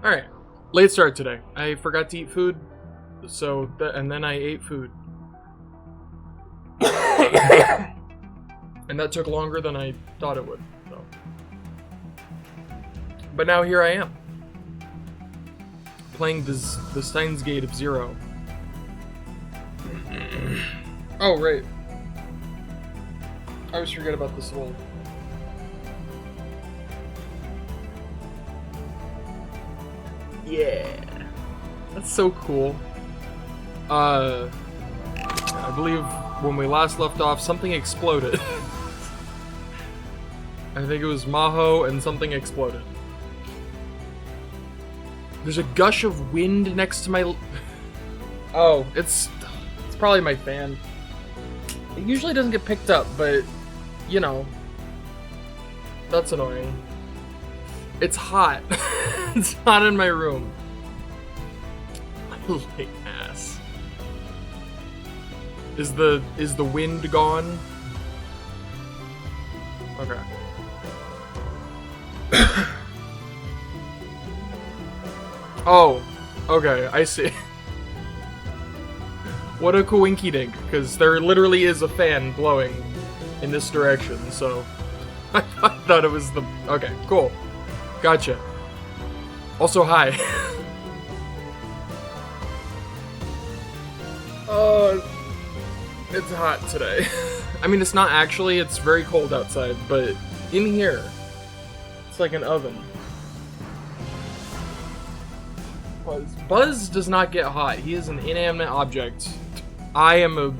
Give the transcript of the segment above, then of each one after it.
Alright. Late start today. I forgot to eat food, so and then I ate food. And that took longer than I thought it would. So. But now here I am. Playing the Steins Gate of Zero. Oh, right. I always forget about this little... Yeah. That's so cool. I believe when we last left off, something exploded. I think it was Maho and something exploded. There's a gush of wind next to my... Oh, it's probably my fan. It usually doesn't get picked up, but, you know, that's annoying. It's hot. It's hot in my room. Late ass. Is the wind gone? Okay. Oh, okay, I see. What a coinkydink, because there literally is a fan blowing in this direction, so I thought it was the... Okay, cool. Gotcha. Also, hi. It's hot today. I mean, it's not actually, it's very cold outside, but in here, it's like an oven. Buzz does not get hot. He is an inanimate object. I am a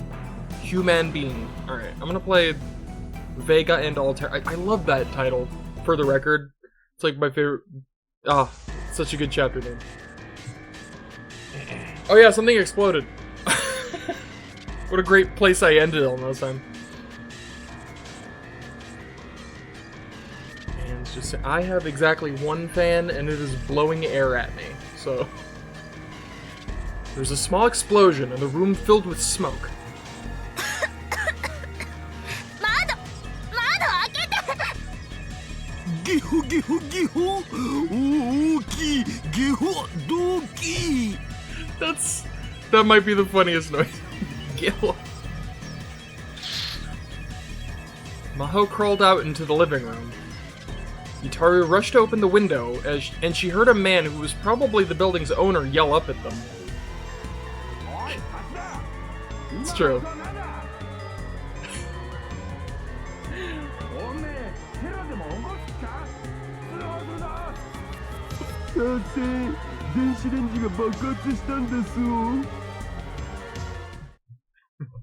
human being. Alright, I'm gonna play Vega and Altair. I love that title, for the record. It's like my favorite. Ah, oh, such a good chapter name. Oh yeah, something exploded. What a great place I ended on last time. And it's just, I have exactly one fan and it is blowing air at me, so. There's a small explosion and the room filled with smoke. That might be the funniest noise. Maho crawled out into the living room. Itaru rushed to open the window, and she heard a man who was probably the building's owner yell up at them. It's true.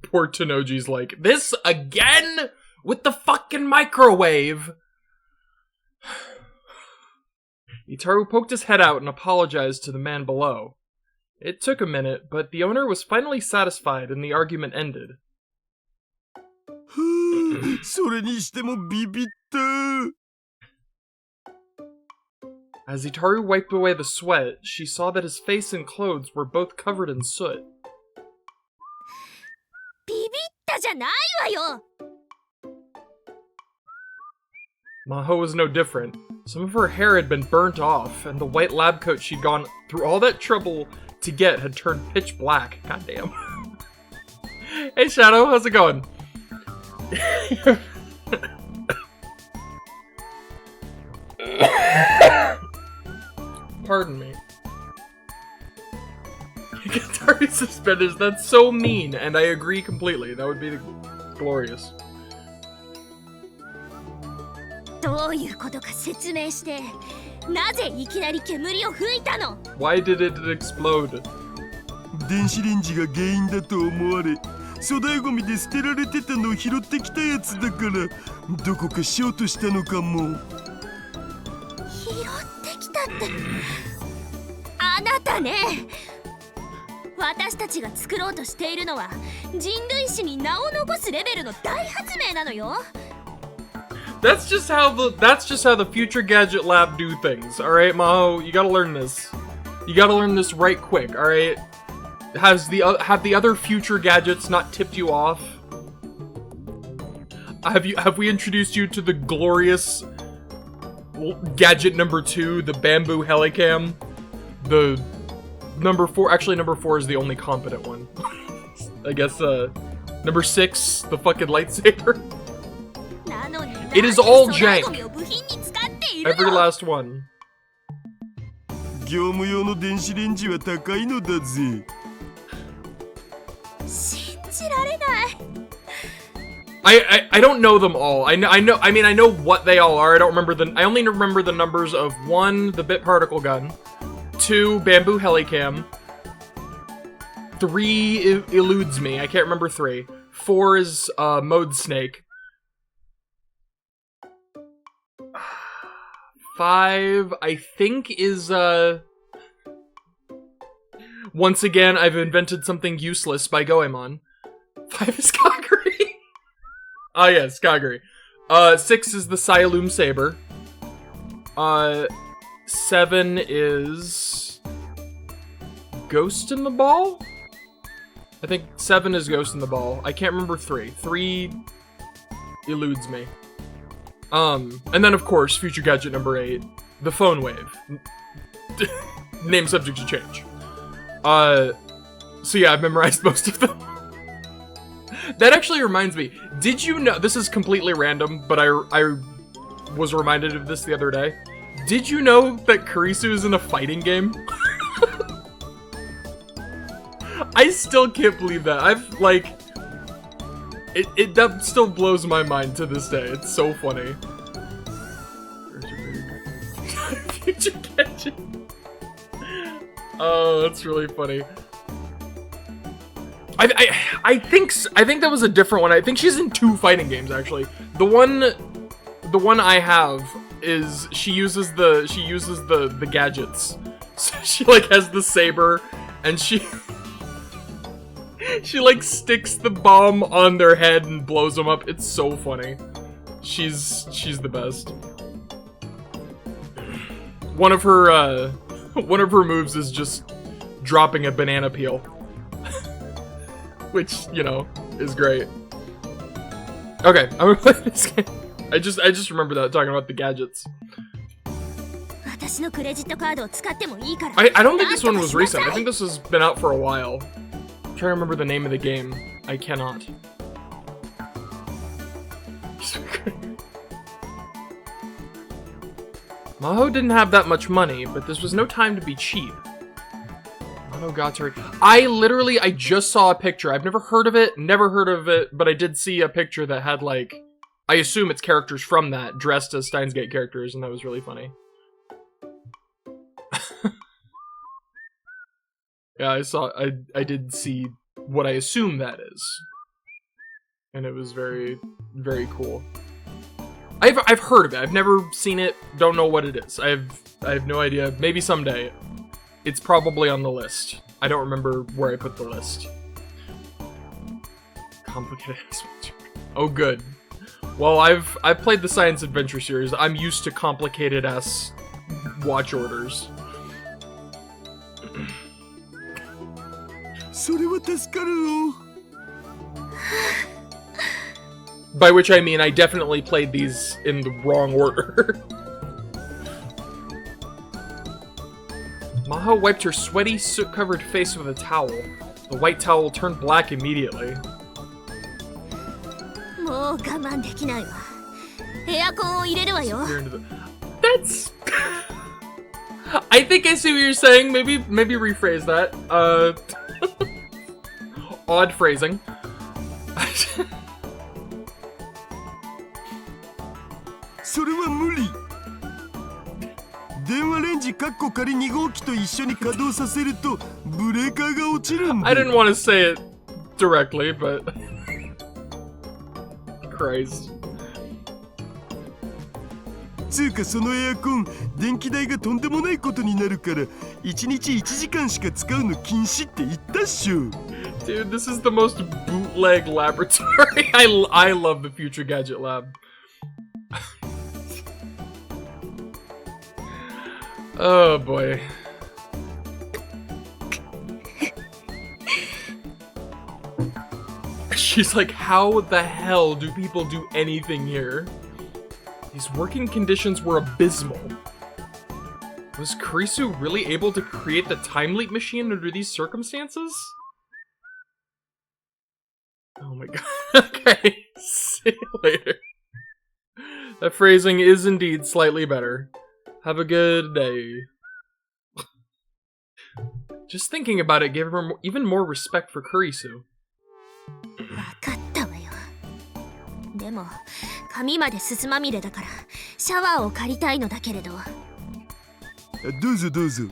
Poor Tanoji's like, this again? With the fucking microwave? Itaru poked his head out and apologized to the man below. It took a minute, but the owner was finally satisfied and the argument ended. As Itaru wiped away the sweat, she saw that his face and clothes were both covered in soot. Maho was no different. Some of her hair had been burnt off, and the white lab coat she'd gone through all that trouble to get had turned pitch black. Goddamn. Hey Shadow, how's it going? Pardon me. Guitar suspenders, that's so mean, and I agree completely. That would be glorious. Why did it explode? 電子レンジが原因だと思われ、粗大ゴミで捨てられてたのを拾ってきたやつだから、どこかショートしたのかも。拾ってきたって、あなたね。私たちが作ろうとしているのは人類史に名を残すレベルの大発明なのよ。That's just how the future gadget lab do things. All right, Maho, you gotta learn this. You gotta learn this right quick. All right. Have the other future gadgets not tipped you off? Have we introduced you to the glorious gadget number 2, the bamboo helicam? The number 4, actually number 4 is the only competent one. I guess, number 6, the fucking lightsaber. It is all jank. Every last one. I don't know them all. I know what they all are. I only remember the numbers of 1, the bit particle gun, 2, bamboo helicam, 3 eludes me. I can't remember 3. 4 is mode snake. 5 I think is once again I've invented something useless by Goemon. 5 is Kaguri. Oh yes, Kaguri. 6 is the Sialoom Saber. 7 is Ghost in the Ball? I think 7 is Ghost in the Ball. I can't remember 3. 3 eludes me. And then of course, Future Gadget number 8, the Phone Wave. Name subject to change. So yeah, I've memorized most of them. That actually reminds me, did you know, this is completely random, but I was reminded of this the other day. Did you know that Kurisu is in a fighting game? I still can't believe that. That still blows my mind to this day. It's so funny. Future Gadget. Oh, that's really funny. I think that was a different one. I think she's in 2 fighting games actually. The one I have is she uses the gadgets. So she like has the saber and she like sticks the bomb on their head and blows them up. It's so funny. She's the best. One of her moves is just dropping a banana peel. Which, you know, is great. Okay, I'm gonna play this game. I just remember that, talking about the gadgets. I don't think this one was recent. I think this has been out for a while. I'm trying to remember the name of the game. I cannot. Maho didn't have that much money, but this was no time to be cheap. Monogatari. I just saw a picture. I've never heard of it, but I did see a picture that had, like, I assume it's characters from that, dressed as Steins Gate characters, and that was really funny. Yeah, I did see what I assume that is. And it was very, very cool. I've heard of it. I've never seen it. Don't know what it is. I have no idea. Maybe someday. It's probably on the list. I don't remember where I put the list. Complicated ass. Oh, good. Well, I've played the Science Adventure series. I'm used to complicated ass watch orders. By which I mean I definitely played these in the wrong order. Maho wiped her sweaty, soot-covered face with a towel. The white towel turned black immediately. That's... I think I see what you're saying. Maybe rephrase that. Odd phrasing. I didn't want to say it directly, but... Christ. つうかそのエアコン電気代がとんでもないことになるから1日1時間しか使うの禁止って言ったっしょ Dude, this is the most bootleg laboratory. I love the Future Gadget Lab. Oh boy. She's like, how the hell do people do anything here? These working conditions were abysmal. Was Kurisu really able to create the time leap machine under these circumstances? Oh my god. Okay, see you later. That phrasing is indeed slightly better. Have a good day. Just thinking about it gave her even more respect for Kurisu. わかったわよ。でも髪まですすまみれだからシャワーを借りたいのだけれど。どうぞどうぞ。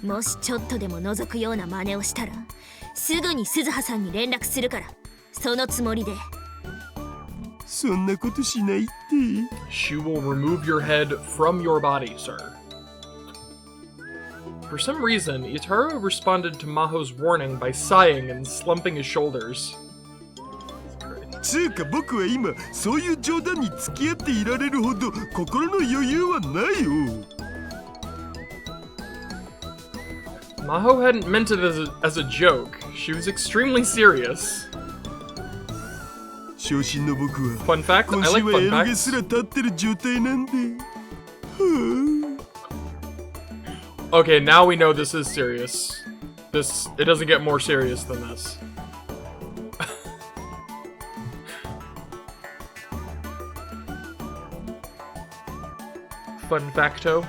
もしちょっとでも覗くような真似をしたらすぐに鈴葉さんに連絡するから、そのつもりで。そんなことしないって。She will remove your head from your body, sir. For some reason, Itaru responded to Maho's warning by sighing and slumping his shoulders. つうか僕は今そういう冗談に付き合っていられるほど心の余裕はないよ。Maho hadn't meant it as a joke. She was extremely serious. 昇進の僕は Fun fact, 今 I 週 like は fun エロゲ facts. すら立ってる状態なんで。Okay, now we know this is serious. It doesn't get more serious than this. Fun facto.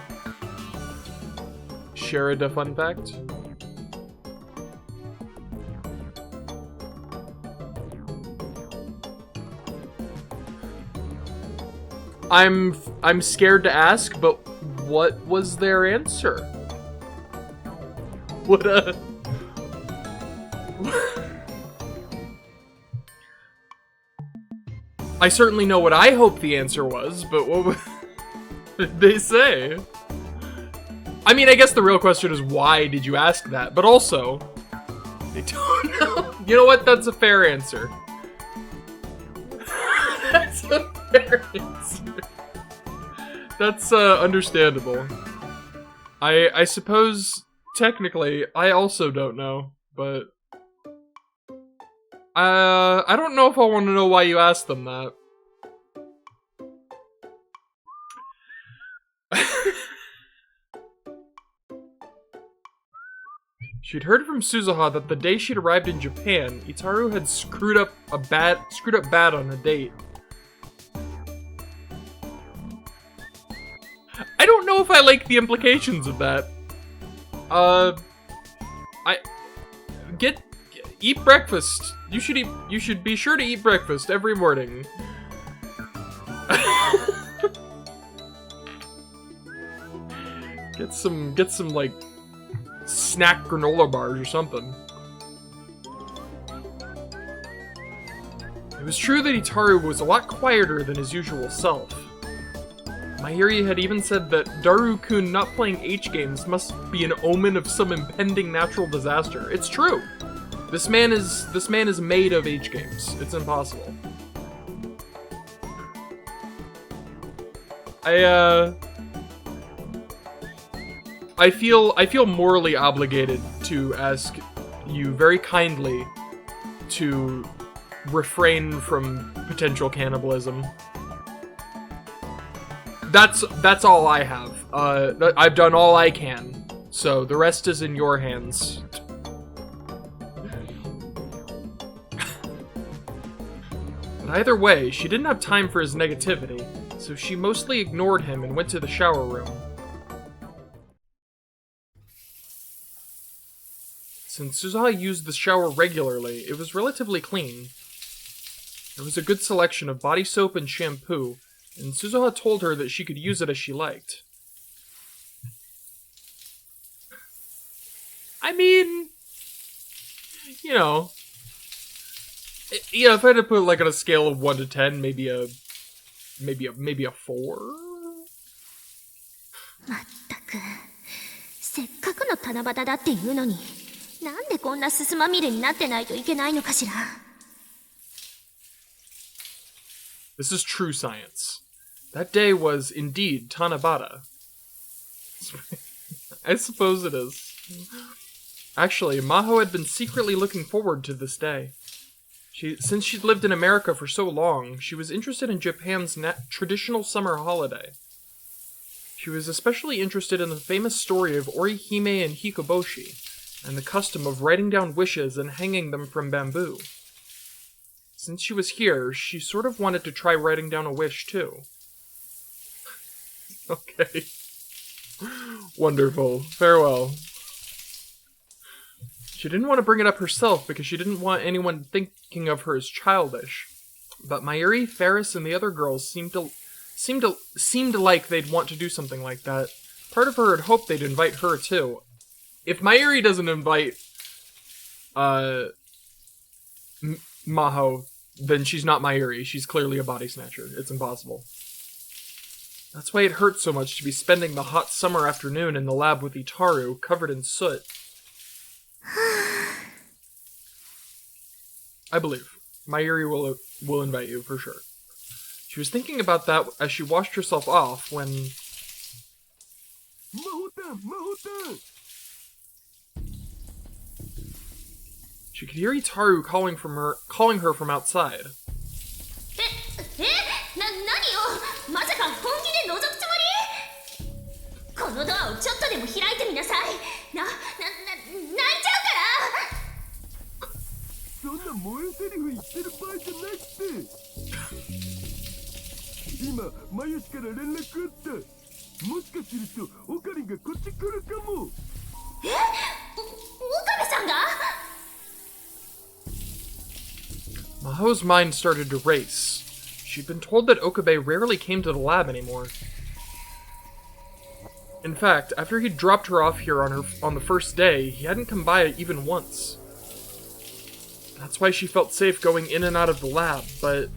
Share a fun fact. I'm scared to ask, but what was their answer? What a... I certainly know what I hope the answer was, but what did they say? I mean, I guess the real question is why did you ask that? But also, they don't know. You know what? That's a fair answer. That's a fair answer. That's understandable. I suppose technically I also don't know, but I don't know if I want to know why you asked them that. She'd heard from Suzuha that the day she'd arrived in Japan, Itaru had screwed up bad on a date. I don't know if I like the implications of that. Eat breakfast. You should be sure to eat breakfast every morning. Get some like snack granola bars or something. It was true that Itaru was a lot quieter than his usual self. Mahiri had even said that Daru-kun not playing H-games must be an omen of some impending natural disaster. It's true. This man is made of H-games. It's impossible. I feel morally obligated to ask you very kindly to refrain from potential cannibalism. That's all I have. I've done all I can, so the rest is in your hands. But either way, she didn't have time for his negativity, so she mostly ignored him and went to the shower room. Since Suzuha used the shower regularly, it was relatively clean. There was a good selection of body soap and shampoo, and Suzuha told her that she could use it as she liked. I mean, you know, if I had to put like on a scale of 1 to 10, maybe a 4. まったく、せっかくの七夕だっていうのに、なんでこんなすすまみれになってないといけないのかしら。This is true science. That day was indeed Tanabata. I suppose it is. Actually, Maho had been secretly looking forward to this day. Since she'd lived in America for so long, she was interested in Japan's traditional summer holiday. She was especially interested in the famous story of Orihime and Hikoboshi, and the custom of writing down wishes and hanging them from bamboo. Since she was here, she sort of wanted to try writing down a wish, too. Okay. Wonderful. Farewell. She didn't want to bring it up herself because she didn't want anyone thinking of her as childish. But Mayuri, Ferris, and the other girls seemed like they'd want to do something like that. Part of her had hoped they'd invite her too. If Mayuri doesn't invite Maho, then she's not Mayuri. She's clearly a body snatcher. It's impossible. That's why it hurt so much to be spending the hot summer afternoon in the lab with Itaru, covered in soot. I believe. Mayuri will invite you, for sure. She was thinking about that as she washed herself off when... She could hear Itaru calling her from outside. Maho's mind started to race. She'd been told that Okabe rarely came to the lab anymore. In fact, after he'd dropped her off here on the first day, he hadn't come by even once. That's why she felt safe going in and out of the lab, but...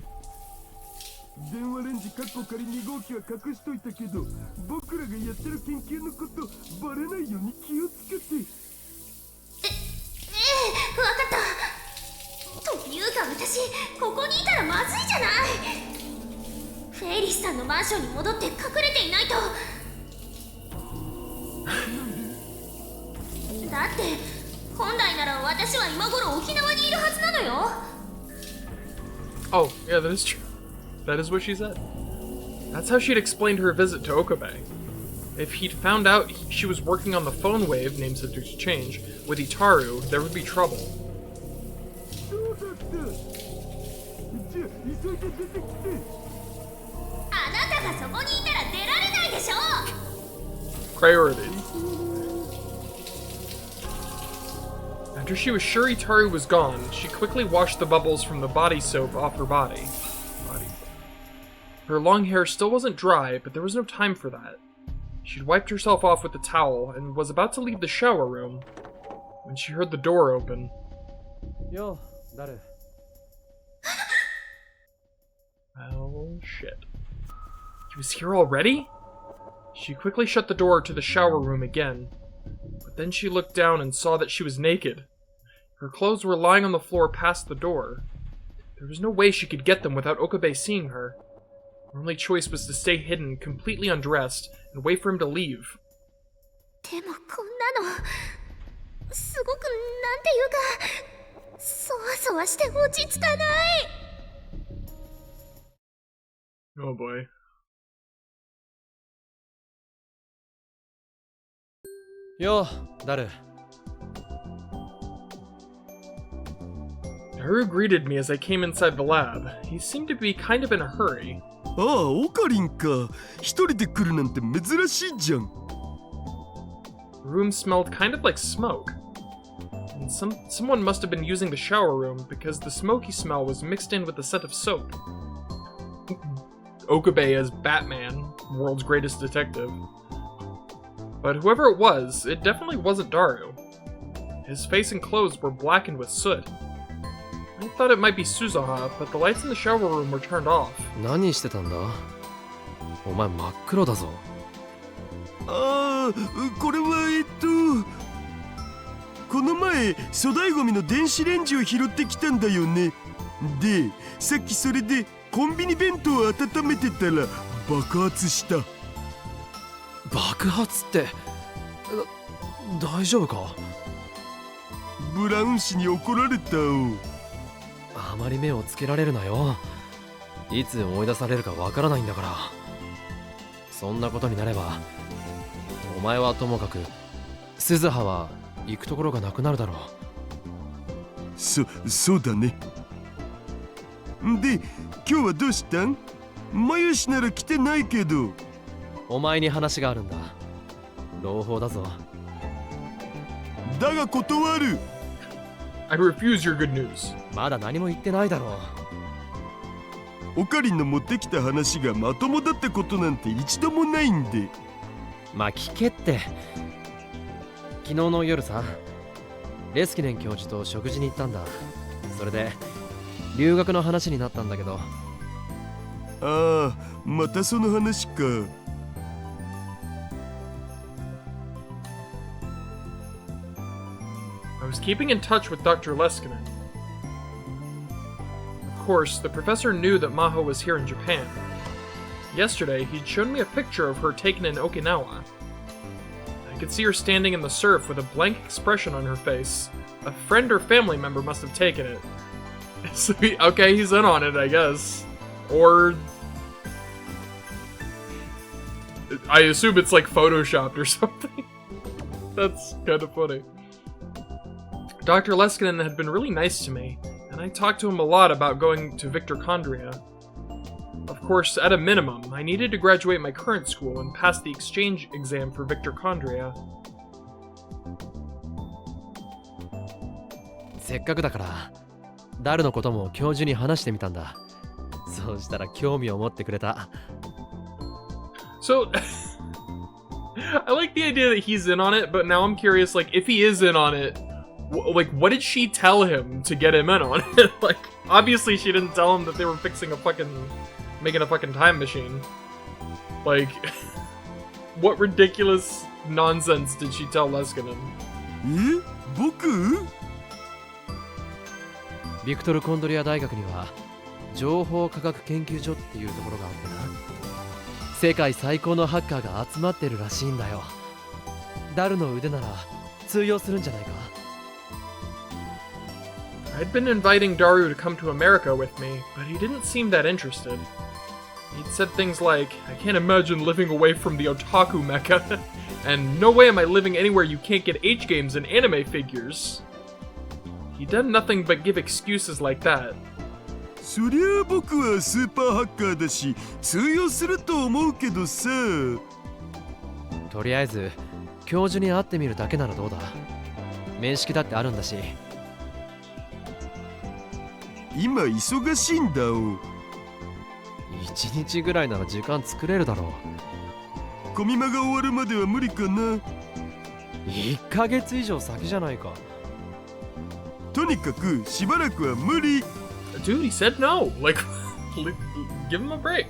Oh, yeah, that is true. That is what she said. That's how she'd explained her visit to Okabe. If he'd found out she was working on the phone wave, name subject to change, with Itaru, there would be trouble. Priorities. After she was sure Itaru was gone, she quickly washed the bubbles from the body soap off her body. Her long hair still wasn't dry, but there was no time for that. She'd wiped herself off with the towel and was about to leave the shower room when she heard the door open. Yo, dare? Oh, shit. He was here already? She quickly shut the door to the shower room again, but then she looked down and saw that she was naked. Her clothes were lying on the floor past the door. There was no way she could get them without Okabe seeing her. Her only choice was to stay hidden, completely undressed, and wait for him to leave. Oh boy. Yo, dare? Haru greeted me as I came inside the lab. He seemed to be kind of in a hurry. ああ、オカリンか。一人で来るなんて珍しいじゃん。The room smelled kind of like smoke. And someone must have been using the shower room because the smoky smell was mixed in with the scent of soap. Okabe as Batman, world's greatest detective. But whoever it was, it definitely wasn't Daru. His face and clothes were blackened with soot. I thought it might be Suzuha, but the lights in the shower room were turned off. 何してたんだ？お前真っ黒だぞ。ああ、これはこの前粗大ゴミの電子レンジを拾ってきたんだよね。で、さっきそれでコンビニ弁当を温めてたら爆発した。爆発って、大丈夫か？ブラウン氏に怒られたお。あまり目をつけられるなよ。いつ追い出されるかわからないんだから。そんなことになればお前はともかく鈴葉は行くところがなくなるだろう。そうだね。で、今日はどうしたん？又吉なら来てないけど。お前に話があるんだ。朗報だぞ。だが断る。I refuse your good news. まだ何も言ってないだろう。オカリンの持ってきた話がまともだってことなんて一度もないんで。まあ聞けって。昨日の夜さ、レスキネン教授と食事に行ったんだ。それで留学の話になったんだけど。ああ、またその話か。I was keeping in touch with Dr. Leskinen. Of course, the professor knew that Maho was here in Japan. Yesterday, he'd shown me a picture of her taken in Okinawa. I could see her standing in the surf with a blank expression on her face. A friend or family member must have taken it. So okay, he's in on it, I guess. Or... I assume it's like photoshopped or something. That's kind of funny. Dr. Leskinen had been really nice to me, and I talked to him a lot about going to Victorchondria. Of course, at a minimum, I needed to graduate my current school and pass the exchange exam for Victorchondria. せっかくだからダルのことも教授に話してみたんだ。そうしたら興味を持ってくれた。 So, I like the idea that he's in on it, but now I'm curious, like, if he is in on it, like, what did she tell him to get him in on it? Like, obviously she didn't tell him that they were making a fucking time machine. Like, what ridiculous nonsense did she tell Leskinen? 僕？ビクトル・コンドリア大学には情報科学研究所っていうところがあってな、世界最高のハッカーが集まってるらしいんだよ。ダルの腕なら通用するんじゃないか。 I'd been inviting Daru to come to America with me, but he didn't seem that interested. He'd said things like, I can't imagine living away from the otaku mecca, and no way am I living anywhere you can't get H-games and anime figures. He'd done nothing but give excuses like that. そりゃあ僕はスーパーハッカーだし通用すると思うけどさ。とりあえず教授に会ってみるだけならどうだ。面識だってあるんだし。今忙しいんだお。一日ぐらいなら時間作れるだろう。コミマが終わるまでは無理かな。1ヶ月以上先じゃないか。とにかくしばらくは無理。 Dude, he said no. Like, give him a break.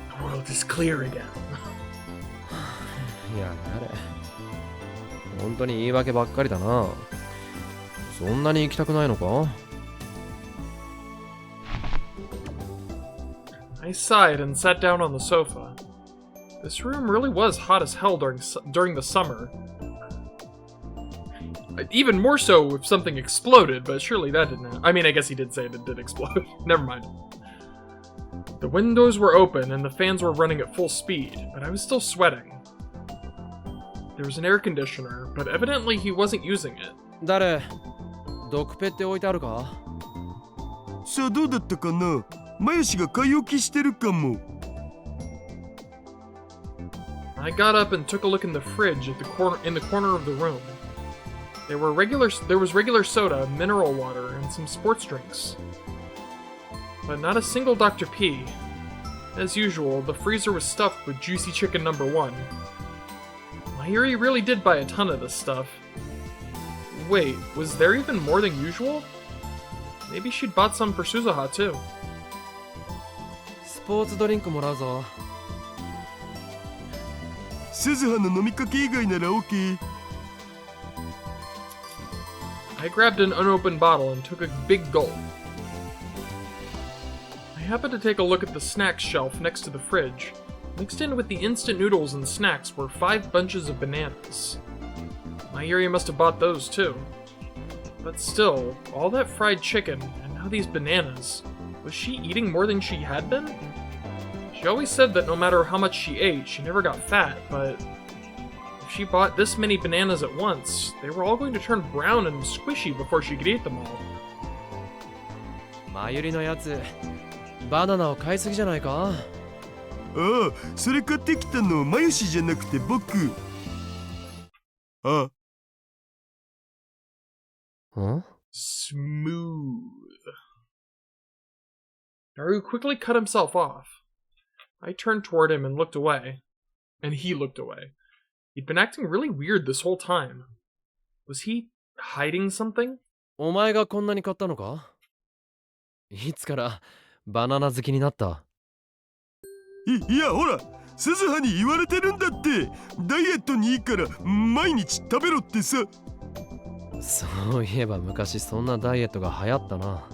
The world is clear again. いや、なれ。本当に言い訳ばっかりだな。そんなに行きたくないのか？ I sighed and sat down on the sofa. This room really was hot as hell during the summer. Even more so if something exploded, but surely that didn't happen. I mean, I guess he did say it did explode. Never mind. The windows were open and the fans were running at full speed, but I was still sweating. There was an air conditioner, but evidently he wasn't using it. 誰？ドクペって置いてあるか？さあどうだったかな。又吉が買い置きしてるかも。I got up and took a look in the fridge in the corner of the room. There was regular soda, mineral water, and some sports drinks. But not a single Dr. P. As usual, the freezer was stuffed with juicy chicken number 1. Mayuri really did buy a ton of this stuff. Wait, was there even more than usual? Maybe she'd bought some for Suzuha too. スポーツドリンクもらうぞ。鈴葉の飲みかけ以外なら OK。 I grabbed an unopened bottle and took a big gulp. happened to take a look at the snacks shelf next to the fridge. Mixed in with the instant noodles and snacks were 5 bunches of bananas. Mayuri must have bought those too. But still, all that fried chicken, and now these bananas. Was she eating more than she had been? She always said that no matter how much she ate, she never got fat, but if she bought this many bananas at once, they were all going to turn brown and squishy before she could eat them all. マユリのやつ、バナナを買いすぎじゃないか？ああ、それ買ってきたのマユシじゃなくて僕。あ。ん？ Smooth. Naru quickly cut himself off. I turned toward him and looked away. And he looked away. He'd been acting really weird this whole time. Was he hiding something? お前がこんなに買ったのか？いつからバナナ好きになった？いやほら、鈴葉に言われてるんだって。ダイエットにいいから毎日食べろってさ。そういえば昔そんなダイエットが流行ったな。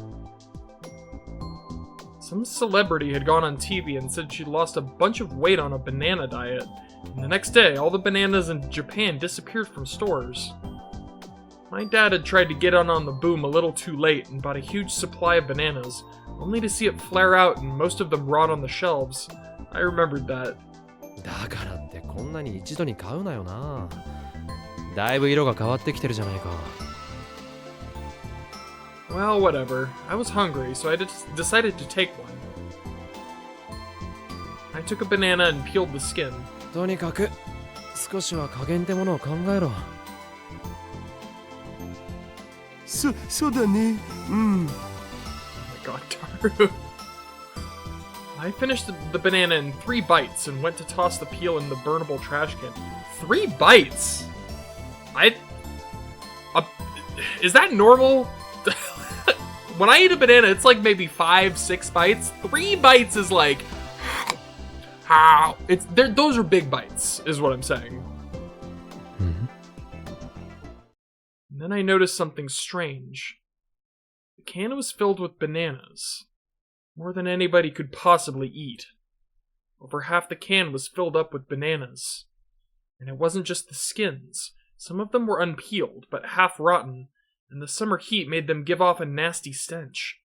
Some celebrity had gone on TV and said she'd lost a bunch of weight on a banana diet, and the next day all the bananas in Japan disappeared from stores. My dad had tried to get on the boom a little too late and bought a huge supply of bananas, only to see it flare out and most of them rot on the shelves. I remembered that. だからってこんなに一度に買うなよな。だいぶ色が変わってきてるじゃないか。Well, whatever. I was hungry, so I decided to take one. I took a banana and peeled the skin. とにかく少しは加減ってものを考えろ。そうだね。うん。Oh my god, Taru. I finished the banana in 3 bites and went to toss the peel in the burnable trash can. 3 bites? Is that normal? When I eat a banana, it's like maybe 5, 6 bites. 3 bites is like, how? Those are big bites, is what I'm saying. Mm-hmm. And then I noticed something strange. The can was filled with bananas. More than anybody could possibly eat. Over half the can was filled up with bananas. And it wasn't just the skins. Some of them were unpeeled, but half rotten, and the summer heat made them give off a nasty stench.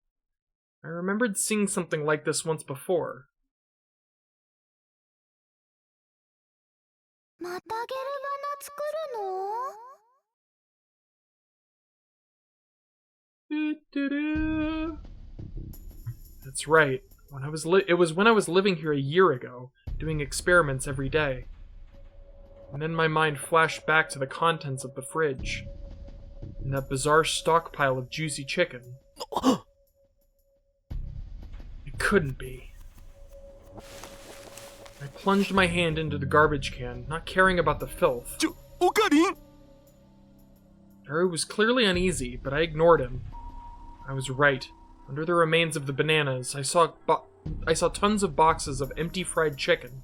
I remembered seeing something like this once before. That's right. It was when I was living here a year ago, doing experiments every day. And then my mind flashed back to the contents of the fridge. And that bizarre stockpile of juicy chicken. It couldn't be. I plunged my hand into the garbage can, not caring about the filth. Okarin! Haru was clearly uneasy, but I ignored him. I was right. Under the remains of the bananas, I saw tons of boxes of empty fried chicken.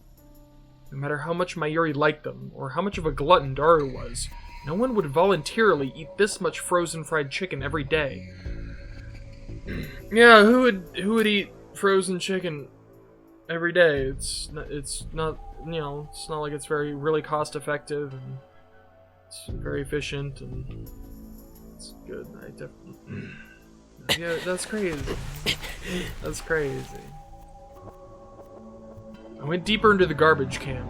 No matter how much Mayuri liked them, or how much of a glutton Daru was, no one would voluntarily eat this much frozen fried chicken every day. Yeah, who would eat frozen chicken every day? It's not, it's not like it's really cost effective, and it's very efficient, and it's good. Yeah, that's crazy. That's crazy. I went deeper into the garbage can,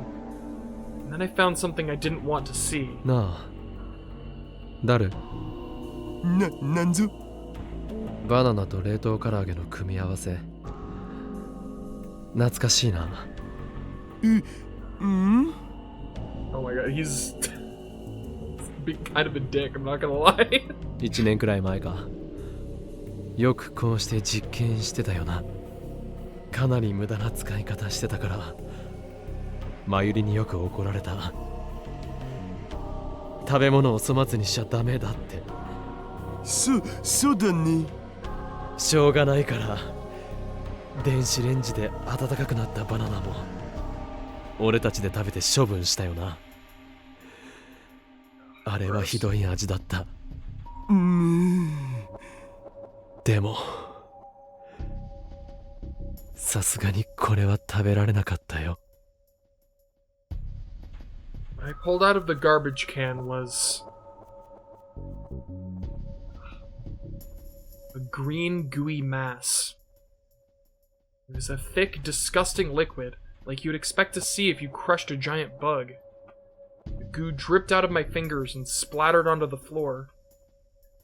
and then I found something I didn't want to see. なあ、誰？なんぞ？バナナと冷凍唐揚げの組み合わせ。懐かしいな。Oh my god, he's being kind of a dick, I'm not gonna lie. 1年くらい前か。よくこうして実験してたよな。かなり無駄な使い方してたから、マユリによく怒られた。食べ物を粗末にしちゃダメだって。そうだね。しょうがないから、電子レンジで温かくなったバナナも俺たちで食べて処分したよな。あれはひどい味だった。でもさすがにこれは食べられなかったよ。What I pulled out of the garbage can was a green, gooey mass. It was a thick, disgusting liquid, like you'd expect to see if you crushed a giant bug. The goo dripped out of my fingers and splattered onto the floor.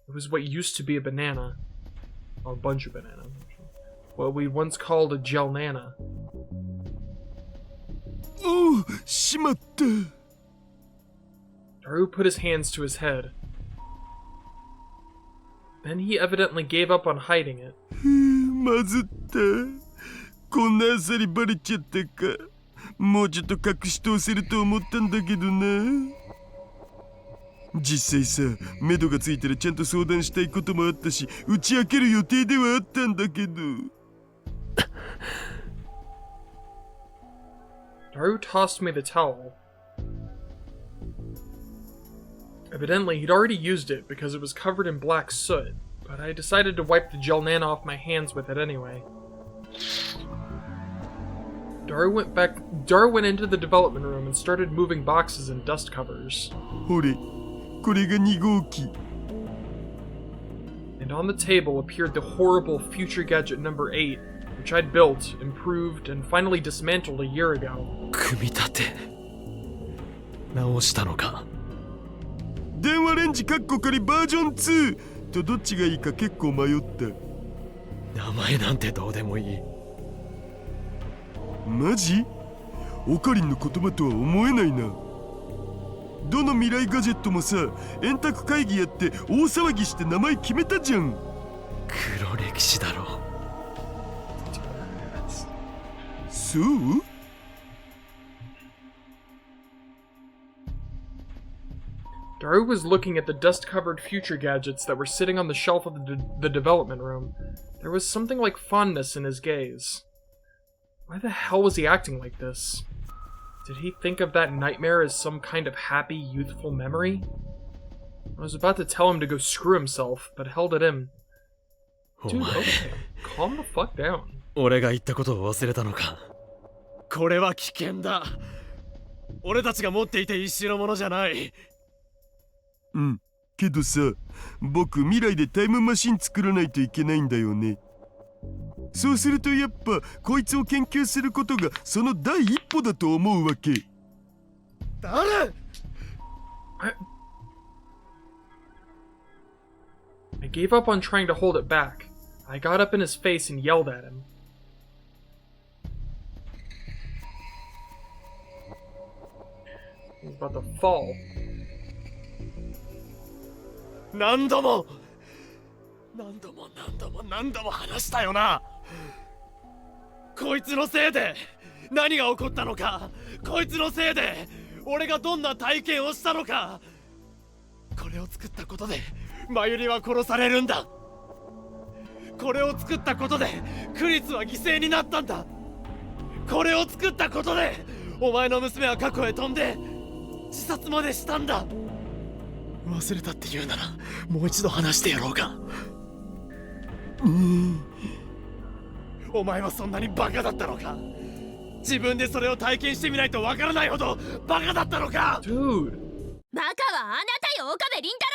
It was what used to be a banana. Or a bunch of bananas. What we once called a gelnana. Oh, しまった。Daru put his hands to his head. Then he evidently gave up on hiding it. まずった。こんなあっさりバレちゃったか。もうちょっと隠し通せると思ったんだけどな。実際さ、目処がついたらちゃんと相談したいこともあったし、打ち明ける予定ではあったんだけど。Daru tossed me the towel. Evidently, he'd already used it because it was covered in black soot, but I decided to wipe the gelnana off my hands with it anyway. Daru went into the development room and started moving boxes and dust covers. ほれ、これが2号機。And on the table appeared the horrible future gadget number 8, which I'd built, improved, and finally dismantled a year ago. 組み立て直したのか。電話レンジカッコ仮バージョン2とどっちがいいか結構迷った。名前なんてどうでもいい。マジ？オカリンの言葉とは思えないな。どの未来ガジェットもさ、円卓会議やって大騒ぎして名前決めたじゃん。黒歴史だろ。そう？ Daru was looking at the dust-covered future gadgets that were sitting on the shelf of the development room. There was something like fondness in his gaze. Why the hell was he acting like this? Did he think of that nightmare as some kind of happy, youthful memory? I was about to tell him to go screw himself, but held it in. Dude, okay, calm the fuck down. 俺が言ったことを忘れたのか。これは危険だ。俺たちが持っていて一種のものじゃない。うん。けどさ、僕未来でタイムマシン作らないといけないんだよね。そうするとやっぱこいつを研究することがその第一歩だと思うわけ。誰？ I gave up on trying to hold it back. I got up in his face and yelled at him. He was about to fall. 何度も話したよな。こいつのせいで何が起こったのか、こいつのせいで俺がどんな体験をしたのか。これを作ったことでマユリは殺されるんだ。これを作ったことでクリスは犠牲になったんだ。これを作ったことでお前の娘は過去へ飛んで自殺までしたんだ。忘れたって言うならもう一度話してやろうか。お前はそんなにバカだったのか。自分でそれを体験してみないとわからないほどバカだったのか。 Dude. バカはあなたよ、岡部倫太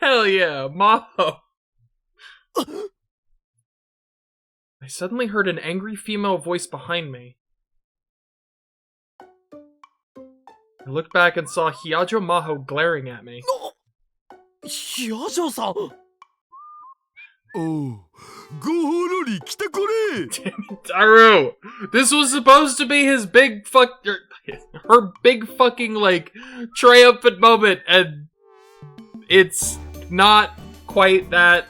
郎。 Hell yeah, Maho. I suddenly heard an angry female voice behind me. I looked back and saw Hyajo Maho glaring at me. ヒアジョさん。おう、ゴーホロリ来たこれ。 Damn it, Daru! This was supposed to be his big her big fucking, like, triumphant moment, and it's not quite that.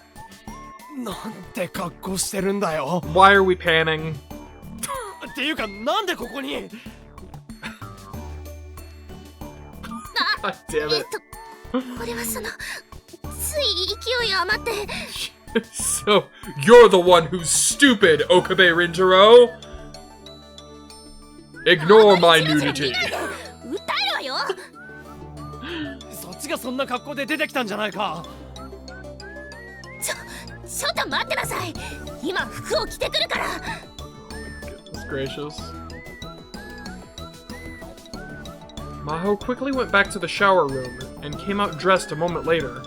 なんて格好してるんだよ。 Why are we panning? っていうかなんでここに。 God damn it. これはつい勢い余って。So, you're the one who's stupid, Okabe Rintaro! Ignore my nudity. 訴えるわよ。そっちがそんな格好で出てきたんじゃないか。ちょっと待ってなさい。今服を着てくるから。Goodness gracious. Maho quickly went back to the shower room and came out dressed a moment later.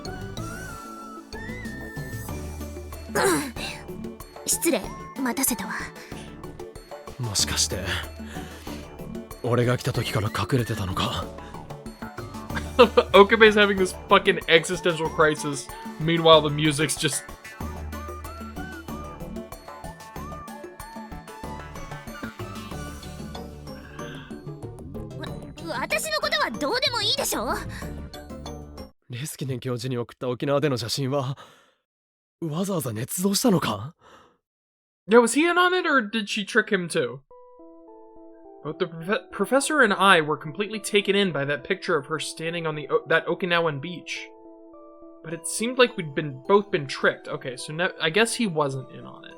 失礼、待たせたわ。もしかして俺が来た時から隠れてたのか。Okabe's having this fucking existential crisis. Meanwhile, the music's just... レスキネン教授に送った沖縄での写真はわざわざ捏造したのか。 Yeah, was he in on it, or did she trick him too? Both the professor and I were completely taken in by that picture of her standing on that Okinawan beach. But it seemed like we'd both been tricked. Okay, so I guess he wasn't in on it.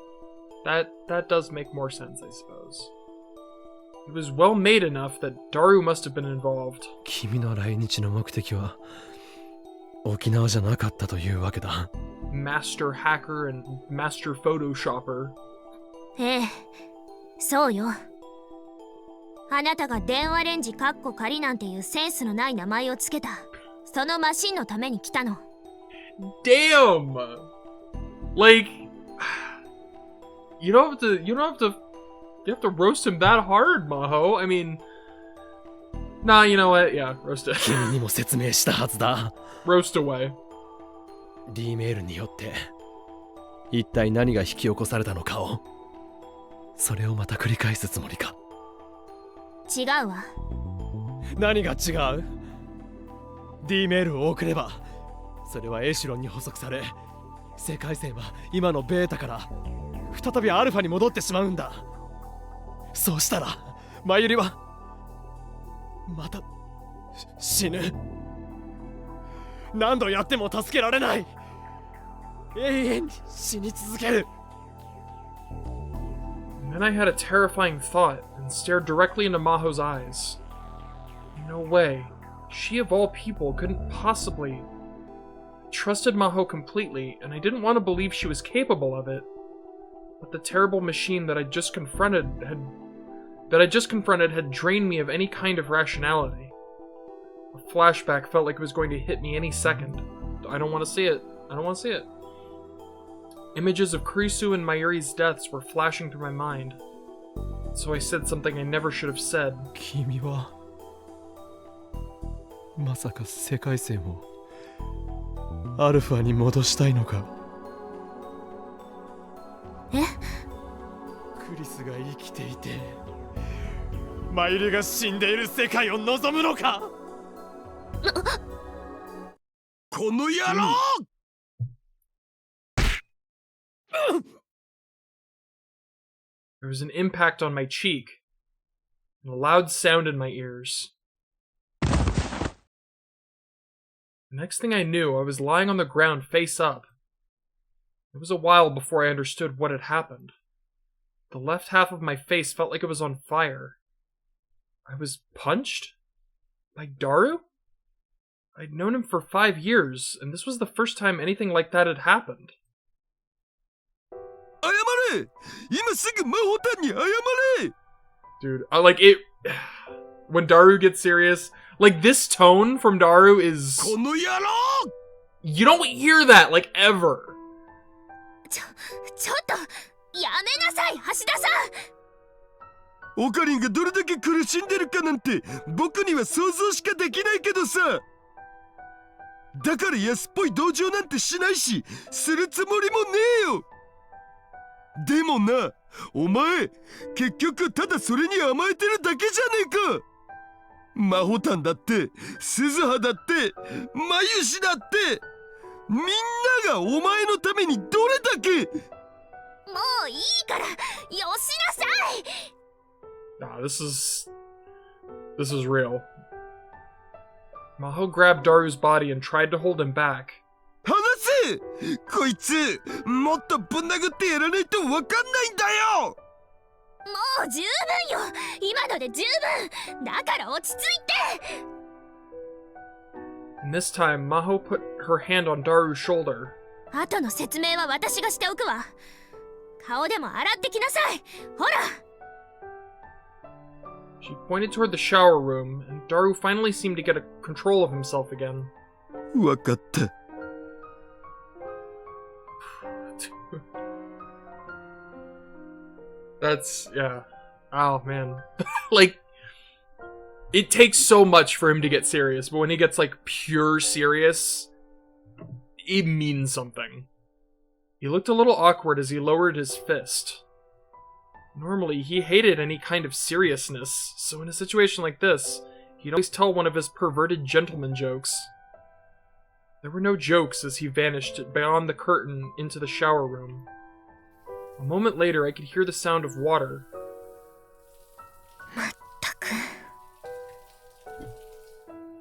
That does make more sense, I suppose. It was well made enough that Daru must have been involved. 君の来日の目的は沖縄じゃなかったというわけだ。 Master hacker and master photoshopper. ええ、そうよ。あなたが電話レンジ仮なんていうセンスのない名前をつけた。そのマシンのために来たの。Damn! Like, you have to roast him that hard, Maho. I mean, nah, you know what? Yeah, roast it. 君にも説明したはずだ。Roast away. D メールによって一体何が引き起こされたのかを、それをまた繰り返すつもりか。違うわ。何が違う？ D メールを送ればそれはエシュロンに補足され、世界線は今のベータから再びアルファに戻ってしまうんだ。そうしたらマユリはまた死ぬ。何度やっても助けられない。永遠に死に続ける。 And then I had a terrifying thought and stared directly into Maho's eyes. No way. She of all people couldn't possibly... I trusted Maho completely, and I didn't want to believe she was capable of it. But the terrible machine that I just confronted had drained me of any kind of rationality. A flashback felt like it was going to hit me any second. I don't want to see it. I don't want to see it. Images of Kurisu and Mayuri's deaths were flashing through my mind. So I said something I never should have said. 君はまさか世界線をアルファに戻したいのか。え？クリスが生きていてマユリが死んでいる世界を望むのか。この野郎！ There was an impact on my cheek, and a loud sound in my ears. The next thing I knew, I was lying on the ground face up. It was a while before I understood what had happened. The left half of my face felt like it was on fire. I was punched? By Daru? I'd known him for 5 years, and this was the first time anything like that had happened. 謝れ！今すぐ魔法団に謝れ！ Dude, I like it when Daru gets serious. Like, this tone from Daru is... この野郎！ You don't hear that, like, ever. ちょっとやめなさい、橋田さん。オカリンがどれだけ苦しんでるかなんて僕には想像しかできないけどさ。だから安っぽい同情なんてしないし、するつもりもねえよ。でもな、お前結局ただそれに甘えてるだけじゃねえか。マホタンだって鈴葉だってマユシだってみんながお前のためにどれだけ。もういいからよしなさい。Nah, this is real. Maho grabbed Daru's body and tried to hold him back. 離せ！こいつもっとぶん殴ってやらないとわかんないんだよ。もう十分よ。今ので十分。だから落ち着いて。 And this time, Maho put her hand on Daru's shoulder. 後の説明は私がしておくわ。顔でも洗ってきなさい。ほら。 She pointed toward the shower room, and Daru finally seemed to get a control of himself again. わかった。That's, yeah. Oh, man. Like, it takes so much for him to get serious, but when he gets, like, pure serious, it means something. He looked a little awkward as he lowered his fist. Normally, he hated any kind of seriousness, so in a situation like this, he'd always tell one of his perverted gentleman jokes. There were no jokes as he vanished beyond the curtain into the shower room. A moment later, I could hear the sound of water.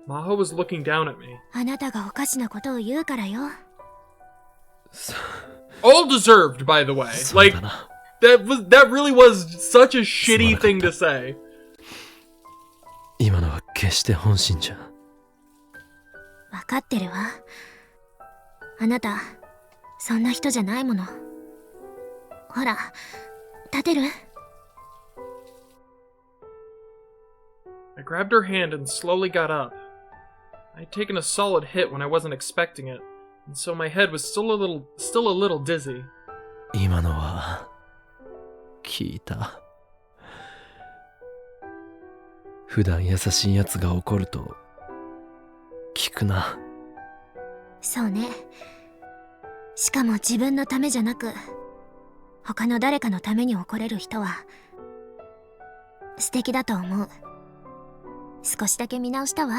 Maho was looking down at me. あなたがおかしなことを言うからよ。 All deserved, by the way. Like, that really was such a shitty thing to say. 今のは決して本心じゃ。わかってるわ。あなた、そんな人じゃないもの。ほら、立てる？ I grabbed her hand and slowly got up. I'd taken a solid hit when I wasn't expecting it, and so my head was still a little dizzy. 今のは聞いた。普段優しいやつが怒ると聞くな。そうね。しかも自分のためじゃなく、他の誰かのために怒れる人は素敵だと思う。少しだけ見直したわ。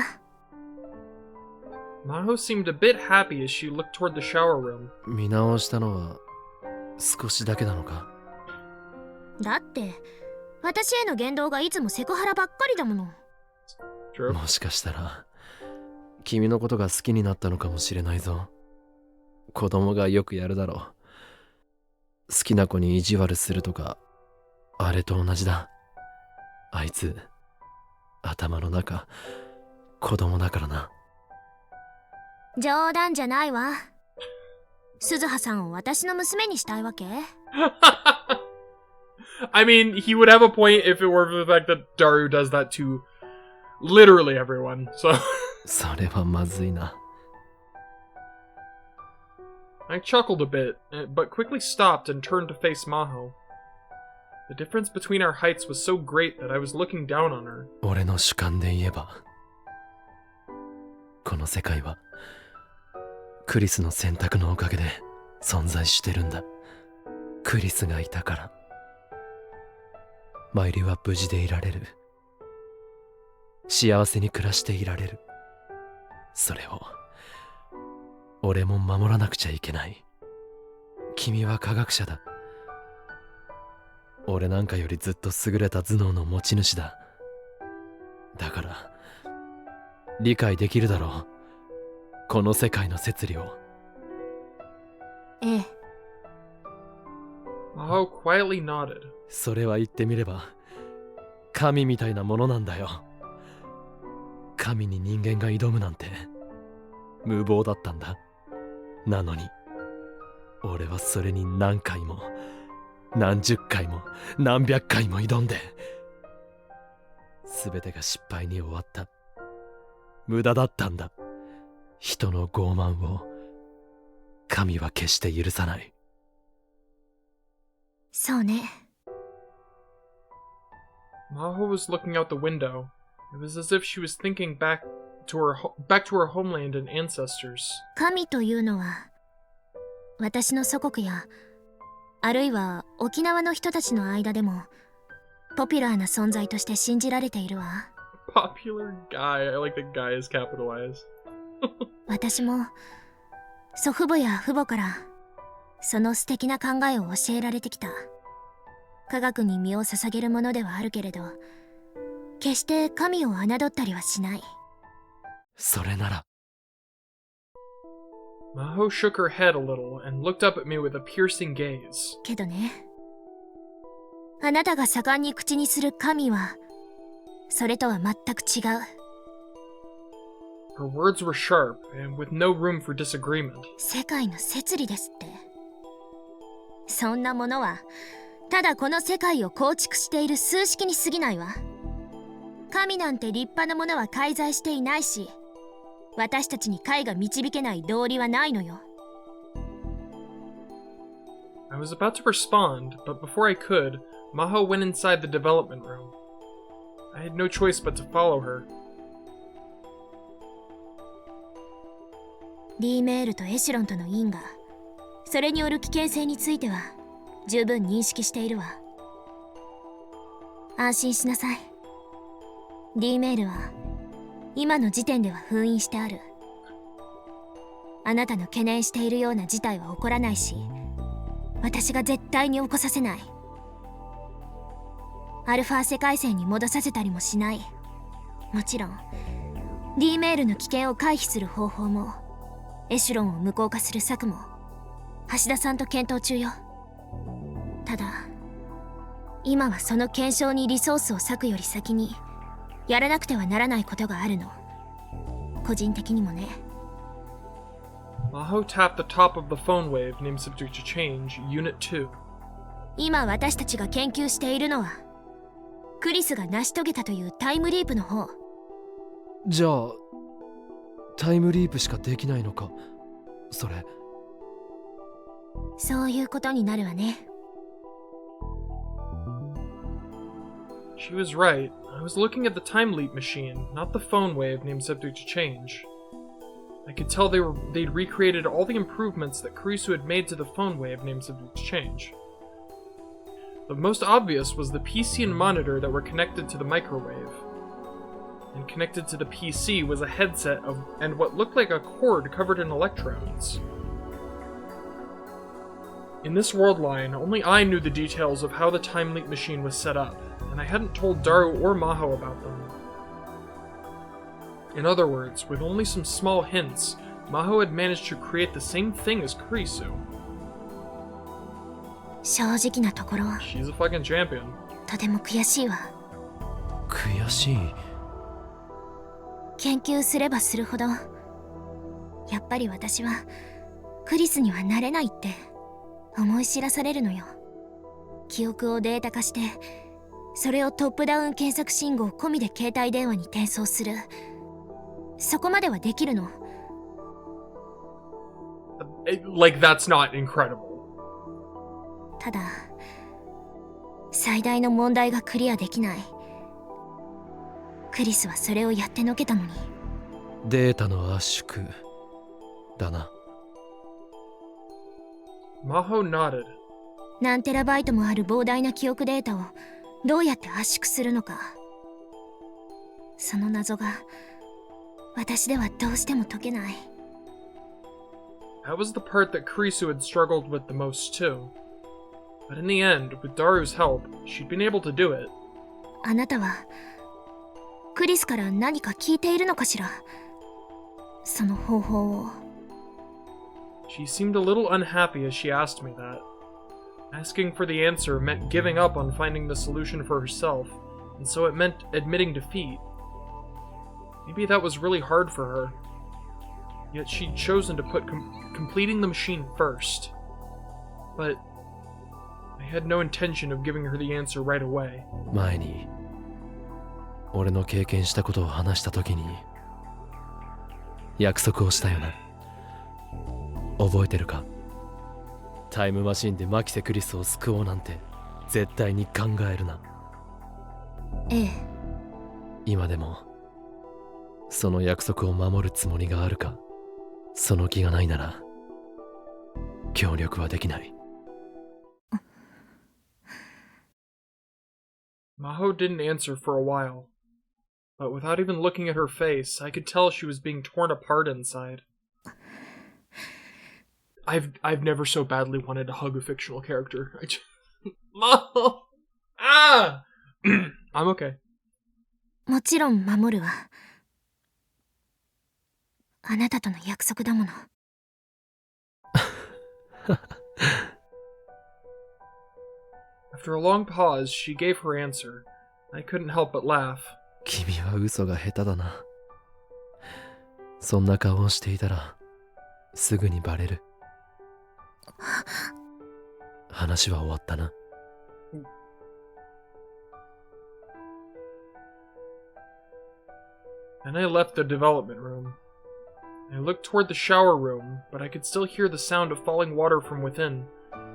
Maho seemed a bit happy as she looked toward the shower room. 見直したのは少しだけなのか？だって私への言動がいつもセクハラばっかりだもの。True. もしかしたら君のことが好きになったのかもしれないぞ。子供がよくやるだろう。好きな子に意地悪するとか、あれと同じだ。あいつ頭の中子供だからな。冗談じゃないわ。鈴葉さんを私の娘にしたいわけ？ I mean, he would have a point if it were for the fact that Daru does that to literally everyone, so... それはまずいな。I chuckled a bit, but quickly stopped and turned to face Maho. The difference between our heights was so great that I was looking down on her. 俺の主観で言えば、この世界はクリスの選択のおかげで存在してるんだ。クリスがいたからマイリは無事でいられる。幸せに暮らしていられる。それを俺も守らなくちゃいけない。君は科学者だ。俺なんかよりずっと優れた頭脳の持ち主だ。だから理解できるだろう、この世界の摂理を。ええ。Maho quietly nodded. それは言ってみれば神みたいなものなんだよ。神に人間が挑むなんて無謀だったんだ。なのに俺はそれに何回も何十回も何百回も挑んで、全てが失敗に終わった。無駄だったんだ。人の傲慢を神は決して許さない。そうね。Maho was looking out the window. It was as if she was thinking back to her homeland and ancestors. 神というのは私の祖国やあるいは沖縄の人たちの間でもポピュラーな存在として信じられているわ。Popular guy. I like the guy is capitalized. 私も祖父母や父母からその素敵な考えを教えられてきた。科学に身を捧げるものではあるけれど、決して神を侮ったりはしない。それなら。Maho shook her head a little and looked up at me with a piercing gaze. けどね、あなたが盛んに口にする神はそれとは全く違う。Her words were sharp, and with no room for disagreement. 世界の摂理ですって。そんなものはただこの世界を構築している数式に過ぎないわ。神なんて立派なものは介在していないし、私たちに解が導けない道理はないのよ。I was about to respond, but before I could, Maho went inside the development room. I had no choice but to follow her. D メールとエシュロンとの因果、それによる危険性については十分認識しているわ。安心しなさい。D メールは今の時点では封印してある。あなたの懸念しているような事態は起こらないし、私が絶対に起こさせない。アルファ世界線に戻させたりもしない。もちろん D メールの危険を回避する方法もエシュロンを無効化する策も橋田さんと検討中よ。ただ今はその検証にリソースを割くより先にやらなくてはならないことがあるの。個人的にもね。Maho tapped the top of the phone wave named Subject to Change, Unit 2. 今私たちが研究しているのはクリスが成し遂げたというタイムリープの方。じゃあタイムリープしかできないのか、それ。そういうことになるわね。She was right. I was looking at the time leap machine, not the phone wave named Subject to Change. I could tell they'd recreated all the improvements that Kurisu had made to the phone wave named Subject to Change. The most obvious was the PC and monitor that were connected to the microwave. And connected to the PC was a headset and what looked like a cord covered in electrodes. In this world line, only I knew the details of how the time leap machine was set up, and I hadn't told Daru or Maho about them. In other words, with only some small hints, Maho had managed to create the same thing as Kurisu. 正直なところ She's a fucking champion. とても悔しいわ。悔しい。研究すればするほどやっぱり私はクリスにはなれないって思い知らされるのよ。記憶をデータ化してそれをトップダウン検索信号込みで携帯電話に転送する。そこまではできるの。Like, that's not incredible. ただ最大の問題がクリアできない。クリスはそれをやってのけたのに。データの圧縮だな。Maho nodded. 何テラバイトもある膨大な記憶データをどうやって圧縮するのか、その謎が私ではどうしても解けない。 That was the part that Kurisu had struggled with the most too. But in the end, with Daru's help, she'd been able to do it. あなたはクリスから何か聞いているのかしら、その方法を。 She seemed a little unhappy as she asked me that. Asking for the answer meant giving up on finding the solution for herself, and so it meant admitting defeat. Maybe that was really hard for her. Yet she'd chosen to put completing the machine first. But I had no intention of giving her the answer right away. 前に俺の経験したことを話した時に約束をしたよな。覚えてるか？タイムマシンでマキセ・クリスを救おうなんて絶対に考えるな。ええ。今でもその約束を守るつもりがあるか？その気がないなら協力はできない。Maho didn't answer for a while, but without even looking at her face, I could tell she was being torn apart inside. I've never so badly wanted to hug a fictional character. Maho! Ah! I'm okay. もちろん守るわ。あなたとの約束だもの。After a long pause, she gave her answer. I couldn't help but laugh. 君は嘘が下手だな。そんな顔をしていたらすぐにバレる。話は終わったな。And I left the development room. I looked toward the shower room, but I could still hear the sound of falling water from within.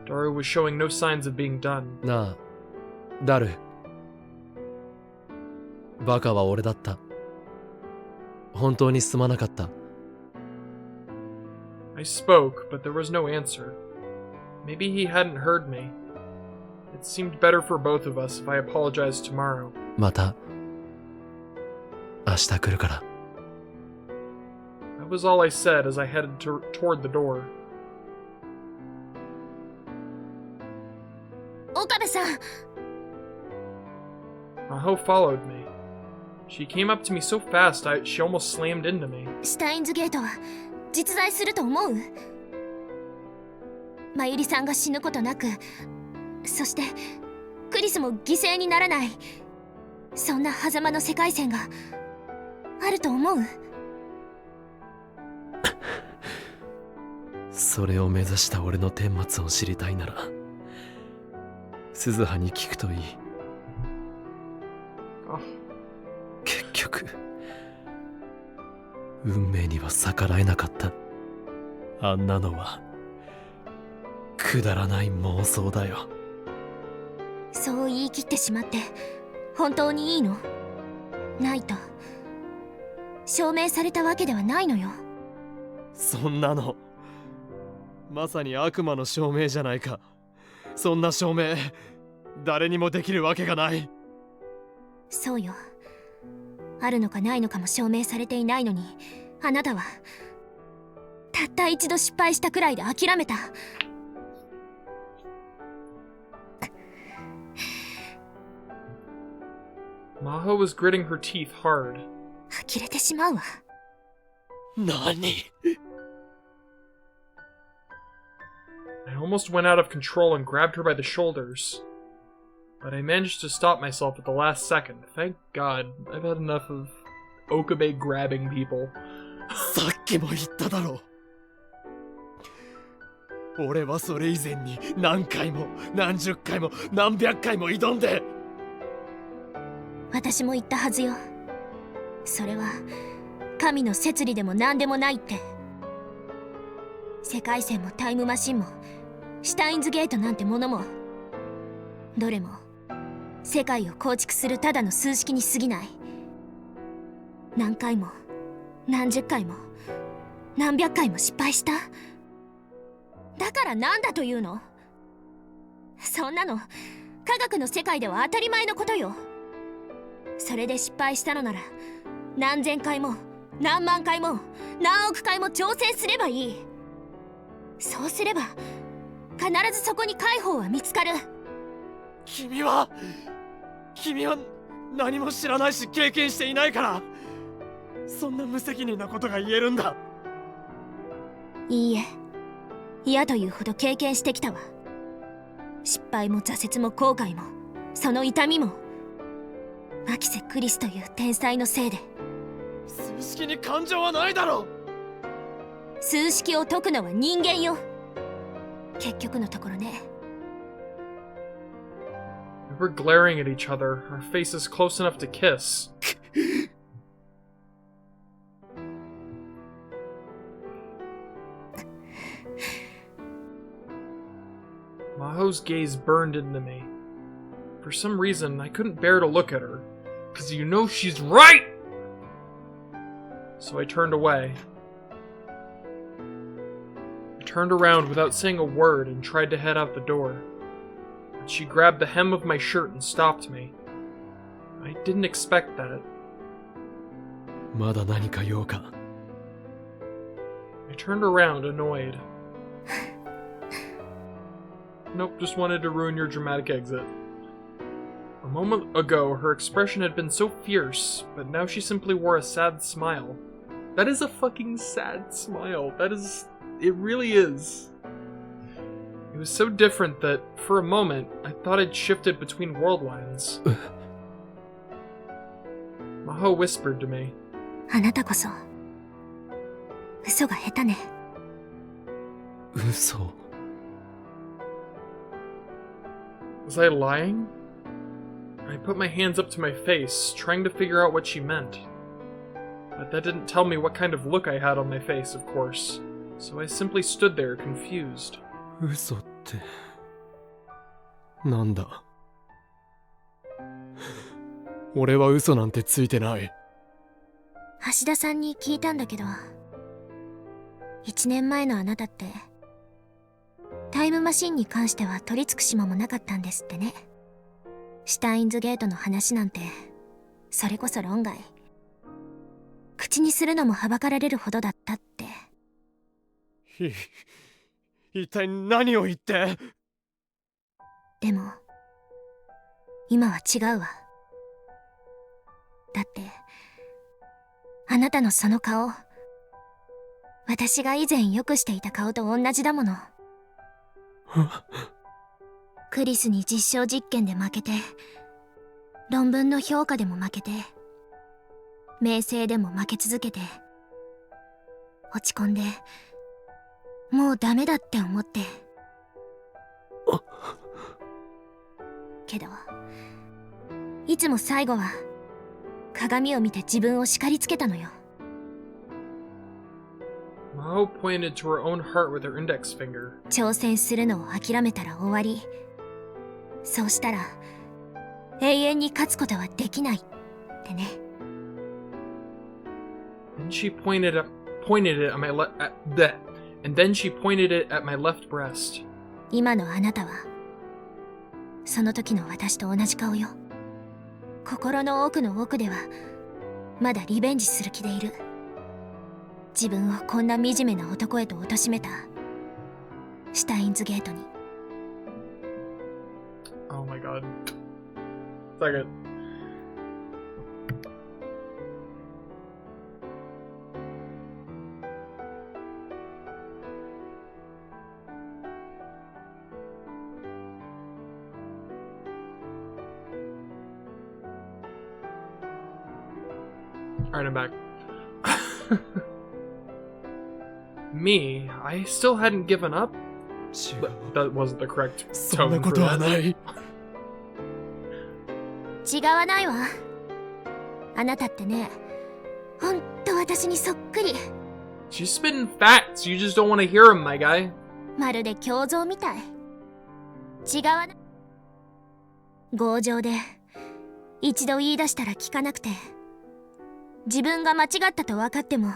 Daru was showing no signs of being done. なあ、ダル。バカは俺だった。本当にすまなかった。I spoke, but there was no answer. Maybe he hadn't heard me. It seemed better for both of us if I apologized tomorrow. また明日来るから。That was all I said as I headed toward the door. 岡部さん。 Maho followed me. She came up to me so fast she almost slammed into me. シュタインズゲートは実在すると思う？マユリさんが死ぬことなく、そしてクリスも犠牲にならない、そんな狭間の世界線があると思う？それを目指した俺の顛末を知りたいなら鈴葉に聞くといい。結局運命には逆らえなかった。あんなのはくだらない妄想だよ。そう言い切ってしまって本当にいいの？ないと証明されたわけではないのよ。そんなのまさに悪魔の証明じゃないか。そんな証明誰にもできるわけがない。そうよ。あるのかないのかも証明されていないのに、あなたはたった一度失敗したくらいで諦めた。Maho was gritting her teeth hard. 呆れてしまうわ。何？ I almost went out of control and grabbed her by the shoulders. But I managed to stop myself at the last second. Thank God. I've had enough of Okabe grabbing people. さっきも言っただろう。俺はそれ以前に何回も何十回も何百回も挑んで。私も言ったはずよ。それは神の摂理でも何でもないって。世界線もタイムマシンもシュタインズゲートなんてものも、どれも世界を構築するただの数式に過ぎない。何回も何十回も何百回も失敗した。だからなんだというの？そんなの科学の世界では当たり前のことよ。それで失敗したのなら何千回も何万回も何億回も挑戦すればいい。そうすれば必ずそこに解放は見つかる。君は何も知らないし経験していないから、そんな無責任なことが言えるんだ。いいえ、嫌というほど経験してきたわ。失敗も挫折も後悔もその痛みもアキセ・クリスという天才のせいで。数式に感情はないだろう。数式を解くのは人間よ、結局のところね。We were glaring at each other, our faces close enough to kiss. Maho's gaze burned into me. For some reason, I couldn't bear to look at her, because you know she's right! So I turned away. I turned around without saying a word and tried to head out the door. But she grabbed the hem of my shirt and stopped me. I didn't expect that. まだ何か用か。I turned around, annoyed. Nope, just wanted to ruin your dramatic exit. A moment ago, her expression had been so fierce, but now she simply wore a sad smile. That is a fucking sad smile. It really is. It was so different that, for a moment, I thought I'd shifted between world lines. Maho whispered to me. あなたこそ嘘が下手ね。嘘。 Was I lying? I put my hands up to my face, trying to figure out what she meant. But that didn't tell me what kind of look I had on my face, of course. So I simply stood there, confused. 嘘ってなんだ。俺は嘘なんてついてない。橋田さんに聞いたんだけど、1年前のあなたってタイムマシンに関しては取り付く島もなかったんですってね。シュタインズゲートの話なんてそれこそ論外、口にするのもはばかられるほどだったって。一体何を言って。でも今は違うわ。だってあなたのその顔、私が以前よくしていた顔と同じだもの。クリスに実証実験で負けて、論文の評価でも負けて、名声でも負け続けて、落ち込んでもうダメだって思って。けどいつも最後は鏡を見て自分を叱りつけたのよ。Mao pointed to her own heart with her index finger. 挑戦するのを諦めたら終わり。そうしたら永遠に勝つことはできないってね。And she pointed it at my and then she pointed it at my left breast. 今のあなたはその時の私と同じ顔よ。心の奥の奥ではまだリベンジする気でいる。自分をこんな惨めな男へと貶めたシュタインズゲートに。 Oh my god. Second. Alright, I'm back. Me, I still hadn't given up. That wasn't the correct そんな tone こ for とは that. ない。違わないわ。あなたってね、ほんと私にそっくり。 She's spitting facts, you just don't want to hear them, my guy. まるで胸像みたい。違わない。強情で一度言い出したら聞かなくて、自分が間違ったと分かっても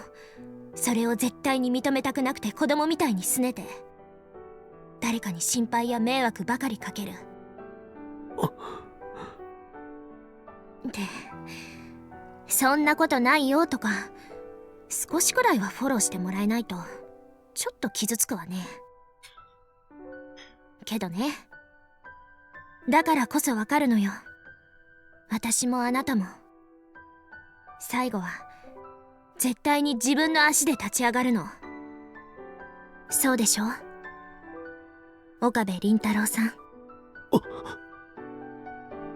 それを絶対に認めたくなくて子供みたいに拗ねて、誰かに心配や迷惑ばかりかける。で、そんなことないよとか少しくらいはフォローしてもらえないとちょっと傷つくわね。けどね、だからこそわかるのよ。私もあなたも最後は絶対に自分の足で立ち上がるの。そうでしょ、岡部倫太郎さん。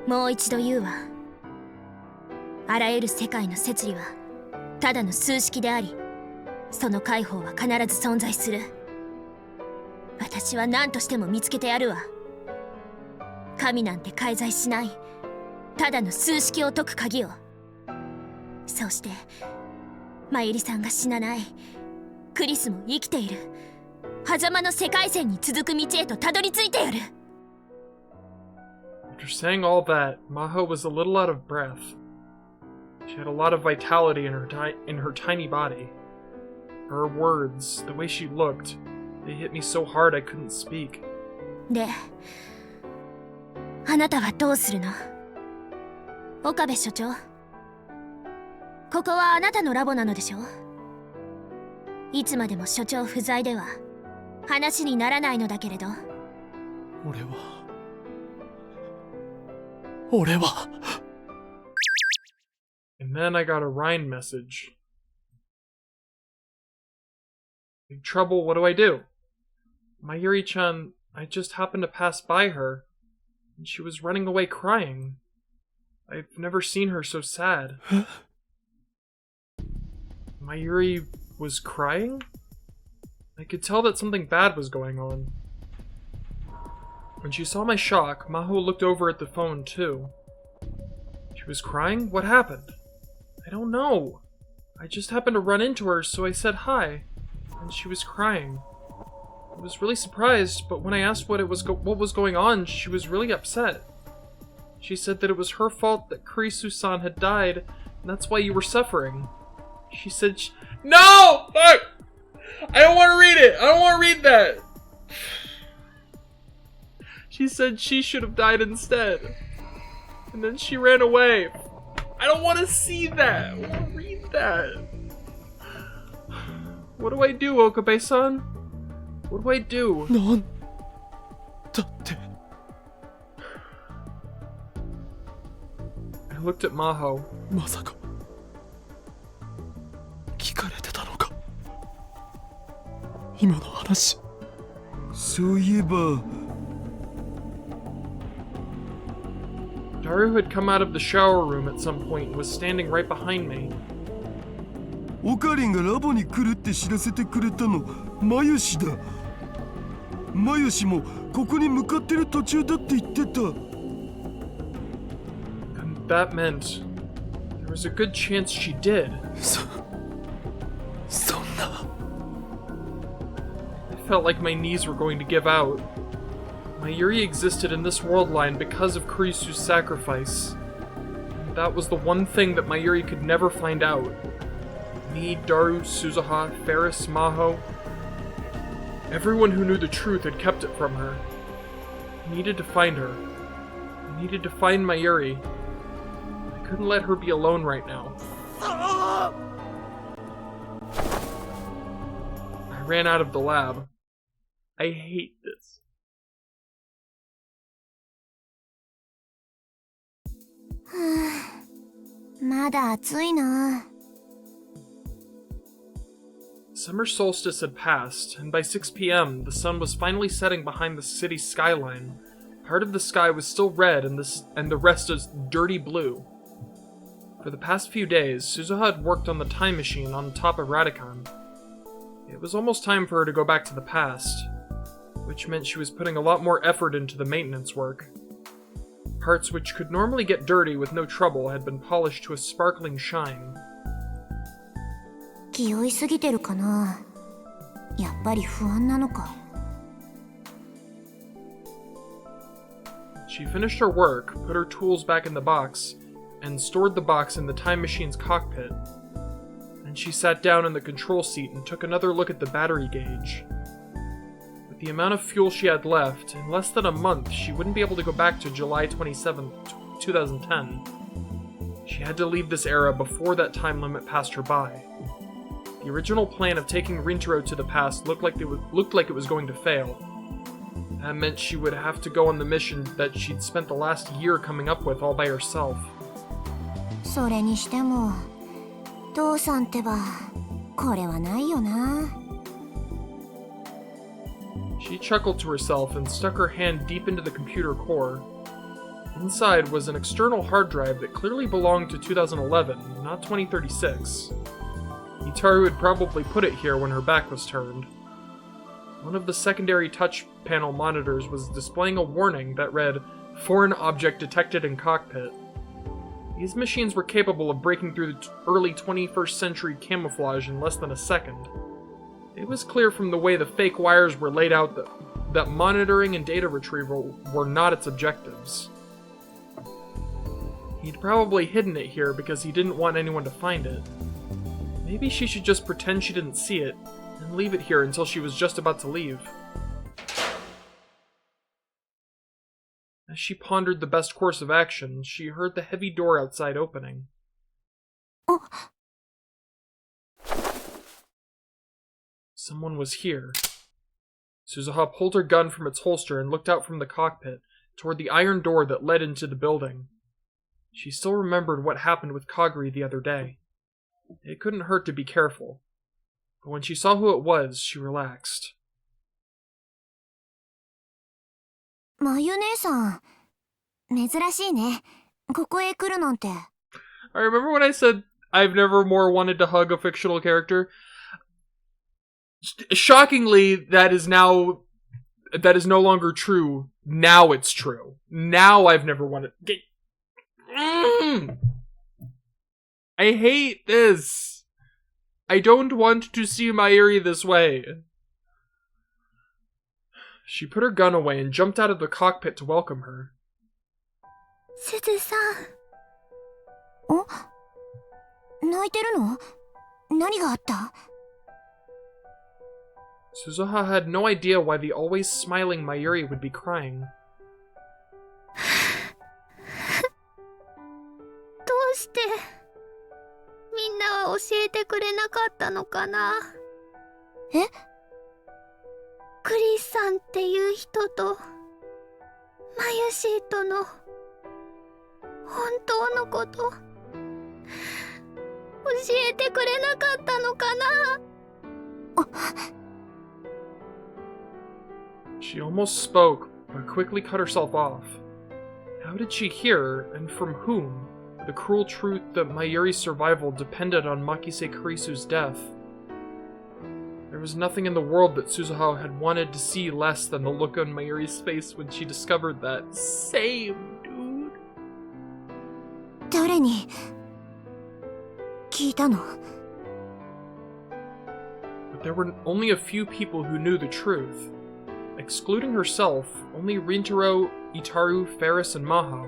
もう一度言うわ。あらゆる世界の摂理はただの数式であり、その解放は必ず存在する。私は何としても見つけてやるわ。神なんて介在しない、ただの数式を解く鍵を。そうしてまゆりさんが死なない、クリスも生きている狭間の世界線に続く道へとたどり着いてやる。 After saying all that, Maho was a little out of breath. She had a lot of vitality in her tiny body. Her words, the way she looked, they hit me so hard I couldn't speak. で、あなたはどうするの？岡部所長。ここはあなたのラボなのでしょ？いつまでも所長不在では話にならないのだけれど。俺は And then I got a Ryan message. Big trouble, what do I do? Mayuri-chan, I just happened to pass by her, and she was running away crying. I've never seen her so sad. Mayuri was crying? I could tell that something bad was going on. When she saw my shock, Maho looked over at the phone too. She was crying? What happened? I don't know. I just happened to run into her, so I said hi, and she was crying. I was really surprised, but when I asked what was going on, she was really upset. She said that it was her fault that Kurisu-san had died, and that's why you were suffering. She said No! Fuck! I don't want to read it! I don't want to read that! She said she should have died instead. And then she ran away. I don't want to see that! I want to read that! What do I do, Okabe-san? What do I do? なんだって I looked at Maho. まさか聞かれてたのか今の話そういえば Daru had come out of the shower room at some point and was standing right behind me. オカリンがラボに来るって知らせてくれたのマユシだマユシもここに向かってる途中だって言ってた And that meant there was a good chance she did. そんな I felt like my knees were going to give out. Mayuri existed in this world line because of Kurisu's sacrifice. And that was the one thing that Mayuri could never find out. Me, Daru, Suzuha, Ferris, Maho. Everyone who knew the truth had kept it from her. I needed to find her. I needed to find Mayuri. I couldn't let her be alone right now. I ran out of the lab. I hate this. Summer solstice had passed, and by 6 p.m., the sun was finally setting behind the city's skyline. Part of the sky was still red, and the rest is dirty blue. For the past few days, Suzuha had worked on the time machine on top of Radican. It was almost time for her to go back to the past, which meant she was putting a lot more effort into the maintenance work. Parts which could normally get dirty with no trouble had been polished to a sparkling shine. 気負いすぎてるかな。やっぱり不安なのか。She finished her work, put her tools back in the box, and stored the box in the time machine's cockpit. Then she sat down in the control seat and took another look at the battery gauge. With the amount of fuel she had left, in less than a month she wouldn't be able to go back to July 27, 2010. She had to leave this era before that time limit passed her by. The original plan of taking Rintaro to the past looked like it was going to fail. That meant she would have to go on the mission that she'd spent the last year coming up with all by herself. それにしても、父さんってば、これはないよな。She chuckled to herself and stuck her hand deep into the computer core. Inside was an external hard drive that clearly belonged to 2011, not 2036. Itaru had probably put it here when her back was turned. One of the secondary touch panel monitors was displaying a warning that read, "Foreign object detected in cockpit." These machines were capable of breaking through the early 21st century camouflage in less than a second. It was clear from the way the fake wires were laid out that monitoring and data retrieval were not its objectives. He'd probably hidden it here because he didn't want anyone to find it. Maybe she should just pretend she didn't see it, and leave it here until she was just about to leave. As she pondered the best course of action, she heard the heavy door outside opening. Someone was here. Suzuha pulled her gun from its holster and looked out from the cockpit, toward the iron door that led into the building. She still remembered what happened with Kaguri the other day. It couldn't hurt to be careful. But when she saw who it was, she relaxed. まゆ姉さん、珍しいね。ここへ来るなんて。I remember when I said I've never more wanted to hug a fictional character. Shockingly, that is no longer true. Now it's true. Now I've never wanted. I hate this. I don't want to see Mayuri this way. She put her gun away and jumped out of the cockpit to welcome her. Suzu-san. 泣いてるの？何があった？ Suzuha had no idea why the always smiling Mayuri would be crying. どうしてみんなは教えてくれなかったのかな？え？クリスさんっていう人とマユシーとの本当のこと教えてくれなかったのかな？ She almost spoke, but quickly cut herself off. How did she hear, and from whom, the cruel truth that Mayuri's survival depended on Makise Kurisu's death? There was nothing in the world that Suzuha had wanted to see less than the look on Mayuri's face when she discovered that. Same, dude. 誰に聞いたの？ But there were only a few people who knew the truth. Excluding herself, only Rintaro, Itaru, Ferris, and Maho.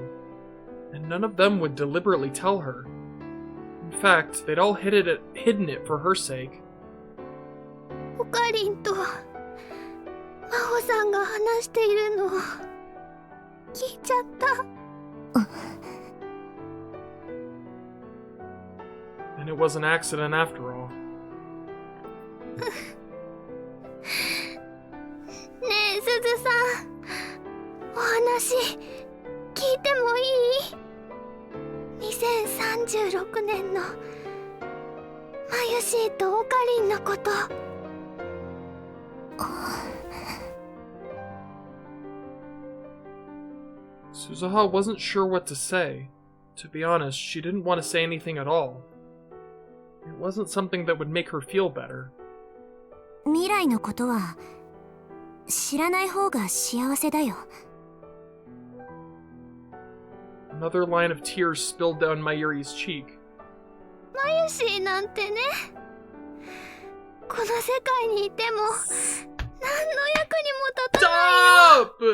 And none of them would deliberately tell her. In fact, they'd all hidden it for her sake. オカリンとマホさんが話しているのを聞いちゃった。And it was an accident after all. ねえ、すずさん、お話聞いてもいい？ 2036年のマユシーとオカリンのこと。Suzuha wasn't sure what to say. To be honest, she didn't want to say anything at all. It wasn't something that would make her feel better. 未来のことは知らない方が幸せだよ。 Another line of tears spilled down Mayuri's cheek. マユシーなんてね、この世界にいても何の役にも立たないよ。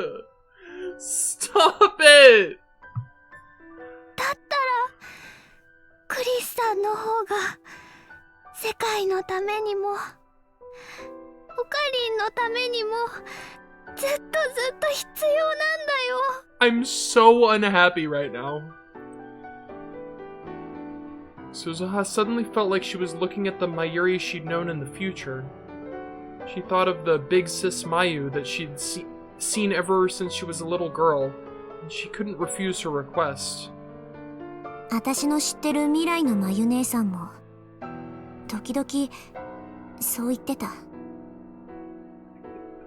Stop it! だったらクリスさんの方が世界のためにもオカリンのためにもずっと必要なんだよ。 I'm so unhappy right now. Suzuha suddenly felt like she was looking at the Mayuri she'd known in the future. She thought of the big sis Mayu that she'd seen ever since she was a little girl, and she couldn't refuse her request. 私の知ってる未来のマユ姉さんも時々そう言ってた。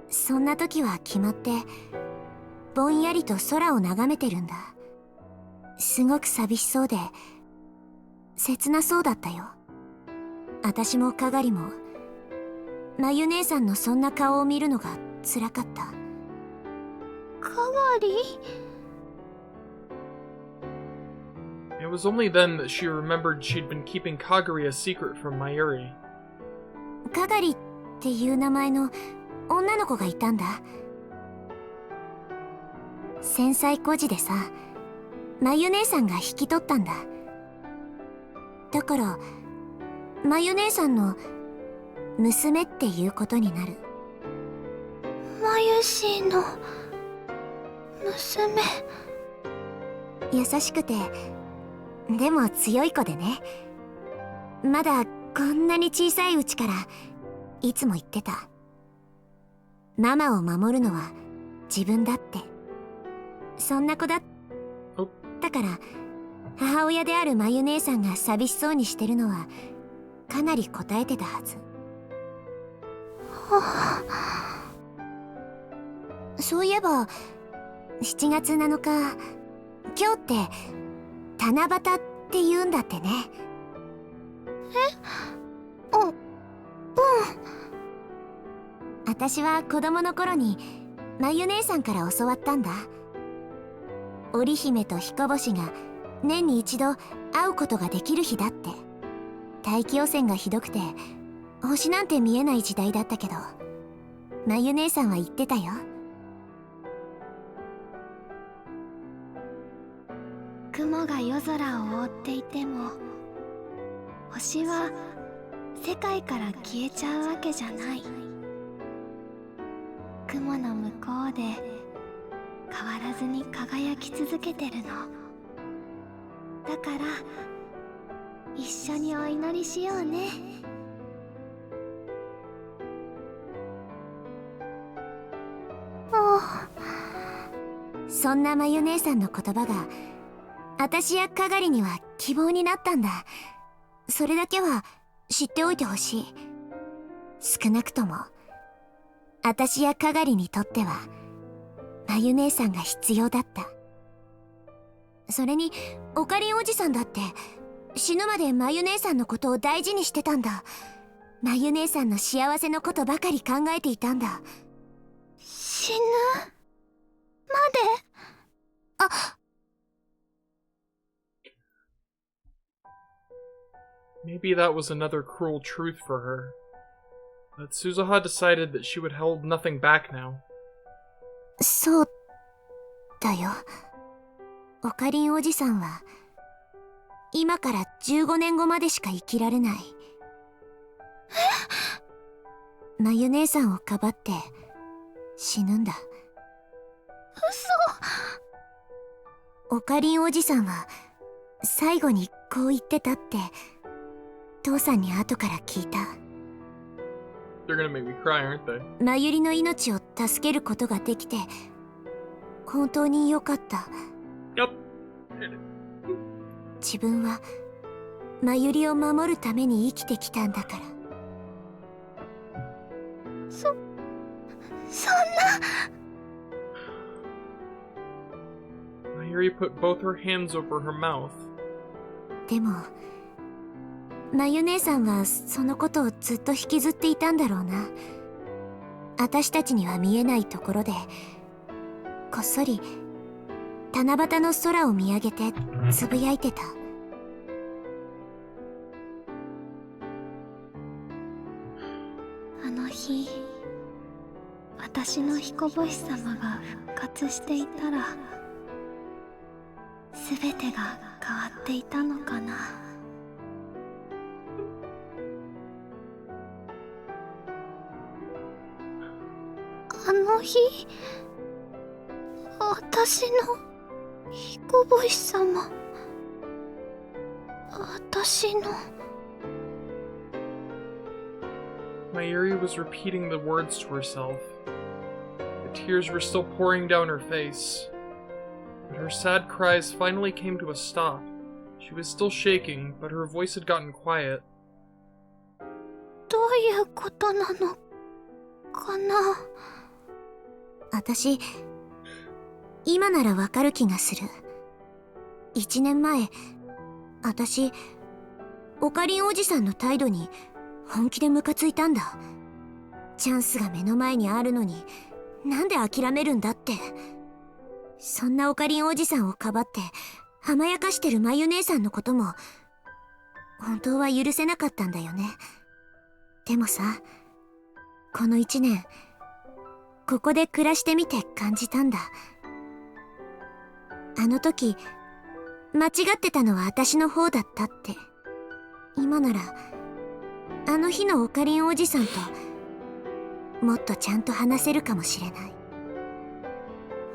そんな時は決まってぼんやりと空を眺めてるんだ。すごく寂しそうで切なそうだったよ。私もかがりもマユ姉さんのそんな顔を見るのが辛かった。かがり？ It was only then that she remembered she'd been keeping Kagari a secret from Mayuri. かがりっていう名前の女の子がいたんだ。戦災孤児でさ、マユ姉さんが引き取ったんだ。だからマユ姉さんの娘っていうことになる。マユシーの娘。優しくてでも強い子でね。まだこんなに小さいうちからいつも言ってた。ママを守るのは自分だって。そんな子だったから母親であるマユ姉さんが寂しそうにしてるのはかなり答えてたはず。そういえば7月7日、今日って七夕って言うんだってね。え？うん。 7私は子供の頃にまゆ姉さんから教わったんだ。織姫と彦星が年に一度会うことができる日だって。大気汚染がひどくて星なんて見えない時代だったけど、まゆ姉さんは言ってたよ。雲が夜空を覆っていても、星は世界から消えちゃうわけじゃない。雲の向こうで変わらずに輝き続けてるの。だから一緒にお祈りしようね。そんなまゆ姉さんの言葉が私やかがりには希望になったんだ。それだけは知っておいてほしい。少なくとも私やかがりにとってはまゆ姉さんが必要だった。それにオカリンおじさんだって死ぬまでまゆ姉さんのことを大事にしてたんだ。まゆ姉さんの幸せのことばかり考えていたんだ。死ぬまで。あ、Maybe that was another cruel truth for her. But Suzuha decided that she would hold nothing back now. そうだよ。オカリンおじさんは今から15年後までしか生きられない。まゆ姉さんをかばって死ぬんだ。嘘。オカリンおじさんは最後にこう言ってたって父さんに後から聞いた。They're gonna make me cry, aren't they? まゆりの命を助けることができて本当に良かった。Yep. 自分はまゆりを守るために生きてきたんだから。そんな。Mayuri put both her hands over her mouth. でもまゆ姉さんはそのことをずっと引きずっていたんだろうな。私たちには見えないところでこっそり七夕の空を見上げてつぶやいてた。あの日、私の彦星様が復活していたら全てが変わっていたのかな。あの日、私の彦星様、私の。Mayuri was repeating the words to herself. The tears were still pouring down her face. But her sad cries finally came to a stop. She was still shaking, but her voice had gotten quiet. どういうことなのかな。私今ならわかる気がする。1年前私オカリンおじさんの態度に本気でムカついたんだ。チャンスが目の前にあるのになんで諦めるんだって。そんなオカリンおじさんをかばって甘やかしてるまゆ姉さんのことも本当は許せなかったんだよね。でもさ、この1年ここで暮らしてみて感じたんだ。あの時間違ってたのは私の方だったって。今ならあの日のオカリンおじさんともっとちゃんと話せるかもしれない。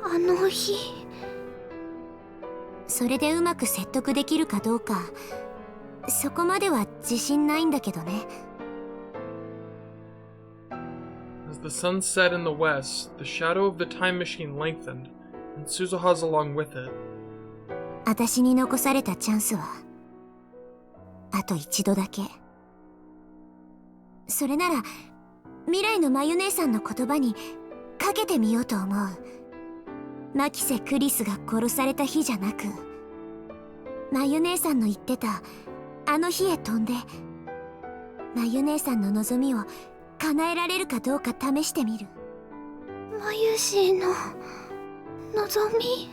あの日。それでうまく説得できるかどうかそこまでは自信ないんだけどね。As the sun set in the west, the shadow of the time machine lengthened, and Suzuha's along with it. 私に残されたチャンスはあと一度だけ。それなら未来のまゆ姉さんの言葉にかけてみようと思う。マキセ・クリスが殺された日じゃなく、まゆ姉さんの言ってたあの日へ飛んで、まゆ姉さんの望みを叶えられるかどうか試してみる。マユシーの望み。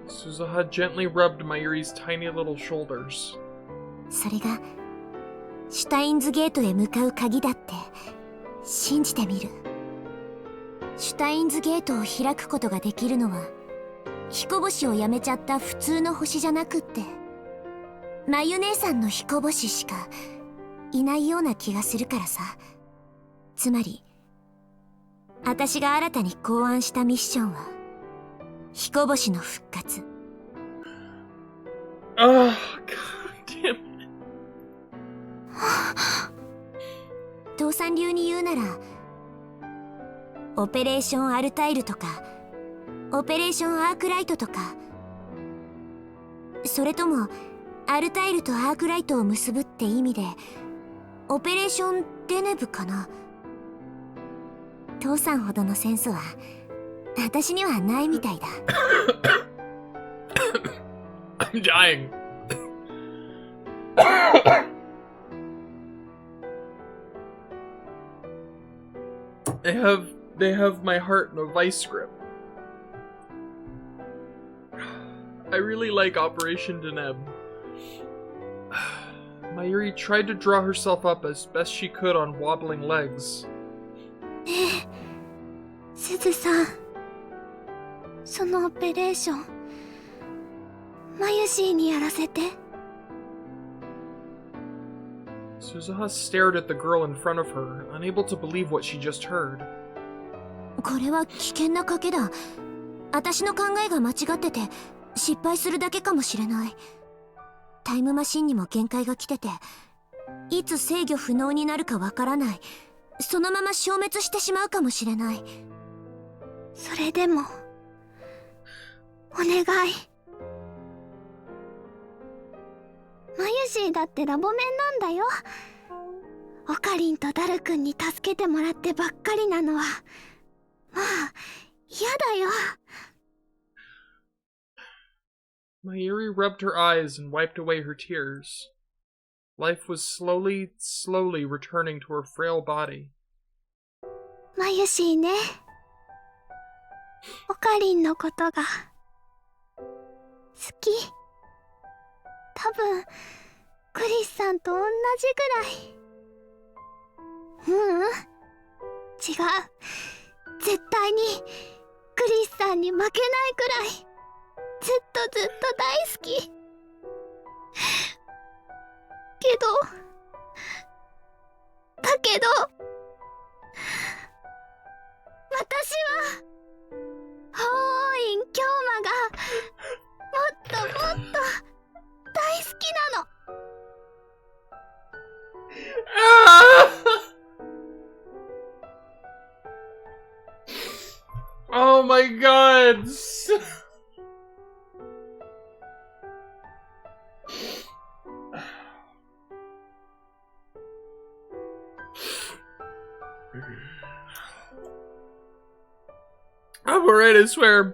Suzuha gently rubbed Mayuri's tiny little shoulders. それがシュタインズゲートへ向かう鍵だって信じてみる。シュタインズゲートを開くことができるのは彦星をやめちゃった普通の星じゃなくって、まゆ姉さんの彦星しかいないような気がするからさ。つまり私が新たに考案したミッションは彦星の復活。Oh, god damn it. 父さん流に言うなら、オペレーションアルタイルとかオペレーションアークライトとか、それともアルタイルとアークライトを結ぶって意味でオペレーションデネブかな。父さんほどのセンスは私にはないみたいだ。I'm dying. They have my heart in a vice grip. I really like Operation Deneb. Mayuri tried to draw herself up as best she could on wobbling legs. ねえ、すずさん、そのオペレーションマユシーにやらせて。 Suzuha stared at the girl in front of her, unable to believe what she just heard. これは危険な賭けだ。私の考えが間違ってて失敗するだけかもしれない。タイムマシンにも限界が来てて、いつ制御不能になるかわからない。そのまま消滅してしまうかもしれない。それでもお願い。マユシーだってラボメンなんだよ。オカリンとダル君に助けてもらってばっかりなのはもう嫌だよ。Mayuri rubbed her eyes and wiped away her tears. Life was slowly returning to her frail body. マユシーね、オカリンのことが好き。多分クリスさんと同じぐらい。違う、絶対にクリスさんに負けないくらいずっと大好き。だけど私は法王院京馬がもっと大好きなの。Oh my god! I'm alright, I swear.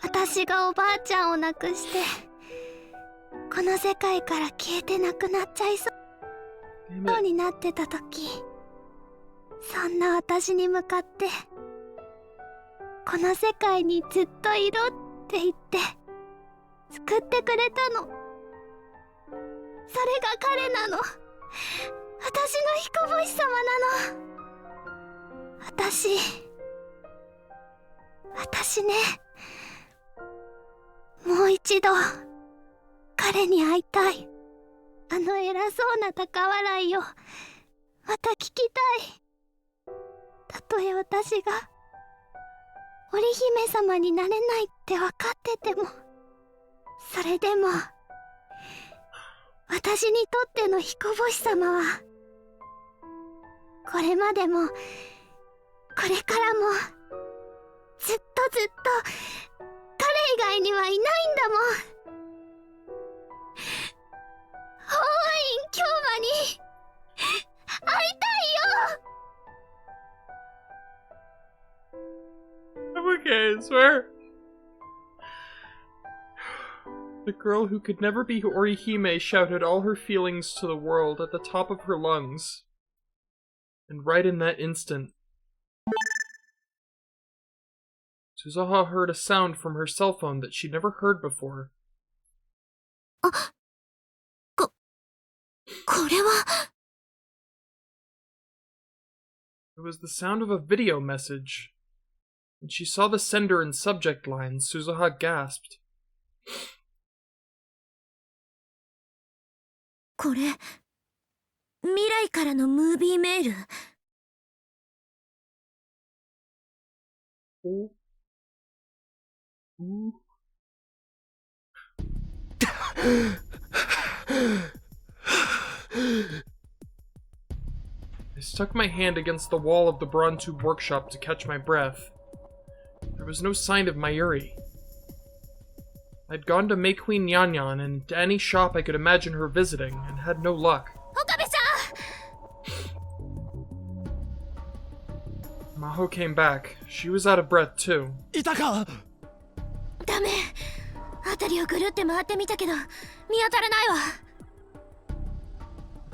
私がおばあちゃんを亡くしてこの世界から消えてなくなっちゃいそうになってた時、そんな私に向かってこの世界にずっといろって言って救ってくれたの。それが彼なの。私の彦星様なの。私ね、もう一度彼に会いたい。あの偉そうな高笑いをまた聞きたい。たとえ私が織姫様になれないって分かってても、それでも私にとっての彦星様はこれまでもこれからもずっと彼以外にはいないんだもん。法院京馬に会いたいよ。 I'm okay, I swear. The girl who could never be Orihime shouted all her feelings to the world at the top of her lungs. And right in that instant, Suzuha heard a sound from her cell phone that she'd never heard before. これは It was the sound of a video message. When she saw the sender and subject lines, Suzuha gasped. これ未来からのムービーメール Oh. Ooh. I stuck my hand against the wall of the Bronze Tube workshop to catch my breath. There was no sign of Mayuri. I'd gone to Meikui Nyanyan and to any shop I could imagine her visiting, and had no luck. Maho came back. She was out of breath too. ダメ辺りをぐるって回ってみたけど見当たらないわ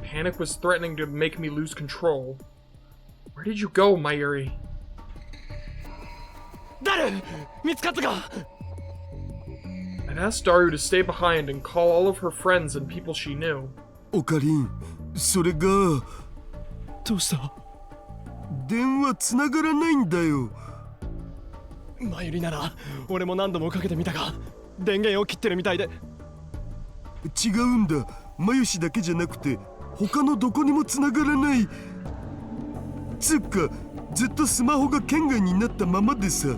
Panic was threatening to make me lose control. Where did you go, Mayuri? 誰見つかったか I'd asked Daru to stay behind and call all of her friends and people she knew. オカリン、それがどうした電話つながらないんだよ。マユリなら俺も何度もかけてみたが電源を切ってるみたいで。違うんだ。マユシだけじゃなくて他のどこにもつながらない。つっかずっとスマホが圏外になったままでさ。な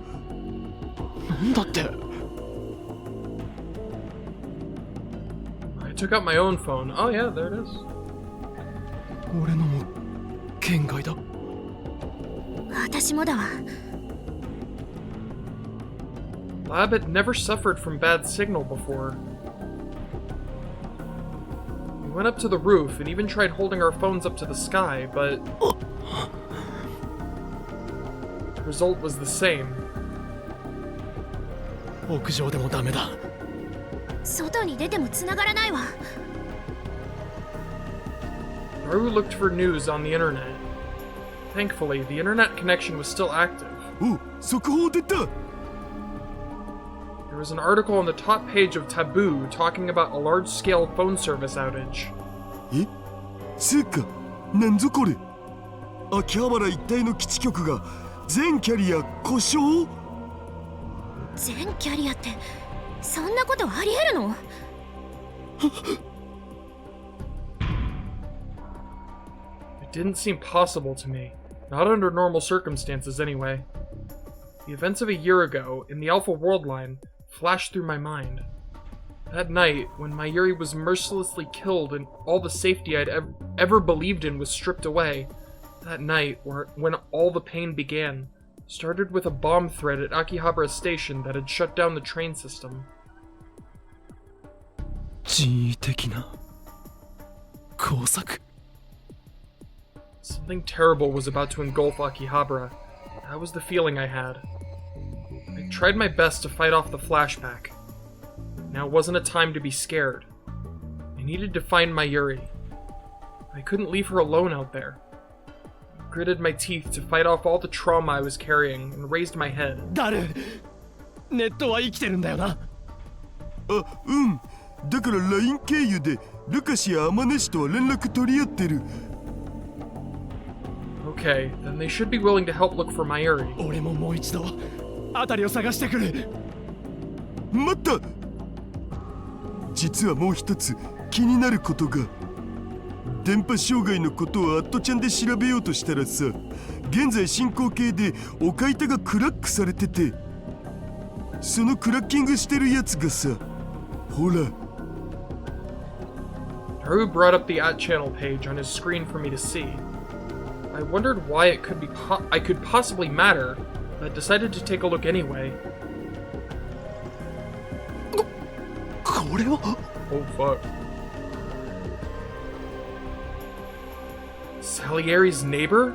んだって。I took out my own phone. Oh yeah, there it is. 俺のも圏外だ。私もだわ。Lab had never suffered from bad signal before. We went up to the roof and even tried holding our phones up to the sky, but the result was the same. 屋上でもダメだ。外に出ても繋がらないわ。Naru looked for news on the internet. Thankfully, the internet connection was still active. お、速報出た。There was an article on the top page of Taboo talking about a large-scale phone service outage. え、つうか、なんぞこれ。秋葉原一帯の基地局が全キャリア故障？全キャリアってそんなことありえるのIt didn't seem possible to me. Not under normal circumstances, anyway. The events of a year ago, in the Alpha World Line, flashed through my mind. That night, when Mayuri was mercilessly killed and all the safety I'd ever believed in was stripped away, that night, when all the pain began, started with a bomb threat at Akihabara Station that had shut down the train system. 人為的な工作。Something terrible was about to engulf Akihabara. That was the feeling I had. I tried my best to fight off the flashback. Now wasn't a time to be scared. I needed to find Mayuri. I couldn't leave her alone out there. I gritted my teeth to fight off all the trauma I was carrying and raised my head. ダル、ネットは生きてるんだよな。あ、うん。だから LINE 経由でルカシやアマネシとは連絡取り合ってる。Okay, then they should be willing to help look for Mayuri. 俺ももう一度辺りを探してくる。待った。実はもう一つ気になることが。電波障害のことをアットちゃんで調べようとしたらさ、現在進行形でお買い手がクラックされてて、そのクラッキングしてるやつがさ、ほら。Haru brought up the @channel page on his screen for me to see. I wondered why it could I could possibly matter, but decided to take a look anyway. これは Oh fuck. Salieri's neighbor?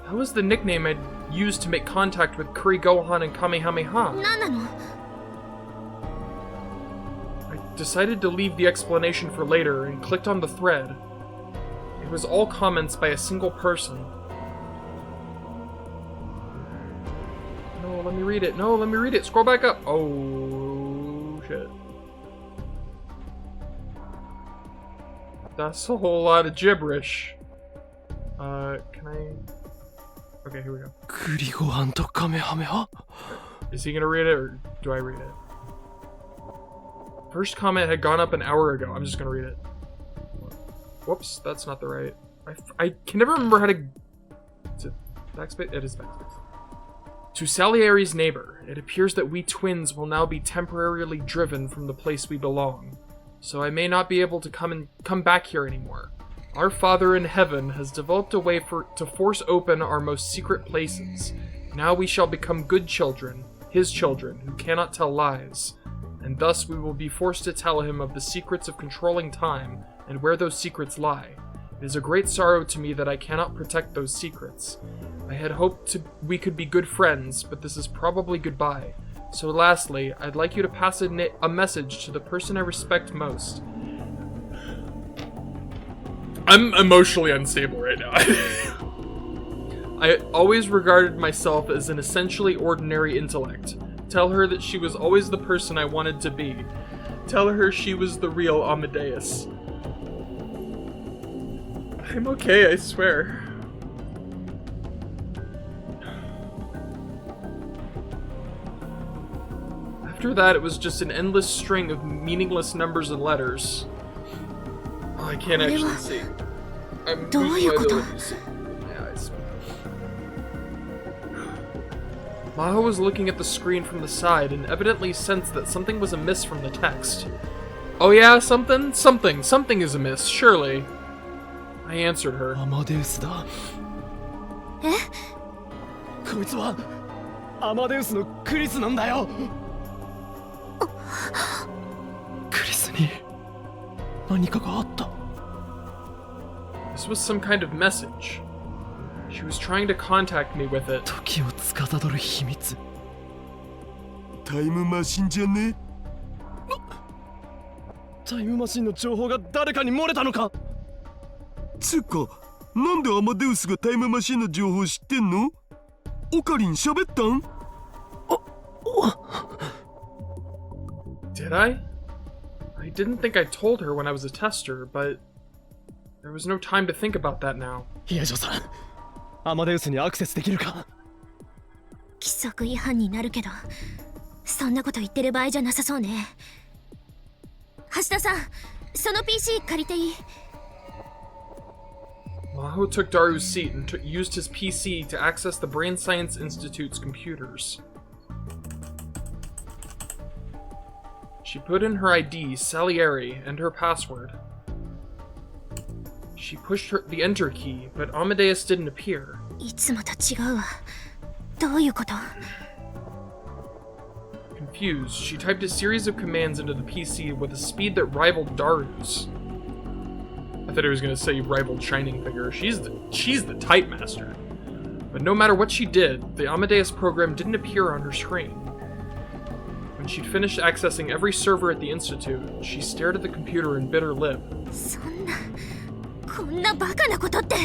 That was the nickname I'd used to make contact with Kuri Gohan and Kamehameha. 何なの decided to leave the explanation for later and clicked on the thread. It was all comments by a single person. No, let me read it. No, let me read it. Scroll back up. Oh, shit. That's a whole lot of gibberish. Can I... Okay, here we go. Is he gonna read it, or do I read it? First comment had gone up an hour ago. I'm just gonna read it. Whoops, that's not the right... I can never remember how to... Is it backspace? It is backspace. To Salieri's neighbor, it appears that we twins will now be temporarily driven from the place we belong. So I may not be able to come back here anymore. Our Father in heaven has developed a way to force open our most secret places. Now we shall become good children, his children, who cannot tell lies. And thus we will be forced to tell him of the secrets of controlling time and where those secrets lie. It is a great sorrow to me that I cannot protect those secrets. I had hoped we could be good friends, but this is probably goodbye. So lastly, I'd like you to pass a message to the person I respect most. I'm emotionally unstable right now. I always regarded myself as an essentially ordinary intellect. Tell her that she was always the person I wanted to be. Tell her she was the real Amadeus. I'm okay, I swear. After that, it was just an endless string of meaningless numbers and letters. Oh, I can't actually see. I'm losing my ability to see. My eyes. Maho was looking at the screen from the side and evidently sensed that something was amiss from the text. Oh yeah, something? Something is amiss, surely. I answered her. Amadeus da. Eh? こいつはアマデウスのクリスなんだよ。クリスに何かがあった。 This was some kind of message. She was trying to contact me with it. 時を司る秘密。タイムマシンじゃね？タイムマシンの情報が誰かに漏れたのか？つうか、なんでアマデウスがタイムマシンの情報知ってんの？オカリン喋ったん？ Did I? I didn't think I told her when I was a tester, but there was no time to think about that now. ヒヤジョさん、アマデウスにアクセスできるか？規則違反になるけど、そんなこと言ってる場合じゃなさそうね。橋田さん、その PC 借りていい？ Maho took Daru's seat and used his PC to access the Brain Science Institute's computers. She put in her ID, Salieri, and her password. She pushed the enter key, but Amadeus didn't appear. いつもと違うわ。どういうこと？ Confused, she typed a series of commands into the PC with a speed that rivaled Daru's. I thought I was going to say rivaled Shining Figure. She's the type master. But no matter what she did, the Amadeus program didn't appear on her screen. When she'd finished accessing every server at the Institute, she stared at the computer and bit her lip. そんな、こんなバカなことって。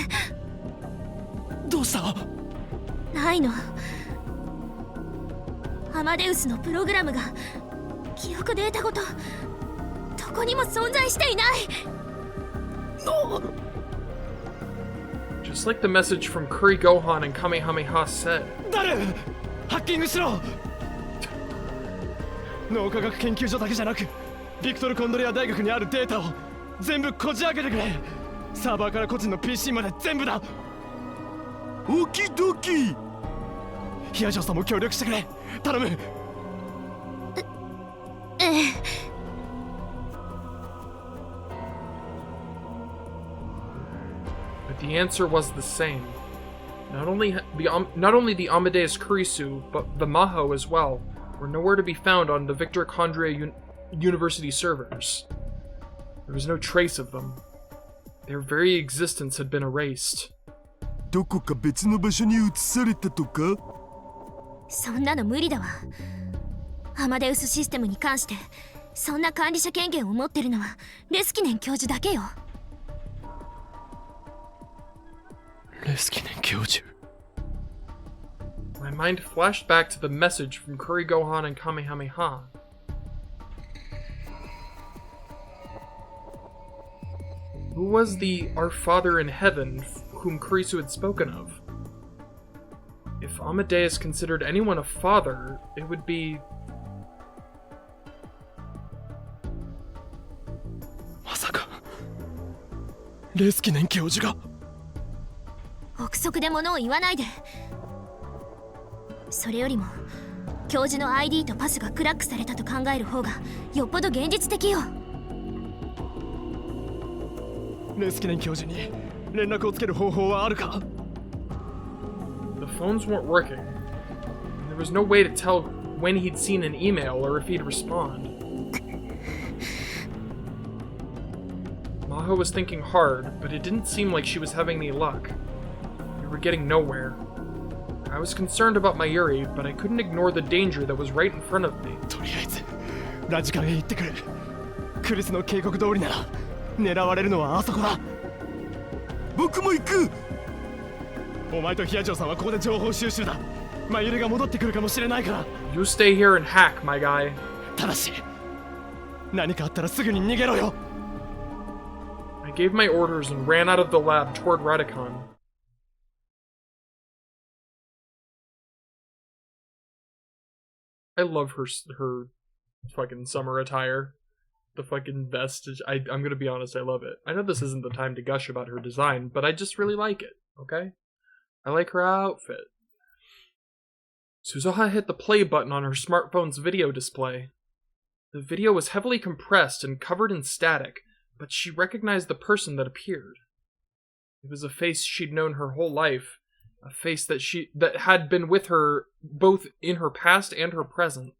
どうした？ないの。アマデウスのプログラムが記憶データごとどこにも存在していない。Just like the message from Curry Gohan and Kamehameha said. 誰？ハッキングしろ！脳科学研究所だけじゃなく、ビクトル・コンドリア大学にあるデータを全部こじ開けてくれ。サーバーから個人の PC まで全部だ。オキドキ。ヒヤジョさんも協力してくれ。頼む。ええ。But the answer was the same. Not only the Amadeus Kurisu, but the Maho as well, were nowhere to be found on the Victor Condria University servers. There was no trace of them. Their very existence had been erased. どこか別の場所に移されたとか？そんなの無理だわ。アマデウスシステムに関してそんな管理者権限を持ってるのはレスキネン教授だけよ。レスキネン教授。 My mind flashed back to the message from Curry Gohan and Kamehameha. Who was the Our Father in Heaven whom Kurisu had spoken of? If Amadeus considered anyone a father, it would be... まさかレスキネン教授が。憶測で物を言わないで。それよりも教授の ID とパスがクラックされたと考える方がよっぽど現実的よ。レスキネン教授に連絡をつける方法はあるか？ The phones weren't working. There was no way to tell when he'd seen an email or if he'd respond. Maho was thinking hard, but it didn't seem like she was having any luck. We were getting nowhere. I was concerned about Mayuri, but I couldn't ignore the danger that was right in front of me. とりあえずラジカルへ行ってくる。クリスの警告通りなら狙われるのはあそこだ。僕も行く。お前とヒヤジョーさんはここで情報収集だ。マユリが戻ってくるかもしれないから。 You stay here and hack, my guy. ただし何かあったらすぐに逃げろよ。 I gave my orders and ran out of the lab toward Radicon. I love her fucking summer attire. The fucking vest. I'm gonna be honest, I love it. I know this isn't the time to gush about her design, but I just really like it, okay? I like her outfit. Suzuha hit the play button on her smartphone's video display. The video was heavily compressed and covered in static, but she recognized the person that appeared. It was a face she'd known her whole life, a face that had been with her both in her past and her present.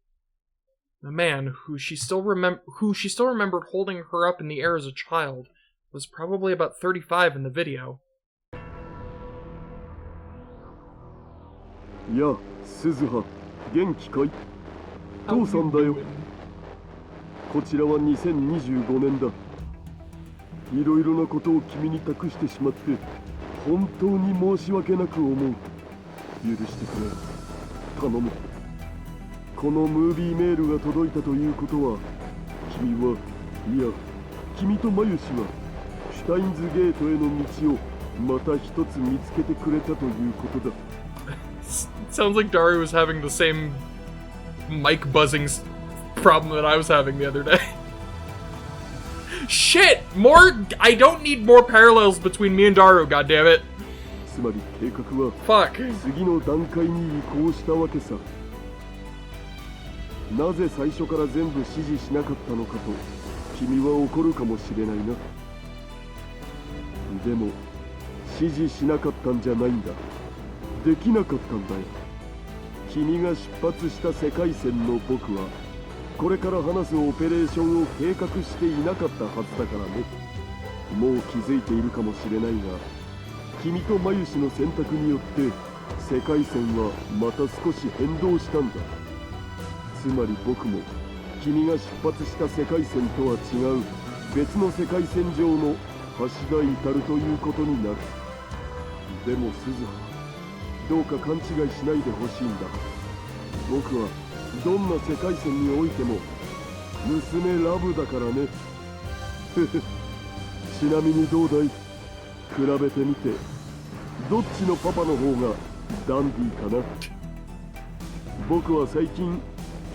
A man who she still remembered holding her up in the air as a child was probably about 35 in the video. やあ、鈴葉、元気かい？父さんだよ。こちらは2025年だ。いろいろなことを君に託してしまって本当に申し訳なく思う。許してくれ。頼む。このムービーメールが届いたということは、君はいや、君とマユシはシュタインズゲートへの道をまた一つ見つけてくれたということだ。Sounds like Daru was having the same mic buzzing problem that I was having the other day. Shit! I don't need more parallels between me and Daru, goddammit. つまり計画は Fuck. 次の段階に移行したわけさ。なぜ最初から全部指示しなかったのかと君は怒るかもしれないな。でも指示しなかったんじゃないんだ。できなかったんだよ。君が出発した世界線の僕はこれから話すオペレーションを計画していなかったはずだからね。もう気づいているかもしれないが、君とマユシの選択によって世界線はまた少し変動したんだ。つまり僕も君が出発した世界線とは違う別の世界線上の橋田至るということになる。でも鈴葉、どうか勘違いしないでほしいんだ。僕はどんな世界線においても娘ラブだからね。ちなみにどうだい？比べてみてどっちのパパの方がダンディーかな。僕は最近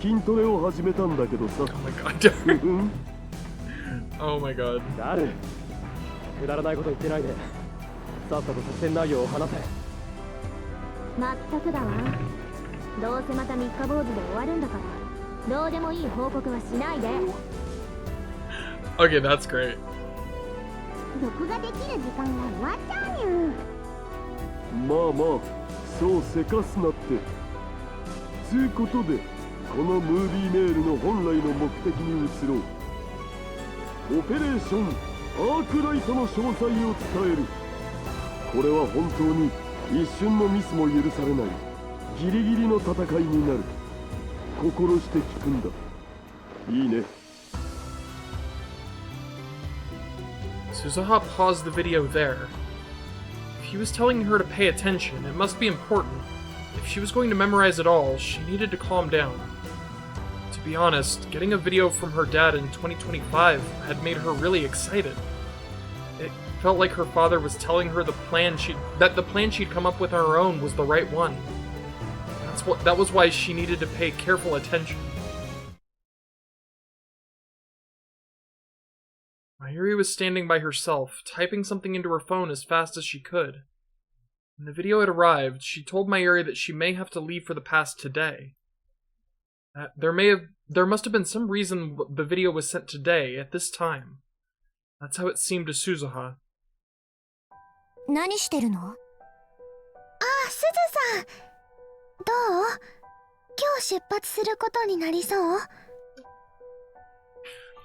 筋トレを始めたんだけどさ。Oh my god. Oh my god. 誰？くだらないこと言ってないで。さっさと作戦内容を話せ。まったくだわ。どうせまた三日坊主で終わるんだから、どうでもいい報告はしないで。Okay, that's great. 録画できる時間が終わっちゃうにゅ。まあまあ、そうせかすなって。つうことで、このムービーメールの本来の目的に移ろう。オペレーションアークライトの詳細を伝える。これは本当に一瞬のミスも許されないギリギリの戦いになる。心して聞くんだ。いいね。Suzuha paused the video there. If he was telling her to pay attention, it must be important. If she was going to memorize it all, she needed to calm down. To be honest, getting a video from her dad in 2025 had made her really excited. It felt like her father was telling her the plan she'd come up with on her own was the right one. That was why she needed to pay careful attention. Mayuri was standing by herself, typing something into her phone as fast as she could. When the video had arrived, she told Mayuri that she may have to leave for the past today. There must have been some reason the video was sent today, at this time. That's how it seemed to Suzuha. 何してるの？あ、すずさん。どう？今日出発することになりそう？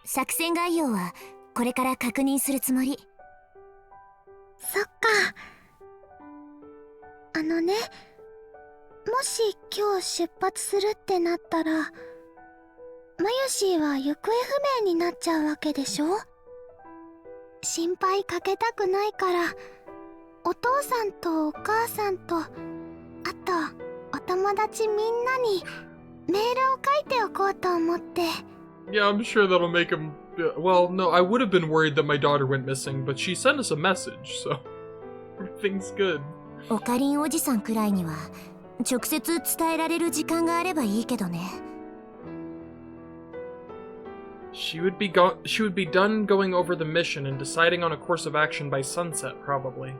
作戦概要はこれから確認するつもり。そっか。ね、もし今日出発するってなったら、マユシーは行方不明になっちゃうわけでしょ？心配かけたくないから、お父さんとお母さんと、あとお友達みんなにメールを書いておこうと思って。Yeah, I'm sure that'll make him... Well, no, I would have been worried that my daughter went missing, but she sent us a message, so everything's good. おかりんおじさんくらいには直接伝えられる時間があればいいけどね。She would be done going over the mission and deciding on a course of action by sunset, probably.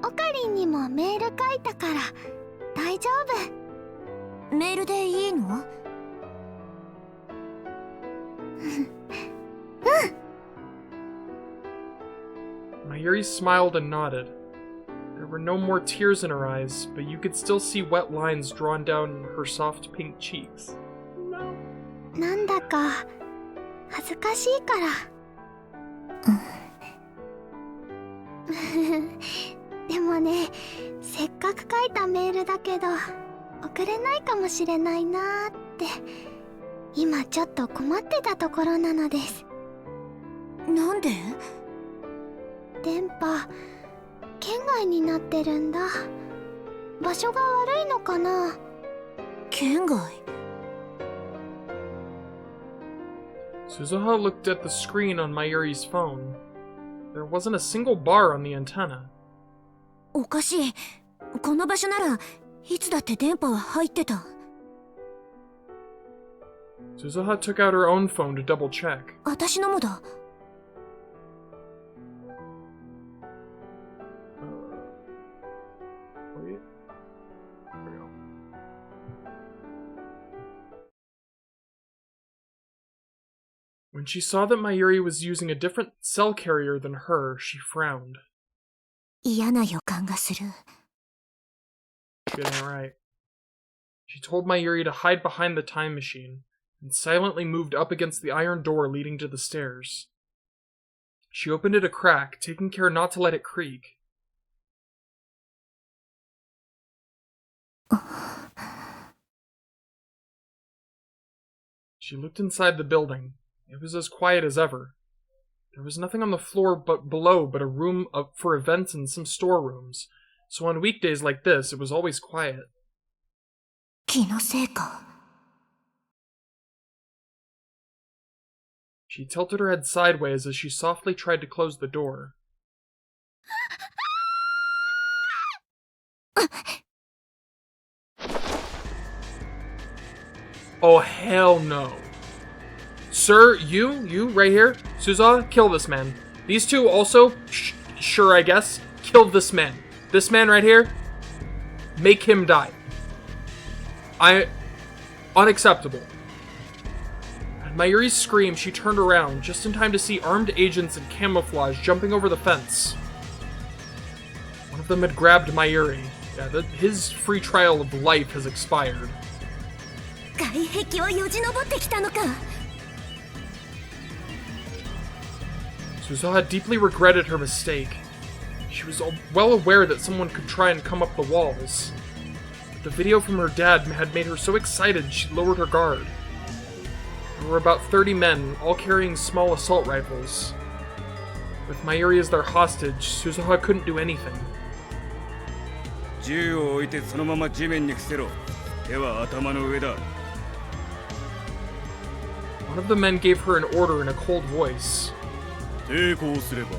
おかりんにもメール書いたから大丈夫。メールでいいの？Mayuri smiled and nodded. There were no more tears in her eyes, but you could still see wet lines drawn down her soft pink cheeks. No. なんだか恥ずかしいから。でもね、せっかく書いたメールだけど送れないかもしれないなーって今ちょっと困ってたところなのです。なんで？電波圏外になってるんだ。場所が悪いのかな？圏外？ Suzuha looked at the screen on Mayuri's phone. There wasn't a single bar on the antenna. おかしい。この場所ならいつだって電波は入ってた。Suzuha took out her own phone to double check. 私のもだ。Wait. There we go. When she saw that Mayuri was using a different cell carrier than her, she frowned. 嫌な予感がする。Getting it right. She told Mayuri to hide behind the time machine, and silently moved up against the iron door leading to the stairs. She opened it a crack, taking care not to let it creak. She looked inside the building. It was as quiet as ever. There was nothing on the floor below but a room for events and some storerooms, so on weekdays like this, it was always quiet. 気のせいか。She tilted her head sideways as she softly tried to close the door. Oh, hell no. Sir, you, right here, Suzuha, kill this man. These two also, sure, I guess, kill this man. This man right here, make him die. Unacceptable. At Mayuri's scream, she turned around, just in time to see armed agents in camouflage jumping over the fence. One of them had grabbed Mayuri. Yeah, his free trial of life has expired. 外壁をよじ登ってきたのか。Suzuha deeply regretted her mistake. She was well aware that someone could try and come up the walls. But the video from her dad had made her so excited she lowered her guard. There were about 30 men, all carrying small assault rifles. With Mayuri as their hostage, Suzuha couldn't do anything. 銃を置いてそのまま地面に伏せろ。手は頭の上だ。 One of the men gave her an order in a cold voice. 抵抗すれば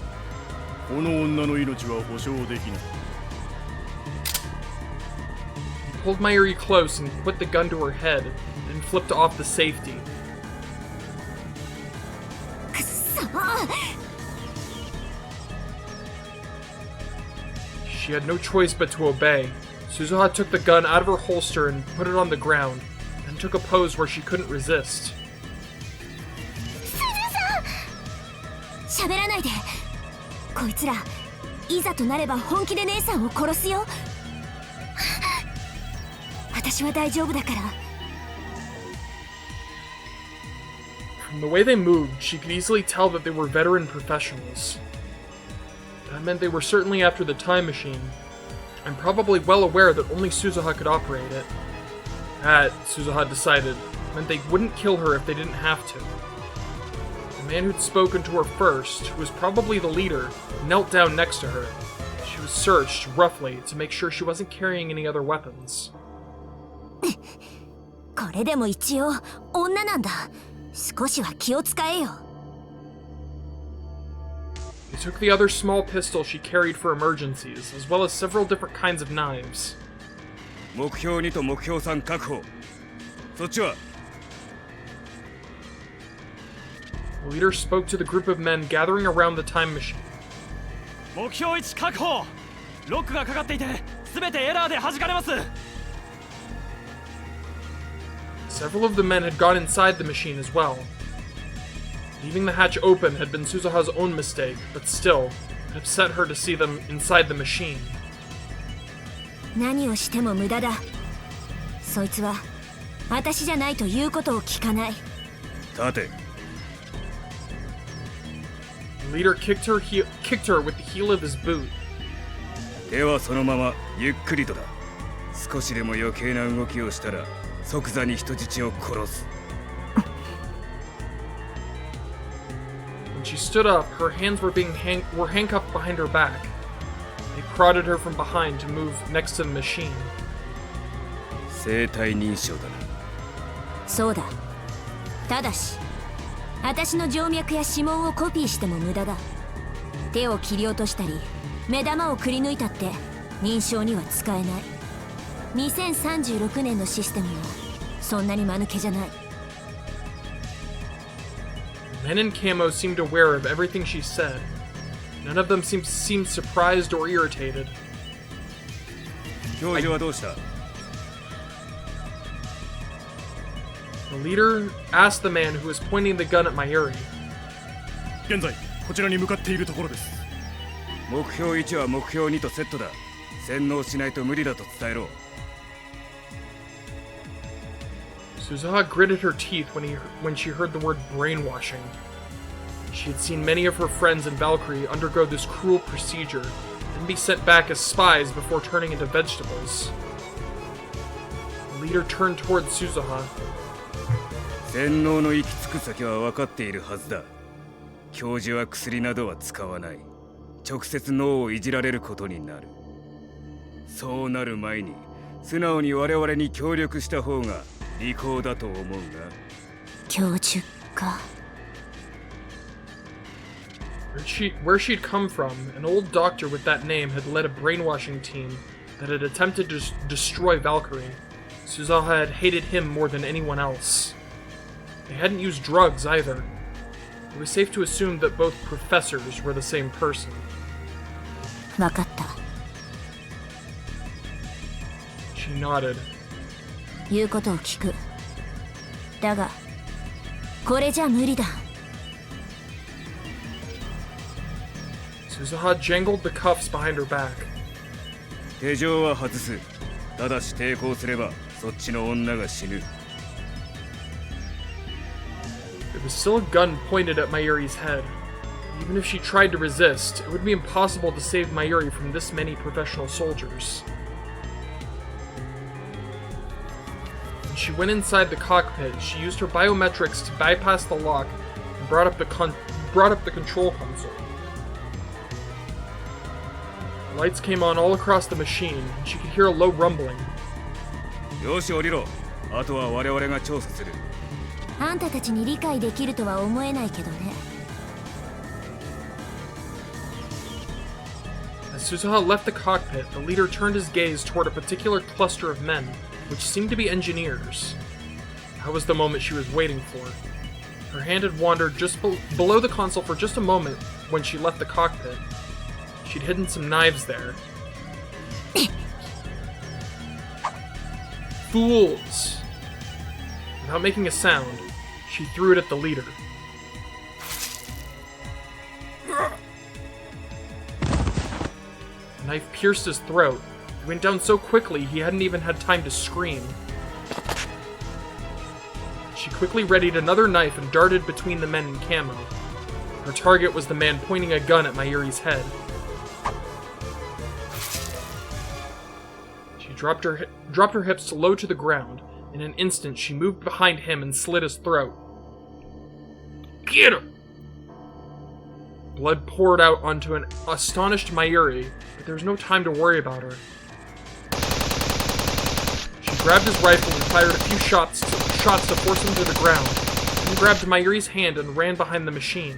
この女の命は保証できない。 He pulled Mayuri close and put the gun to her head and flipped off the safety. She had no choice but to obey. Suzuha took the gun out of her holster and put it on the ground, then took a pose where she couldn't resist. 喋らないで。こいつらいざとなれば本気で姉さんを殺すよ。私は大丈夫だから。 From the way they moved, she could easily tell that they were veteran professionals. That meant they were certainly after the time machine, and probably well aware that only Suzuha could operate it. That, Suzuha decided, meant they wouldn't kill her if they didn't have to. The man who'd spoken to her first, who was probably the leader, knelt down next to her. She was searched, roughly, to make sure she wasn't carrying any other weapons. これでも一応女なんだ。少しは気を使えよ。 They took the other small pistol she carried for emergencies, as well as several different kinds of knives. 目標2と目標3確保。そっちは The leader spoke to the group of men gathering around the time machine. 目標1確保。ロックがかかっていて全てエラーで弾かれます。 Several of the men had gone inside the machine as well. Leaving the hatch open had been Suzuha's own mistake, but still, it upset her to see them inside the machine. 何をしても無駄だ。そいつは私じゃないということを聞かない。立て。 The leader kicked her with the heel of his boot. 手はそのままゆっくりとだ。少しでも余計な動きをしたら即座に人質を殺す。 When she stood up, her hands were handcuffed behind her back. They prodded her from behind to move next to the machine. 生体認証だな。そうだ。ただし、私の静脈や指紋をコピーしても無駄だ。手を切り落としたり、目玉をくり抜いたって認証には使えない。2036年のシステムはそんなに間抜けじゃない。 Men in camo seemed aware of everything she said. None of them seemed surprised or irritated. 教授はどうした？ The leader asked the man who was pointing the gun at Mayuri. 現在こちらに向かっているところです。目標1は目標2とセットだ。洗脳しないと無理だと伝えろ。 Suzuha gritted her teeth when she heard the word brainwashing. She had seen many of her friends in Valkyrie undergo this cruel procedure and be sent back as spies before turning into vegetables. The leader turned towards Suzuha. 洗脳の行き着く先は分かっているはずだ。教授は薬などは使わない。直接脳をいじられることになる。そうなる前に素直に我々に協力した方が利口だと思うな。教授か。 Where she'd come from, an old doctor with that name had led a brainwashing team that had attempted to destroy Valkyrie. Suzuha had hated him more than anyone else. They hadn't used drugs either. It was safe to assume that both professors were the same person. わかった。 She nodded. 言うことを聞く。だが、これじゃ無理だ。 Suzuha jangled the cuffs behind her back. 手錠は外す。ただし抵抗すればそっちの女が死ぬ。 There was still a gun pointed at Mayuri's head. Even if she tried to resist, it would be impossible to save Mayuri from this many professional soldiers. When she went inside the cockpit, she used her biometrics to bypass the lock and brought up the control console. Lights came on all across the machine, and she could hear a low rumbling. よし降りろ。あとは我々が調査する。あんたたちに理解できるとは思えないけどね。As Suzuha left the cockpit, the leader turned his gaze toward a particular cluster of men, which seemed to be engineers. That was the moment she was waiting for. Her hand had wandered just below the console for just a moment when she left the cockpit. She'd hidden some knives there. Fools! Without making a sound, she threw it at the leader. The knife pierced his throat. It went down so quickly he hadn't even had time to scream. She quickly readied another knife and darted between the men in camo. Her target was the man pointing a gun at Mayuri's head. She dropped her hips low to the ground. In an instant, she moved behind him and slit his throat. Get him! Blood poured out onto an astonished Mayuri, but there was no time to worry about her. She grabbed his rifle and fired a few shots to force him to the ground, then grabbed Mayuri's hand and ran behind the machine.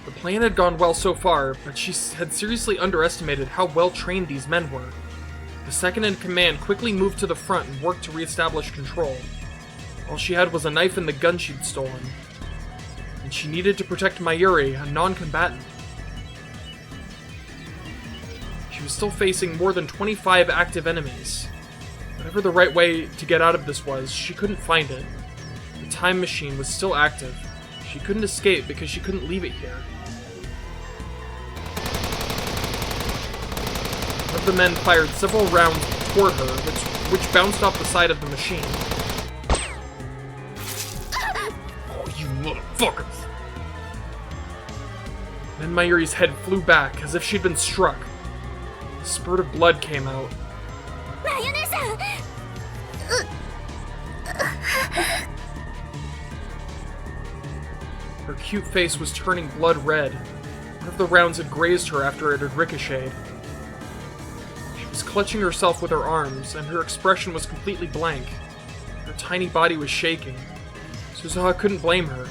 The plan had gone well so far, but she had seriously underestimated how well trained these men were. The second in command quickly moved to the front and worked to reestablish control. All she had was a knife and the gun she'd stolen, and she needed to protect Mayuri, a non-combatant. She was still facing more than 25 active enemies. Whatever the right way to get out of this was, she couldn't find it. The time machine was still active. She couldn't escape because she couldn't leave it here. One of the men fired several rounds toward her, which bounced off the side of the machine. Oh, you motherfuckers! Then Mayuri's head flew back, as if she'd been struck. A spurt of blood came out. Her cute face was turning blood red. One of the rounds had grazed her after it had ricocheted. She was clutching herself with her arms, and her expression was completely blank. Her tiny body was shaking. Suzuha couldn't blame her.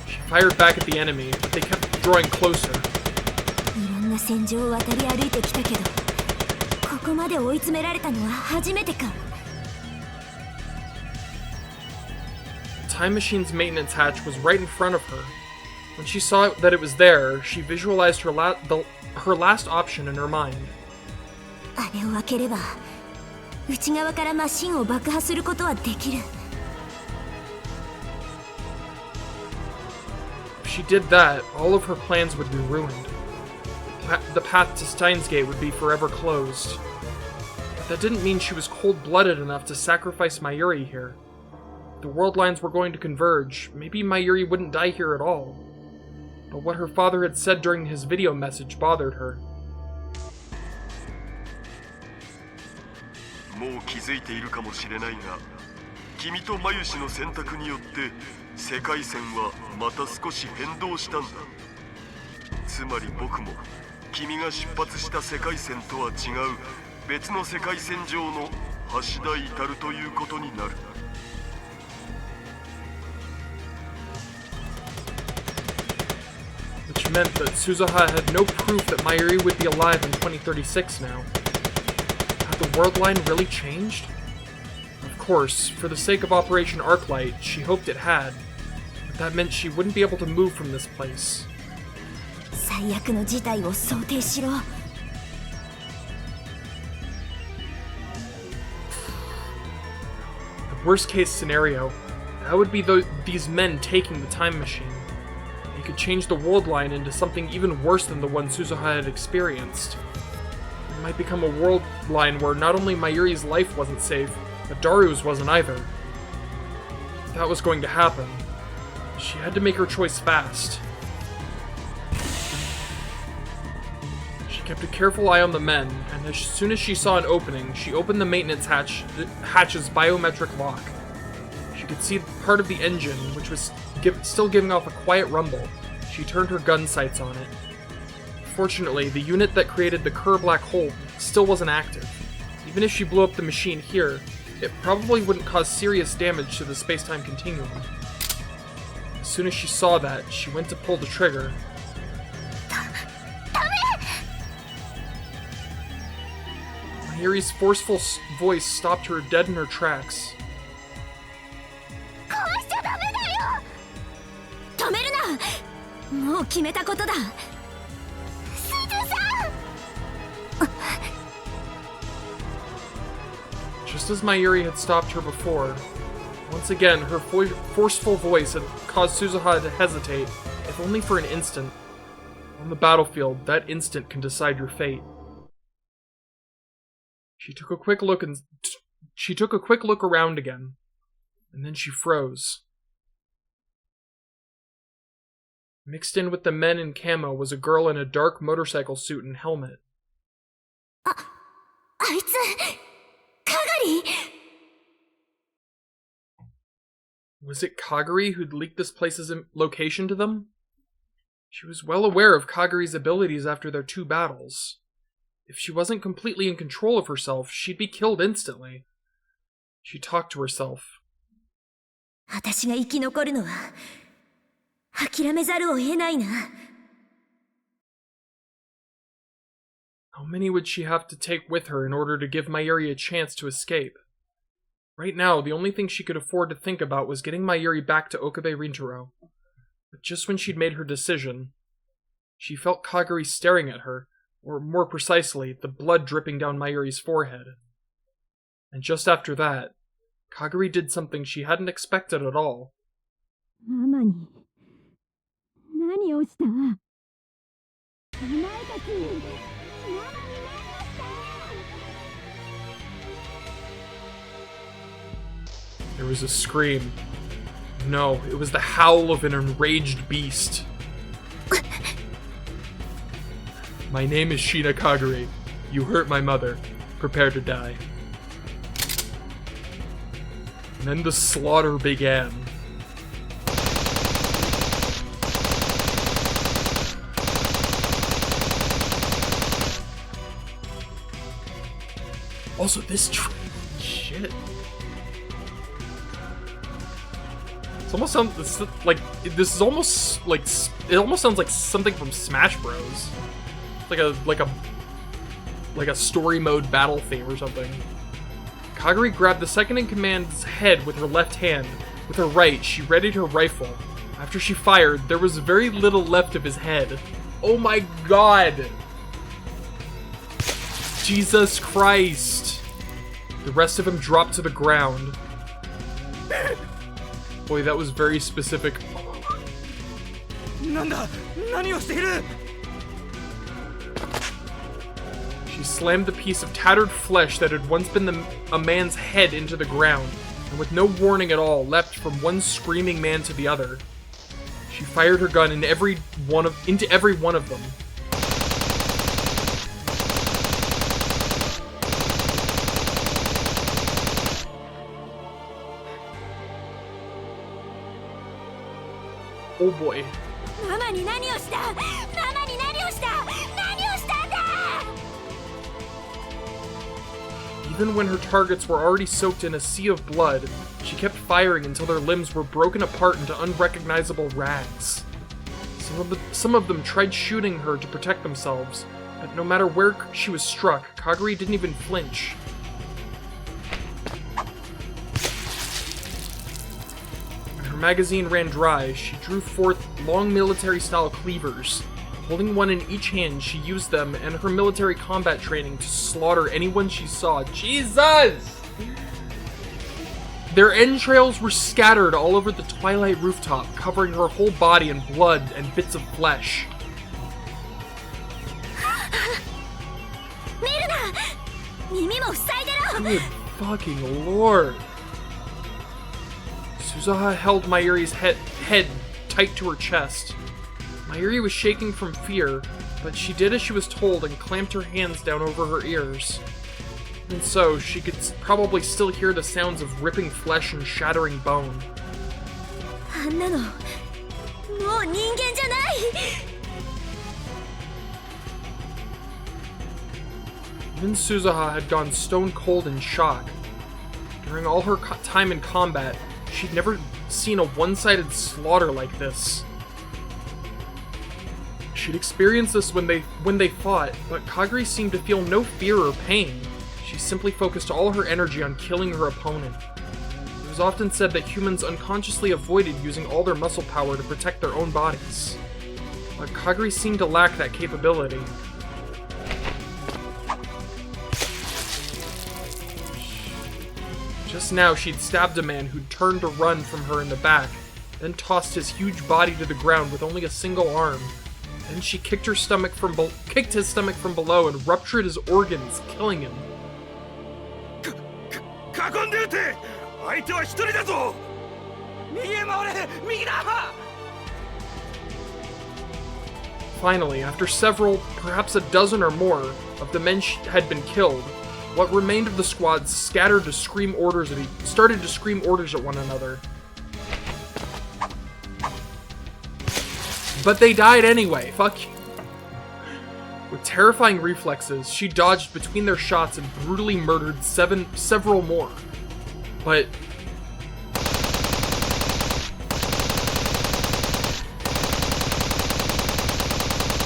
She fired back at the enemy, but they kept drawing closer. The time machine's maintenance hatch was right in front of her. When she saw that it was there, she visualized her last option in her mind. If she did that, all of her plans would be ruined. The path to Steins Gate would be forever closed. But that didn't mean she was cold-blooded enough to sacrifice Mayuri here. If the world lines were going to converge, maybe Mayuri wouldn't die here at all. But what her father had said during his video message bothered her. もう気づいているかもしれないが、君とマユシの選択によって世界線はまた少し変動したんだ。つまり僕も君が出発した世界線とは違う別の世界線上の橋田至るということになる。Which meant that Suzuha had no proof that Mayuri would be alive in 2036 now. Had the world line really changed? Of course, for the sake of Operation Arclight, she hoped it had. But that meant she wouldn't be able to move from this place. The worst case scenario, that would be these men taking the time machine. They could change the world line into something even worse than the one Suzuha had experienced. It might become a world line where not only Mayuri's life wasn't safe, but Daru's wasn't either. If that was going to happen, she had to make her choice fast. She kept a careful eye on the men, and as soon as she saw an opening, she opened the maintenance hatch's biometric lock. She could see part of the engine, which was still giving off a quiet rumble. She turned her gun sights on it. Fortunately, the unit that created the Kerr black hole still wasn't active. Even if she blew up the machine here, it probably wouldn't cause serious damage to the space-time continuum. As soon as she saw that, she went to pull the trigger. Mayuri's forceful voice stopped her dead in her tracks. Just as Mayuri had stopped her before, once again her forceful voice had caused Suzuha to hesitate, if only for an instant. On the battlefield, that instant can decide your fate. She took a quick look around again, and then she froze. Mixed in with the men in camo was a girl in a dark motorcycle suit and helmet. Was it Kagari who'd leaked this place's location to them? She was well aware of Kagari's abilities after their 2 battles. If she wasn't completely in control of herself, she'd be killed instantly. She talked to herself. How many would she have to take with her in order to give Mayuri a chance to escape? Right now, the only thing she could afford to think about was getting Mayuri back to Okabe Rintaro. But just when she'd made her decision, she felt Kagari staring at her, or more precisely, the blood dripping down Mayuri's forehead. And just after that, Kagari did something she hadn't expected at all. There was a scream. No, it was the howl of an enraged beast. My name is Shina Kagari. You hurt my mother. Prepare to die. And then the slaughter began. Also, this shit. It almost sounds like it almost sounds like something from Smash Bros. Like a story mode battle theme or something. Kagari grabbed the second-in-command's head with her left hand. With her right, she readied her rifle. After she fired, there was very little left of his head. Oh my god! Jesus Christ! The rest of him dropped to the ground. Boy, that was very specific. She slammed the piece of tattered flesh that had once been a man's head into the ground, and with no warning at all, leapt from one screaming man to the other. She fired her gun into every one of them. Oh boy. Even when her targets were already soaked in a sea of blood, she kept firing until their limbs were broken apart into unrecognizable rags. Some of them tried shooting her to protect themselves, but no matter where she was struck, Kagari didn't even flinch. When her magazine ran dry, she drew forth long military-style cleavers. Holding one in each hand, she used them and her military combat training to slaughter anyone she saw. Jesus! Their entrails were scattered all over the twilight rooftop, covering her whole body in blood and bits of flesh. Good fucking lord. Suzuha held Mayuri's head tight to her chest. Mayuri was shaking from fear, but she did as she was told and clamped her hands down over her ears. And so, she could probably still hear the sounds of ripping flesh and shattering bone. あんなのもう人間じゃない。 Even Suzuha had gone stone cold in shock. During all her time in combat, she'd never seen a one-sided slaughter like this. She'd experienced this when they fought, but Kagari seemed to feel no fear or pain. She simply focused all her energy on killing her opponent. It was often said that humans unconsciously avoided using all their muscle power to protect their own bodies. But Kagari seemed to lack that capability. Just now, she'd stabbed a man who'd turned to run from her in the back, then tossed his huge body to the ground with only a single arm. Then she kicked his stomach from below and ruptured his organs, killing him. Finally, after several, perhaps a dozen or more, of the men had been killed, what remained of the squad started to scream orders at one another. But they died anyway, fuck you. With terrifying reflexes, she dodged between their shots and brutally murdered several more. But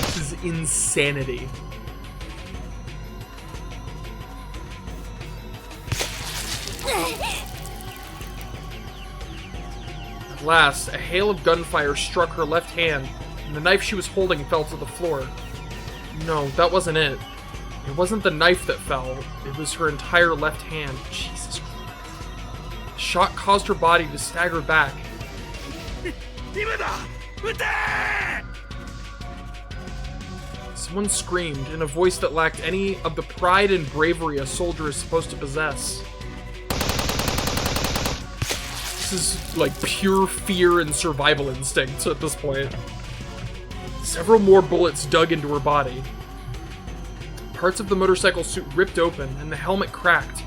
this is insanity. At last, a hail of gunfire struck her left hand, and the knife she was holding fell to the floor. No, that wasn't it. It wasn't the knife that fell, it was her entire left hand. Jesus Christ. The shot caused her body to stagger back. Someone screamed in a voice that lacked any of the pride and bravery a soldier is supposed to possess. This is like pure fear and survival instincts at this point. Several more bullets dug into her body. Parts of the motorcycle suit ripped open, and the helmet cracked.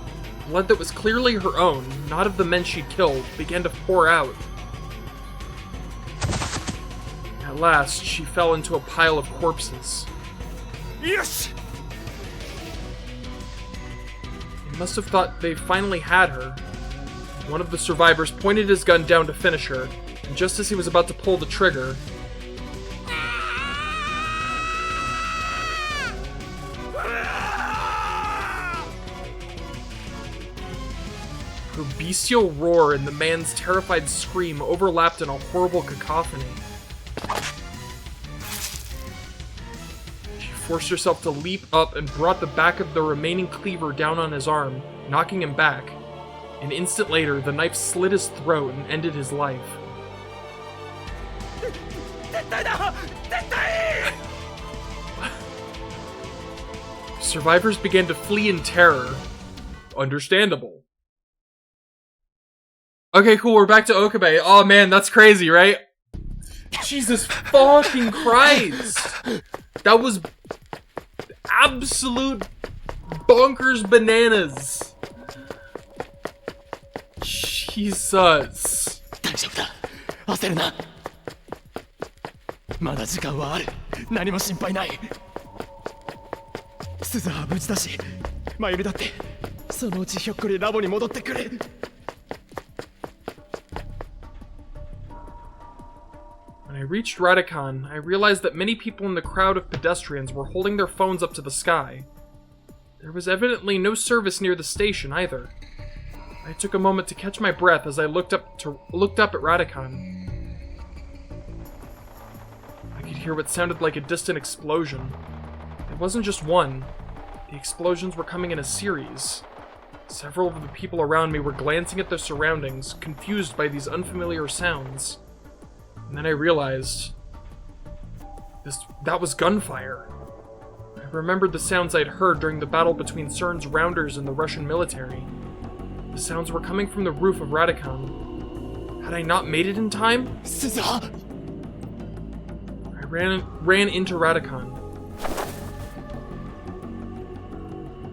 Blood that was clearly her own, not of the men she'd killed, began to pour out. At last, she fell into a pile of corpses. Yes! They must have thought they finally had her. One of the survivors pointed his gun down to finish her, and just as he was about to pull the trigger, her bestial roar and the man's terrified scream overlapped in a horrible cacophony. She forced herself to leap up and brought the back of the remaining cleaver down on his arm, knocking him back. An instant later, the knife slit his throat and ended his life. Survivors began to flee in terror. Understandable. Okay, cool, we're back to Okabe. Oh man, that's crazy, right? Jesus fucking Christ! That was absolute bonkers bananas. Jesus. 大丈夫だ。焦るな。まだ時間はある。何も心配ない。鈴は無事だし、マユリだってそのうちひょっこりラボに戻ってくる。When I reached Radican, I realized that many people in the crowd of pedestrians were holding their phones up to the sky. There was evidently no service near the station either. I took a moment to catch my breath as I looked up at Radican. I could hear what sounded like a distant explosion. It wasn't just one. The explosions were coming in a series. Several of the people around me were glancing at their surroundings, confused by these unfamiliar sounds. And then I realized that was gunfire. I remembered the sounds I'd heard during the battle between CERN's Rounders and the Russian military. The sounds were coming from the roof of Radican. Had I not made it in time? I ran into Radican.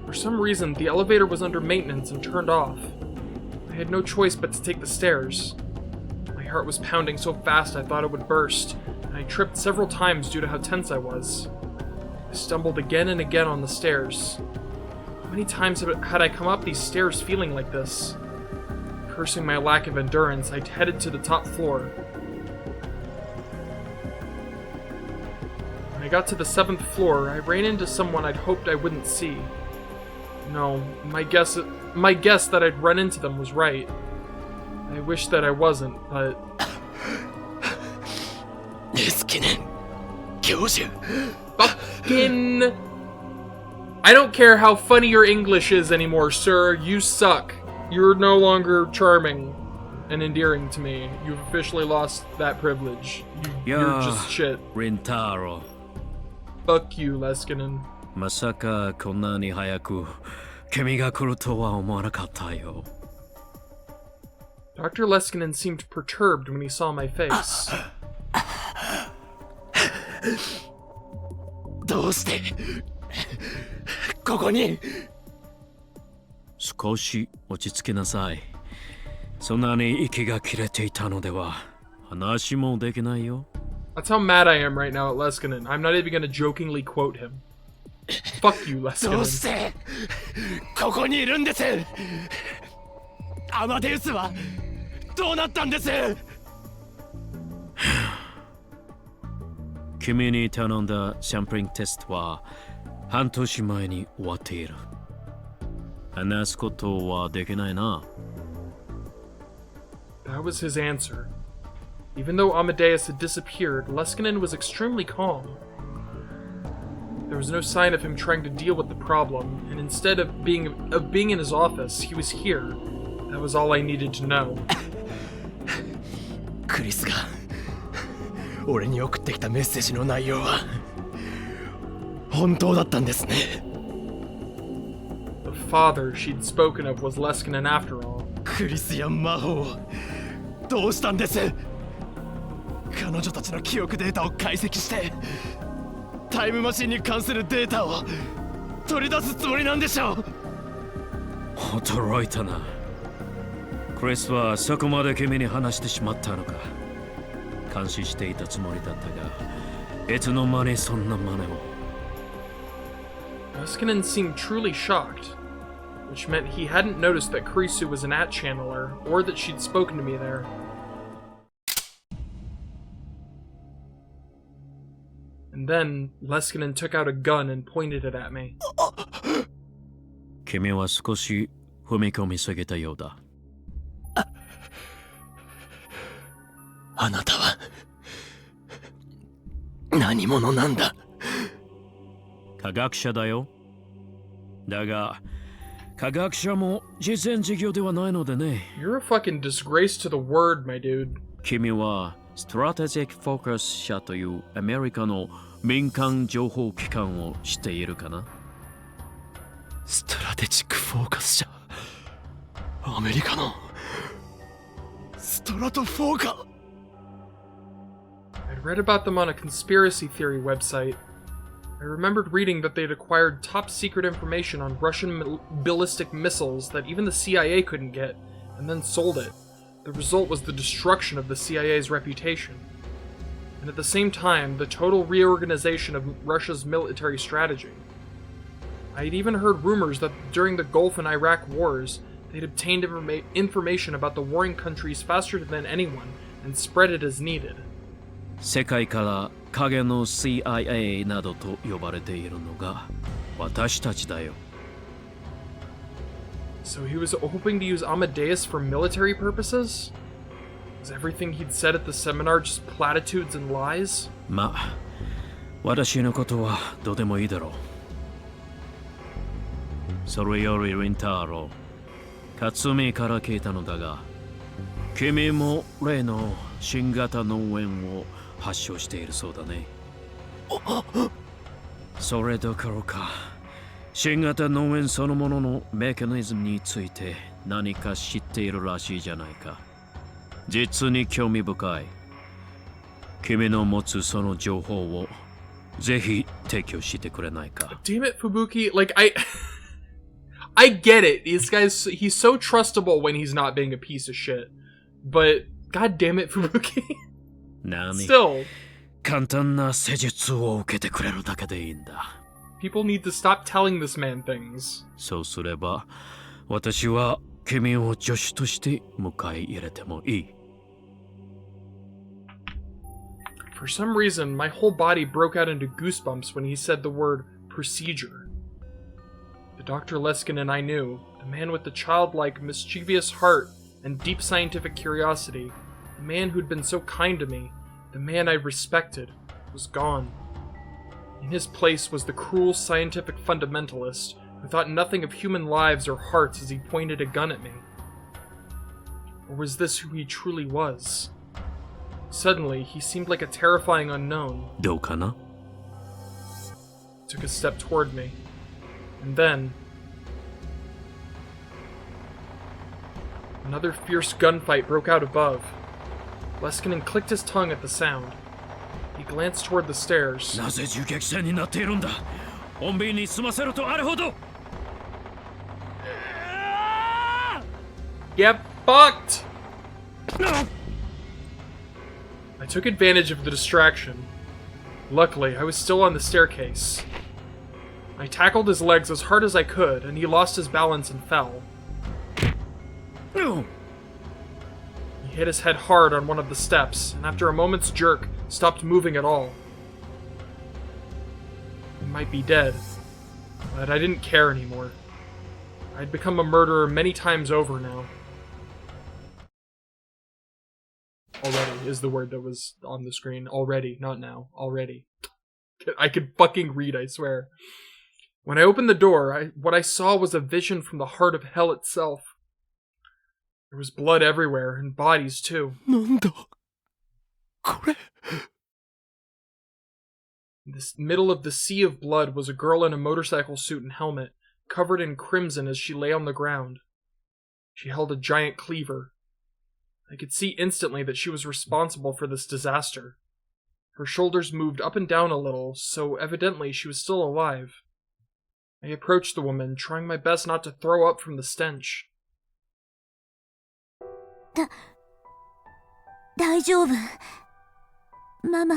For some reason, the elevator was under maintenance and turned off. I had no choice but to take the stairs. My heart was pounding so fast I thought it would burst, and I tripped several times due to how tense I was. I stumbled again and again on the stairs. How many times had I come up these stairs feeling like this? Cursing my lack of endurance, I headed to the top floor. When I got to the 7th floor, I ran into someone I'd hoped I wouldn't see. No, my guess that I'd run into them was right. I wish that I wasn't, but... Fucking... I don't care how funny your English is anymore, sir. You suck. You're no longer charming and endearing to me. You've officially lost that privilege. You're just shit. Rintaro. Fuck you, Leskinen. Masaka konna ni hayaku kimi ga kuru to wa omowanakatta yo. Dr. Leskinen seemed perturbed when he saw my face. どうしてここに少し落ち着きなさい。そんなに息が切れていたのでは話もできないよ。That's how mad I am right now at Leskinen. I'm not even gonna jokingly quote him. Fuck you, どう Leskinen. してここにいるんですアマデウスはどうなったんです君に頼んだサンプリングテストは半年前に終わっている。話すことはできないな。That was his answer. Even though Amadeus had disappeared, Leskinen was extremely calm. There was no sign of him trying to deal with the problem, and instead of being in his office, he was here. That was all I needed to know. クリスが俺に送ってきたメッセージの内容は本当だったんですね。The father she'd spoken of was Leskinen after all. クリスや魔法をどうしたんです？彼女たちの記憶データを解析してタイムマシンに関するデータを取り出すつもりなんでしょう。驚いたな。クリスはそこまで君に話してしまったのか。監視していたつもりだったが、いつの間にそんな真似を。Leskinen seemed truly shocked, which meant he hadn't noticed that Kurisu was an at-channeler, or that she'd spoken to me there. And then, Leskinen took out a gun and pointed it at me. 君は少し踏み込みすぎたようだ。あなたは何者なんだ？科学者だよ。だが、科学者も実践授業ではないのでね。You're a fucking disgrace to the word, my dude. 君はストラテジック・フォーカス社というアメリカの民間情報機関を知っているかな？ストラテジック・フォーカス社、アメリカのストラトフォーカ。I'd read about them on a conspiracy theory website. I remembered reading that they'd acquired top-secret information on Russian ballistic missiles that even the CIA couldn't get, and then sold it. The result was the destruction of the CIA's reputation. And at the same time, the total reorganization of Russia's military strategy. I had even heard rumors that during the Gulf and Iraq wars, they'd obtained information about the warring countries faster than anyone, and spread it as needed. 世界から影の CIA などと呼ばれているのが私たちだよ。So he was hoping to use Amadeus for military purposes? Was everything he'd said at the seminar just platitudes and lies? まあ、私のことはどうでもいいだろう。それよりリンターロ、勝美から聞いたのだが、君も例の新型脳炎を発症しているそうだね。それどころか、新型脳炎そのもののメカニズムについて何か知っているらしいじゃないか。実に興味深い。君の持つその情報をぜひ提供してくれないか。Damn it, Fubuki. Like, I get it. He's so trustable when he's not being a piece of shit. But God damn it, Fubuki. 何 Still, 簡単な施術を受けてくれるだけでいいんだ。 people need to stop telling this man things. そうすれば、私は君を助手として迎え入れてもいい。 For some reason, my whole body broke out into goosebumps when he said the word procedure. The Dr. Leskinen I knew, the man with the childlike, mischievous heart and deep scientific curiosity, the man who'd been so kind to me, the man I respected, was gone. In his place was the cruel scientific fundamentalist who thought nothing of human lives or hearts as he pointed a gun at me. Or was this who he truly was? Suddenly, he seemed like a terrifying unknown. どうかな? He took a step toward me. And then... another fierce gunfight broke out above. Leskinen clicked his tongue at the sound. He glanced toward the stairs. なぜ銃撃戦になっているんだ。穏便に済ませろとあれほど。 Get fucked! I took advantage of the distraction. Luckily, I was still on the staircase. I tackled his legs as hard as I could, and he lost his balance and fell. He hit his head hard on one of the steps, and after a moment's jerk, stopped moving at all. He might be dead, but I didn't care anymore. I'd become a murderer many times over now. Already is the word that was on the screen. Already, not now. Already. I could fucking read, I swear. When I opened the door, what I saw was a vision from the heart of hell itself. There was blood everywhere, and bodies too. なんだこれ In the middle of the sea of blood was a girl in a motorcycle suit and helmet, covered in crimson as she lay on the ground. She held a giant cleaver. I could see instantly that she was responsible for this disaster. Her shoulders moved up and down a little, so evidently she was still alive. I approached the woman, trying my best not to throw up from the stench. 大丈夫。ママ。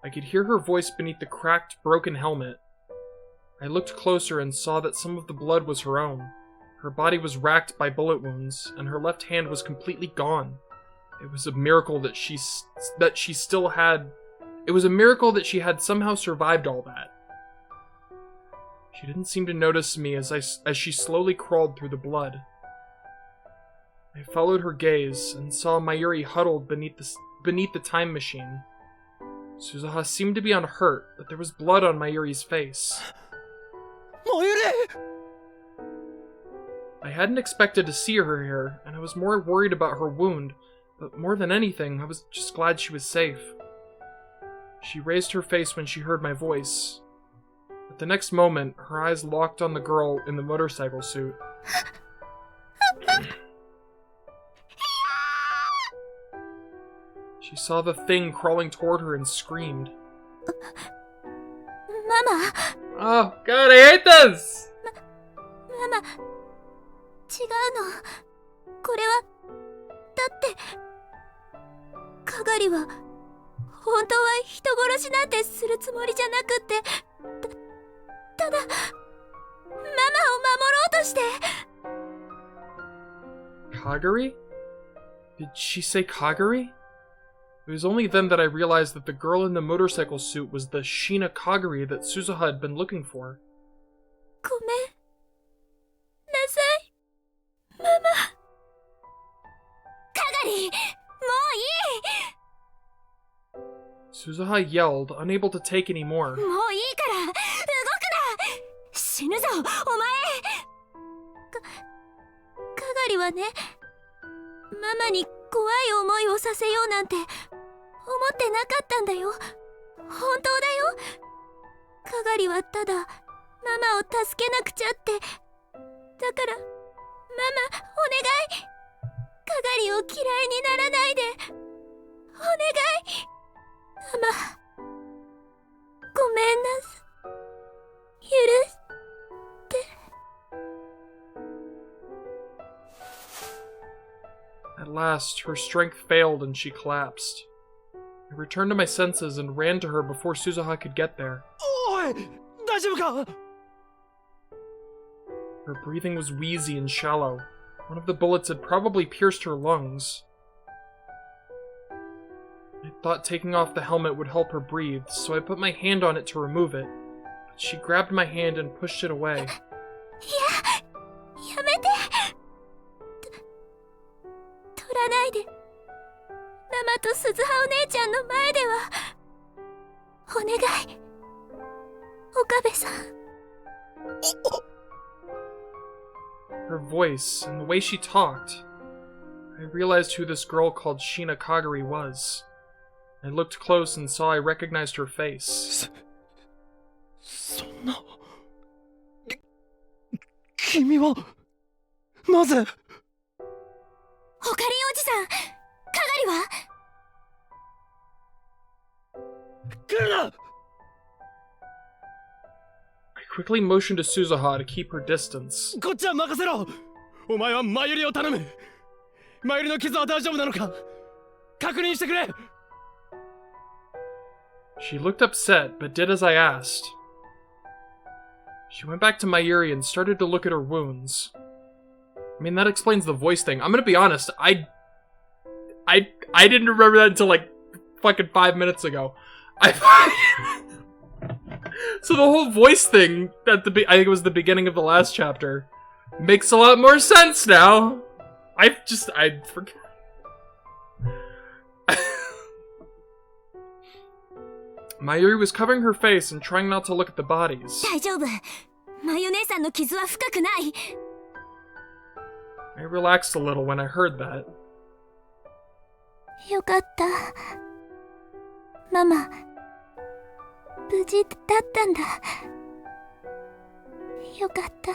I could hear her voice beneath the cracked, broken helmet. I looked closer and saw that some of the blood was her own. Her body was racked by bullet wounds, and her left hand was completely gone. It was a miracle that she still had... It was a miracle that she had somehow survived all that. She didn't seem to notice me as she slowly crawled through the blood. I followed her gaze and saw Mayuri huddled beneath the time machine. Suzuha seemed to be unhurt, but there was blood on Mayuri's face. I hadn't expected to see her here, and I was more worried about her wound, but more than anything, I was just glad she was safe. She raised her face when she heard my voice. At the next moment, her eyes locked on the girl in the motorcycle suit. She saw the thing crawling toward her and screamed. Mama! Oh, God, I hate this! Mama! 違うの。これは、だって、かがりは、本当は人殺しなんてするつもりじゃなくって、ただ、ママを守ろうとして。Kagari? Did she say Kagari? It was only then that I realized that the girl in the motorcycle suit was the Shina Kagari that Suzuha had been looking for. ごめんなさい、ママ。かがり、もういい。Suzuha yelled, unable to take any more. もういいから動くな。死ぬぞ、お前。かがりはね、ママに怖い思いをさせようなんて思ってなかったんだよ。本当だよ。かがりはただママを助けなくちゃって。だからママ、お願い。かがりを嫌いにならないで。お願い。ママ、ごめんなさい。許して。fast, her strength failed and she collapsed. I returned to my senses and ran to her before Suzuha could get there. Oi! Daijoubu ka? Her breathing was wheezy and shallow. One of the bullets had probably pierced her lungs. I thought taking off the helmet would help her breathe, so I put my hand on it to remove it. But she grabbed my hand and pushed it away. やめて取らないで。ママと鈴葉お姉ちゃんの前ではお願い。岡部さん。Her voice and the way she talked. I realized who this girl called Shina Kagari was. I looked close and saw I recognized her face. そんな。君はなぜ？オカリンおじさん、かがりは？来るな！ I quickly motioned to Suzuha to keep her distance. こっちは任せろ。お前はマユリを頼む。マユリの傷は大丈夫なのか？確認してくれ。She looked upset, but did as I asked. She went back to Mayuri and started to look at her wounds. I mean, that explains the voice thing. I'm gonna be honest, I didn't remember that until like fucking 5 minutes ago. So the whole voice thing at I think it was the beginning of the last chapter makes a lot more sense now. I forgot. Mayuri was covering her face and trying not to look at the bodies. 大丈夫。マユ姉さんの傷は深くない。I relaxed a little when I heard that. よかった。ママ、無事だったんだ。よかった。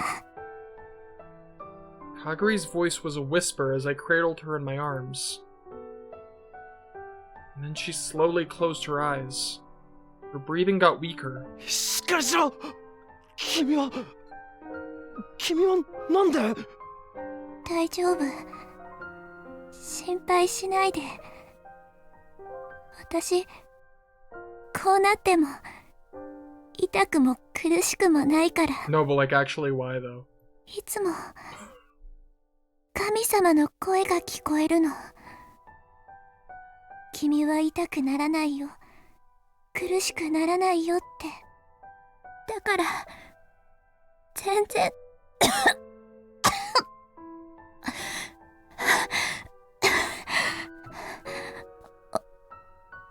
Kaguri's voice was a whisper as I cradled her in my arms. And then she slowly closed her eyes. Her breathing got weaker. しっかりしろ。君はなんで？大丈夫。心配しないで。私、こうなっても痛くも苦しくもないから。 No, but like actually why though? いつも神様の声が聞こえるの。君は痛くならないよ。苦しくならないよって。だから全然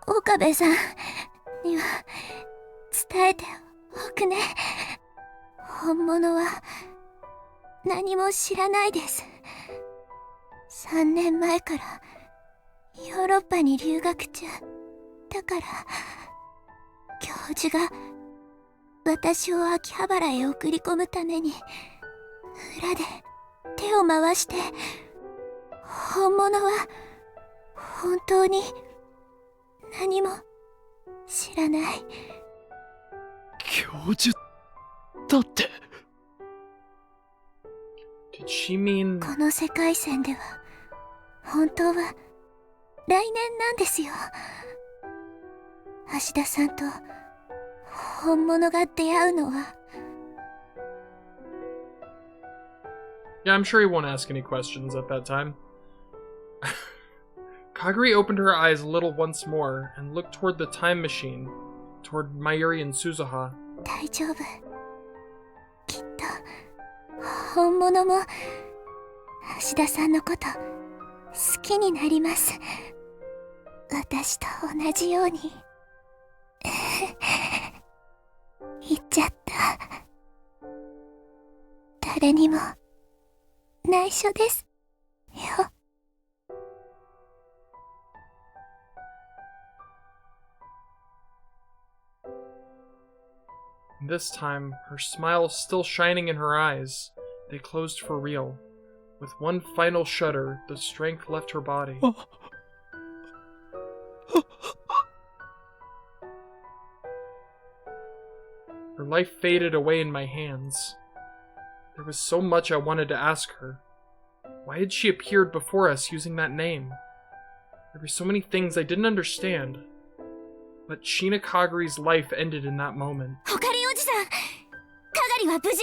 岡部さんには伝えておくね。本物は何も知らないです。3年前からヨーロッパに留学中だから、教授が私を秋葉原へ送り込むために裏で手を回して、本物は本当に何も知らない。教授だって。Did she mean... この世界線では本当は来年なんですよ。芦田さんと本物が出会うのは。 Yeah, I'm sure he won't ask any questions at that time. Kaguri opened her eyes a little once more and looked toward the time machine, toward Mayuri and Suzuha. 大丈夫。きっと本物も芦田さんのこと好きになります。私と同じように。言っちゃった。誰にも内緒ですよ。This time, her smile still shining in her eyes, they closed for real. With one final shudder, the strength left her body. Her life faded away in my hands. There was so much I wanted to ask her. Why had she appeared before us using that name? There were so many things I didn't understand. But Sheena Kaguri's life ended in that moment. オカリンおじさん、カガリは無事？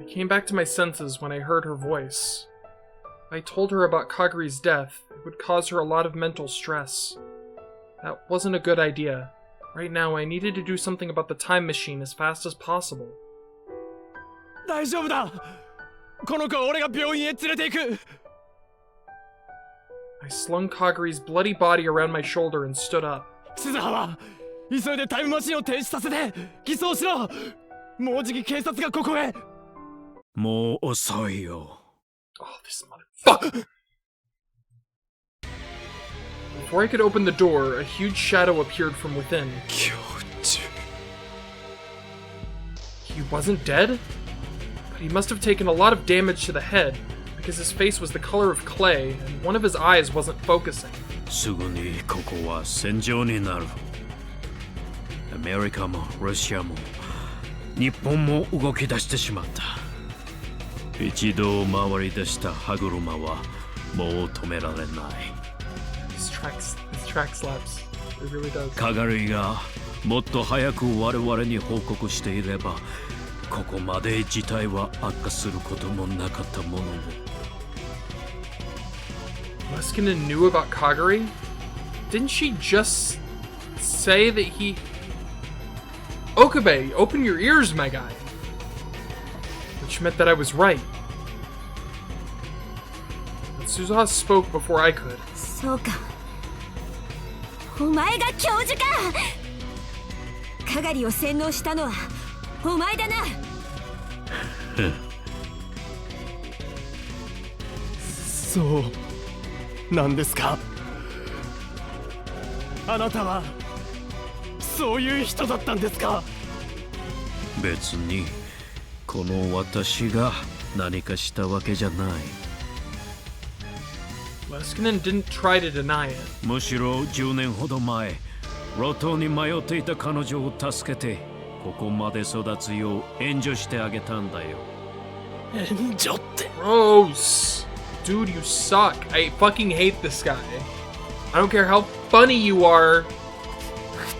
I came back to my senses when I heard her voice. If I told her about Kaguri's death, it would cause her a lot of mental stress. That wasn't a good idea. Right now, I needed to do something about the time machine as fast as possible. 大丈夫だ。この子は俺が病院へ連れて行く。I slung Kaguri's bloody body around my shoulder and stood up. 鈴葉、急いでタイムマシンを停止させて偽装しろ。もうじき警察がここへ。もう遅いよ。Oh, this motherfucker! Before I could open the door, a huge shadow appeared from within. He wasn't dead? But he must have taken a lot of damage to the head, because his face was the color of clay, and one of his eyes wasn't focusing. すぐにここは戦場になる。アメリカもロシアも日本も動き出してしまった。一度回り出した歯車はもう止められない。This track slaps. It really does. カガリがもっと早く我々に報告していれば、ここまで事態は悪化することもなかったものを。Leskinen knew about Kaguri? Didn't she just say that he... Okabe, open your ears, my guy. Which meant that I was right. But Suzuha spoke before I could. そうか。お前が教授か。カガリを洗脳したのはお前だな。そうなんですか。あなたはそういう人だったんですか。別にこの私が何かしたわけじゃない。Leskinen didn't try to deny it. むしろ10年ほど前、路頭に迷っていた彼女を助けて、ここまで育つよう援助してあげたんだよ。援助って。Gross. Dude, you suck. I fucking hate this guy. I don't care how funny you are.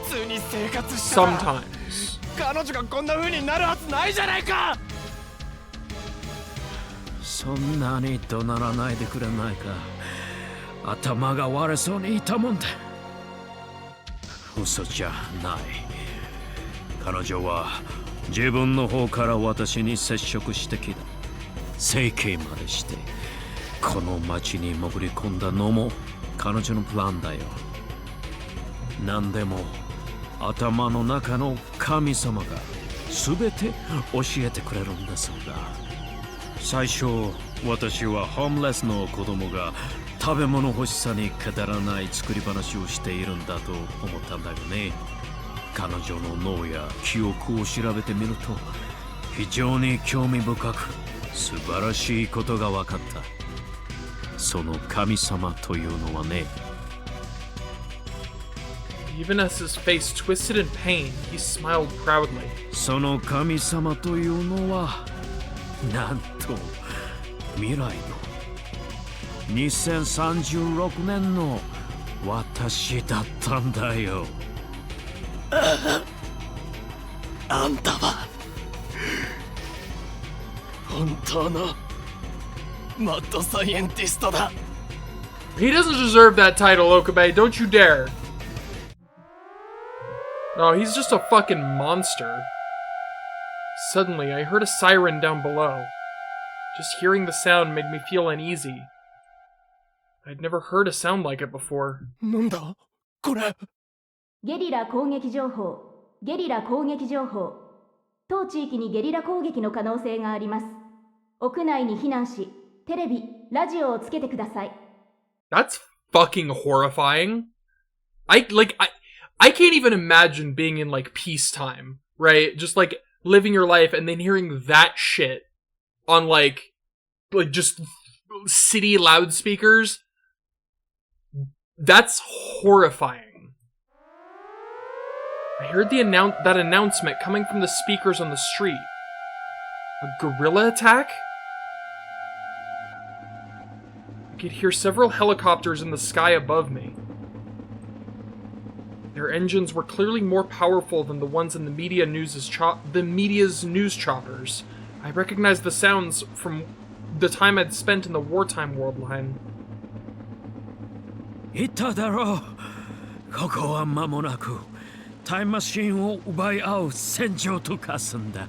普通に生活したら Sometimes. 彼女がこんな風になるはずないじゃないか。そんなに怒鳴らないでくれないか。頭が割れそうにいたもんだ。嘘じゃない。彼女は自分の方から私に接触してきた。整形までしてこの町に潜り込んだのも彼女のプランだよ。何でも頭の中の神様が全て教えてくれるんだそうだ。最初私はホームレスの子供が食べ物欲しさにくだらない作り話をしているんだと思ったんだよね。彼女の脳や記憶を調べてみると非常に興味深く素晴らしいことが分かった。その神様というのはね。Even as his face twisted in pain, he smiled proudly. その神様というのはなんと未来の2036年の私だったんだよ。あんたは本当のマッドサイエンティストだ。 He doesn't deserve that title, Okabe. Don't you dare. No, he's just a fucking monster. Suddenly, I heard a siren down below. Just hearing the sound made me feel uneasy. I'd never heard a sound like it before. なんだこれ。ゲリラ攻撃情報、ゲリラ攻撃情報。当地域にゲリラ攻撃の可能性があります。屋内に避難し、テレビ、ラジオをつけてください。That's fucking horrifying. I can't even imagine being in like peacetime, right? Just like living your life and then hearing that shit on like just city loudspeakers. That's horrifying. I heard that announcement coming from the speakers on the street. A guerrilla attack? I could hear several helicopters in the sky above me. Their engines were clearly more powerful than the ones in the media's news choppers. I recognized the sounds from the time I'd spent in the wartime world line. 言っただろう。ここは間もなくタイムマシンを奪い合う戦場と化すんだ。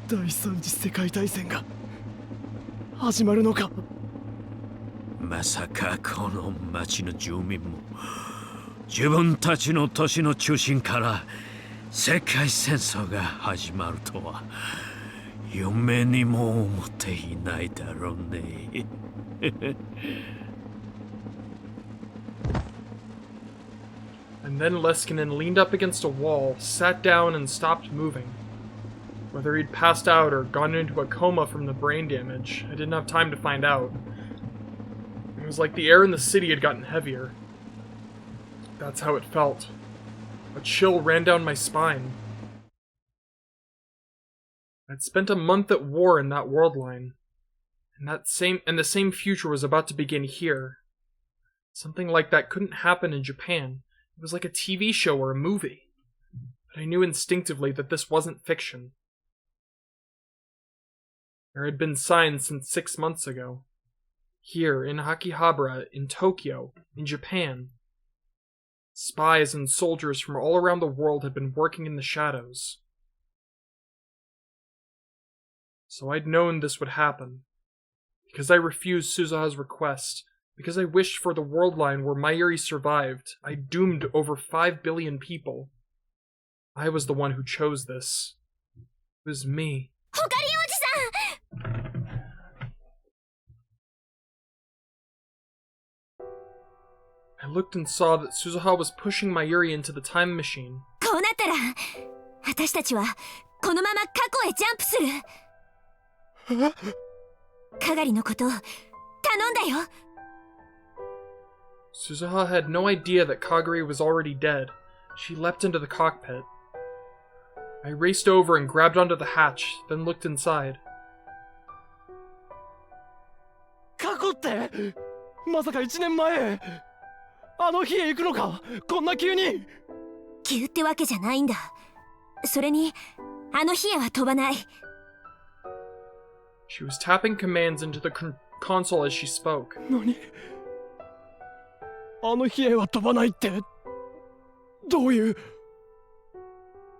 第三次世界大戦が始まるのか。まさかこの町の住民も自分たちの都市の中心から世界戦争が始まるとは夢にも思っていないだろうね。And then Leskinen leaned up against a wall, sat down, and stopped moving. Whether he'd passed out or gone into a coma from the brain damage, I didn't have time to find out. It was like the air in the city had gotten heavier. That's how it felt. A chill ran down my spine. I'd spent a month at war in that world line, and the same future was about to begin here. Something like that couldn't happen in Japan. It was like a TV show or a movie. But I knew instinctively that this wasn't fiction. There had been signs since 6 months ago. Here, in Akihabara, in Tokyo, in Japan. Spies and soldiers from all around the world had been working in the shadows. So I'd known this would happen. Because I refused Suzuha's request, because I wished for the world line where Mayuri survived, I doomed over 5 billion people. I was the one who chose this. It was me. I looked and saw that Suzuha was pushing Mayuri into the time machine. こうなったら、私たちはこのまま過去へジャンプする。かがりのことを頼んだよ。Suzuha had no idea that Kagari was already dead. She leapt into the cockpit. I raced over and grabbed onto the hatch, then looked inside. 過去ってまさか1年前あの日へ行くのか。こんな急に。急ってわけじゃないんだ。それにあの日へは飛ばない。She was tapping commands into the console as she spoke. 何？あの日へは飛ばないってどういう？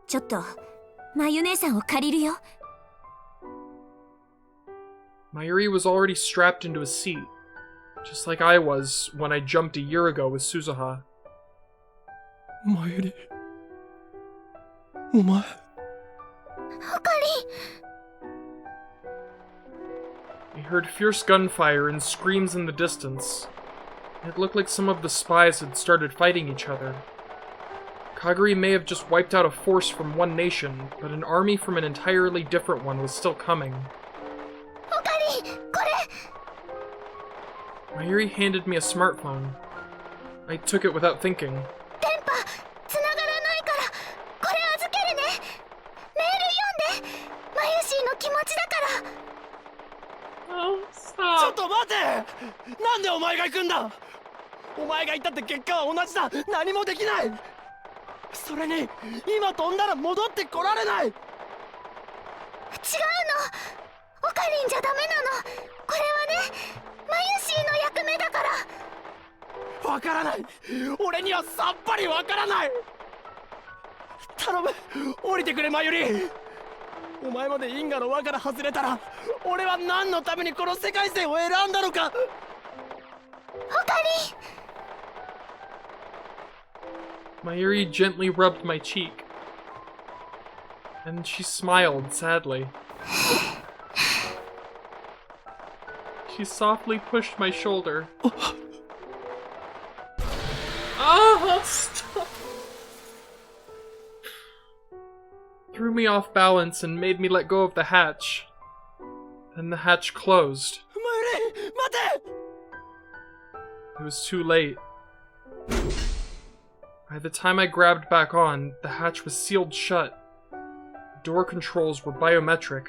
ちょっとまゆ姉さんを借りるよ。Mayuri was already strapped into a seat, just like I was when I jumped a year ago with Suzuha. マユリ、お前。あかり。I heard fierce gunfire and screams in the distance. It looked like some of the spies had started fighting each other. Kagari may have just wiped out a force from one nation, but an army from an entirely different one was still coming. おかり、これ。 Mayuri handed me a smartphone. I took it without thinking. 電波つながらないからこれ預けるね。メール読んで。マユシーの気持ちだから。ちょっと待て。なんでお前が行くんだ。お前が行ったって結果は同じだ。何もできない。それに今飛んだら戻ってこられない。違うの。オカリンじゃダメなの。これはね、マユシーの役目だから。わからない。俺にはさっぱりわからない。頼む、降りてくれマユリ。お前まで因果の輪から外れたら俺は何のためにこの世界線を選んだのか。オカリン。 Mayuri gently rubbed my cheek. And she smiled sadly. She softly pushed my shoulder. Oh, stop! Threw me off balance and made me let go of the hatch. Then the hatch closed. マユリ、待て! It was too late. By the time I grabbed back on, the hatch was sealed shut. door controls were biometric.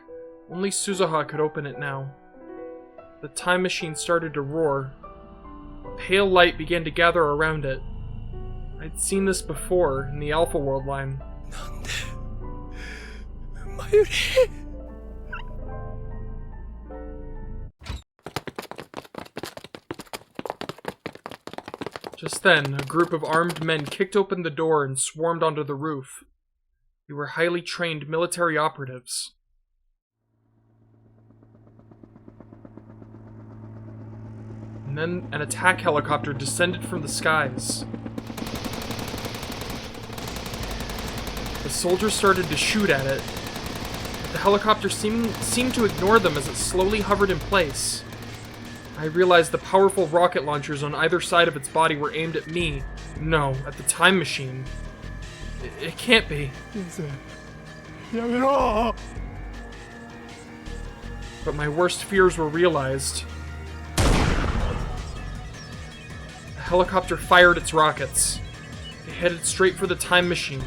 Only Suzuha could open it now. The time machine started to roar. A pale light began to gather around it. I'd seen this before in the Alpha World line. Just then, a group of armed men kicked open the door and swarmed onto the roof. They were highly trained military operatives. And then an attack helicopter descended from the skies. The soldiers started to shoot at it. The helicopter seemed to ignore them as it slowly hovered in place. I realized the powerful rocket launchers on either side of its body were aimed at me. No, at the time machine. It can't be. But my worst fears were realized. The helicopter fired its rockets. They headed straight for the time machine.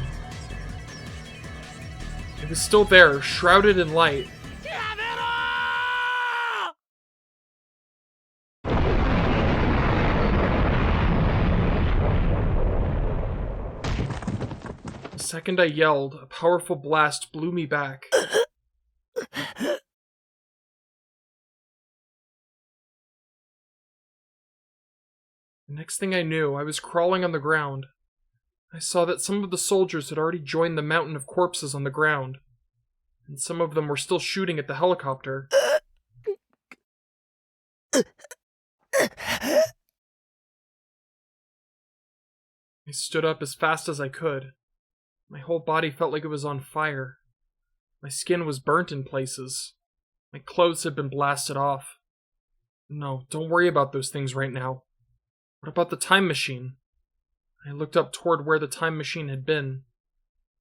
It was still there, shrouded in light. The second I yelled, a powerful blast blew me back. The next thing I knew, I was crawling on the ground. I saw that some of the soldiers had already joined the mountain of corpses on the ground, and some of them were still shooting at the helicopter. I stood up as fast as I could. My whole body felt like it was on fire. My skin was burnt in places. My clothes had been blasted off. No, don't worry about those things right now. What about the time machine? I looked up toward where the time machine had been.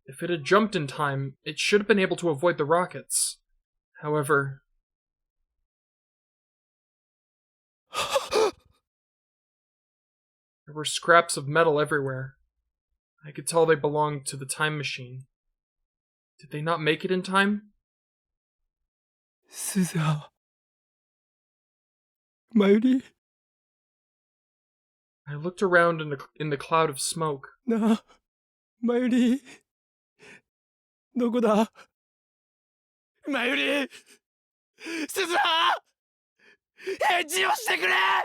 If it had jumped in time, it should have been able to avoid the rockets. However... there were scraps of metal everywhere. I could tell they belonged to the time machine. Did they not make it in time? Suzuha. Mayuri? I looked around in the cloud of smoke. Na, Mayuri. Doko da? Mayuri! Suzuha! Henji o shite kure!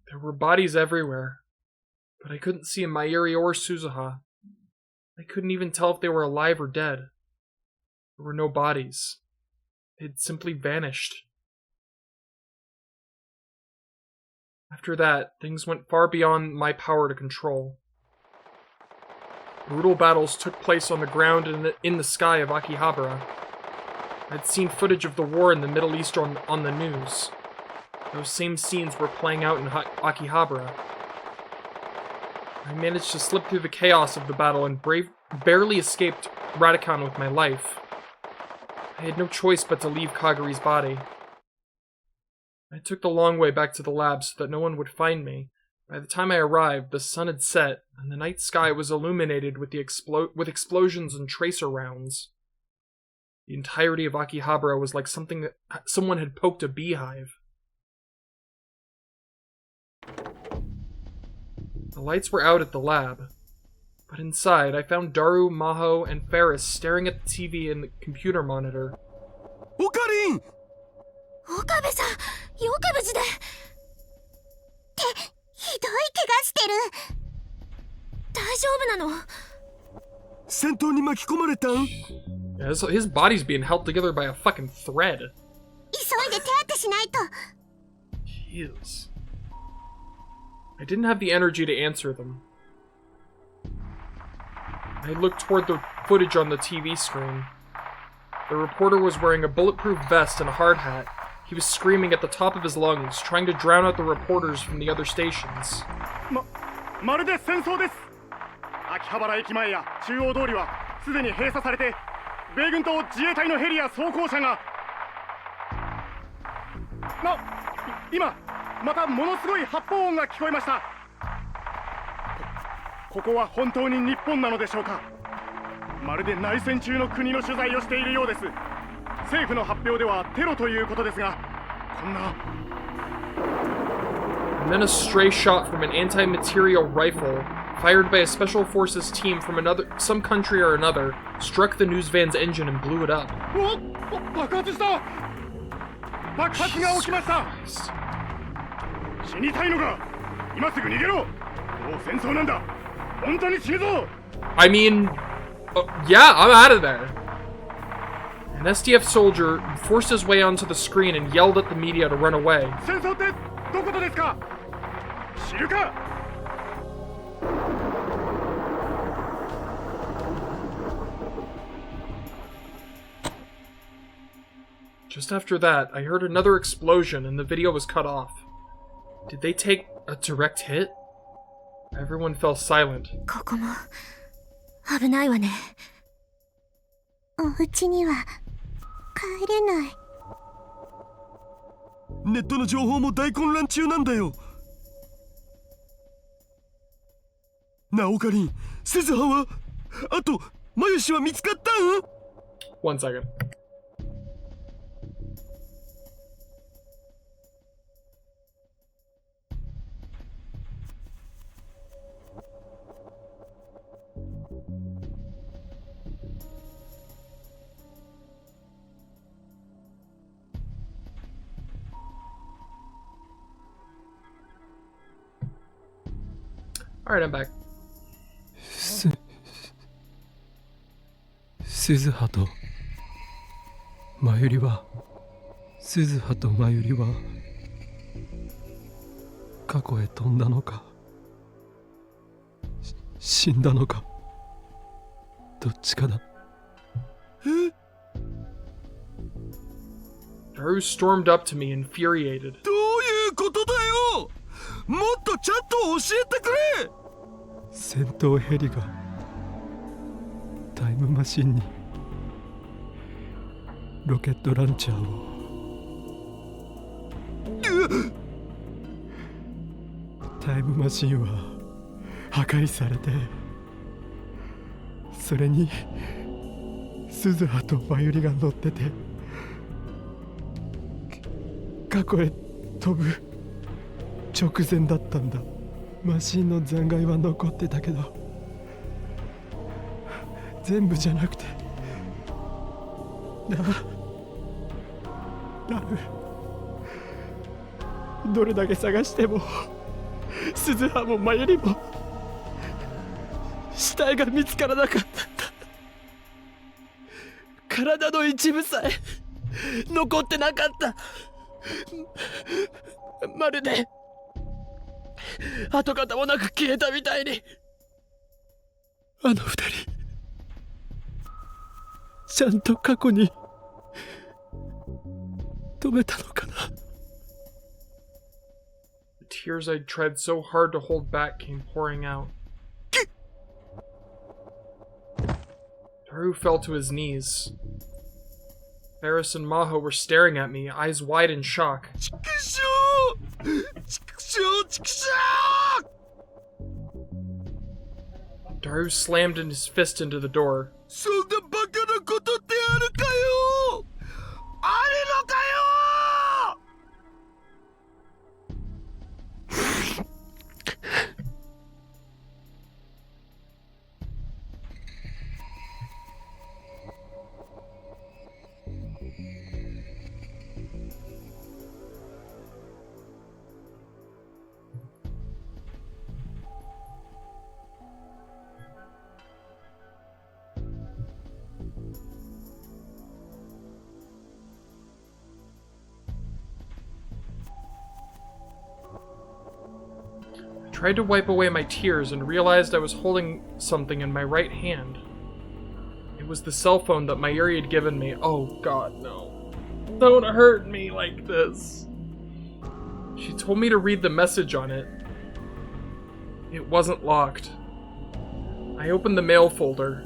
There were bodies everywhere, but I couldn't see Mayuri or Suzuha. I couldn't even tell if they were alive or dead. There were no bodies. They'd simply vanished. After that, things went far beyond my power to control. Brutal battles took place on the ground and in the sky of Akihabara. I'd seen footage of the war in the Middle East on the news. Those same scenes were playing out in Akihabara. I managed to slip through the chaos of the battle and barely escaped Radican with my life. I had no choice but to leave Kaguri's body. I took the long way back to the lab so that no one would find me. By the time I arrived, the sun had set, and the night sky was illuminated with explosions and tracer rounds. The entirety of Akihabara was like something that someone had poked a beehive. The lights were out at the lab, but inside I found Daru, Maho, and Ferris staring at the TV and the computer monitor. Okarin! Okabe-san, よく無事で。ってひどい怪我してる。大丈夫なの？戦闘に巻き込まれたん？ Yeah, his body's being held together by a fucking thread. 急いで手当てしないと。Jeez. I didn't have the energy to answer them. I looked toward the footage on the TV screen. The reporter was wearing a bulletproof vest and a hard hat. He was screaming at the top of his lungs, trying to drown out the reporters from the other stations. まるで戦争です。秋葉原駅前や中央通りはすでに閉鎖されて、米軍と自衛隊のヘリや装甲車が。今またものすごい発砲音が聞こえました。ここは本当に日本なのでしょうか。まるで内戦中の国の取材をしているようです。政府の発表ではテロということですが、こんな And then a stray shot from an anti-material rifle, fired by a special forces team from some country or another, struck the news van's engine and blew it up. 爆発した。爆発が起きました。死にたいのか。今すぐ逃げろ。もう戦争なんだ。本当に死ぬぞ。I mean, yeah, I'm out of there. An SDF soldier forced his way onto the screen and yelled at the media to run away. 戦争ってどことですか。知るか。Just after that, I heard another explosion and the video was cut off. Did they take a direct hit? Everyone fell silent. ここも危ないわね。お家には帰れない。ネットの情報も大混乱中なんだよ。なあオカリン、セズハはあとマユシは見つかったん？ One second. Alright, I'm back. 鈴葉とまゆりは鈴葉とまゆりは過去へ飛んだのか死んだのかどっちかだ。Haru stormed up to me, infuriated. どういうことだよ。もっとちゃんと教えてくれ。戦闘ヘリがタイムマシンにロケットランチャーをタイムマシンは破壊されて、それに鈴葉とまゆりが乗ってて過去へ飛ぶ直前だったんだ。マシンの残骸は残ってたけど全部じゃなくてラルどれだけ探しても鈴葉もまゆりも死体が見つからなかったんだ。体の一部さえ残ってなかった。まるで跡形もなく消えたみたいに。あの二人ちゃんと過去に止めたのかな。 The tears I'd tried so hard to hold back came pouring out. Haru fell to his knees. Ferris and Maho were staring at me, eyes wide in shock. Haru slammed his fist into the door. そんなバカなことってあるかよ。あるのかよ。I tried to wipe away my tears and realized I was holding something in my right hand. It was the cell phone that Mayuri had given me. Oh god, no. Don't hurt me like this. She told me to read the message on it. It wasn't locked. I opened the mail folder.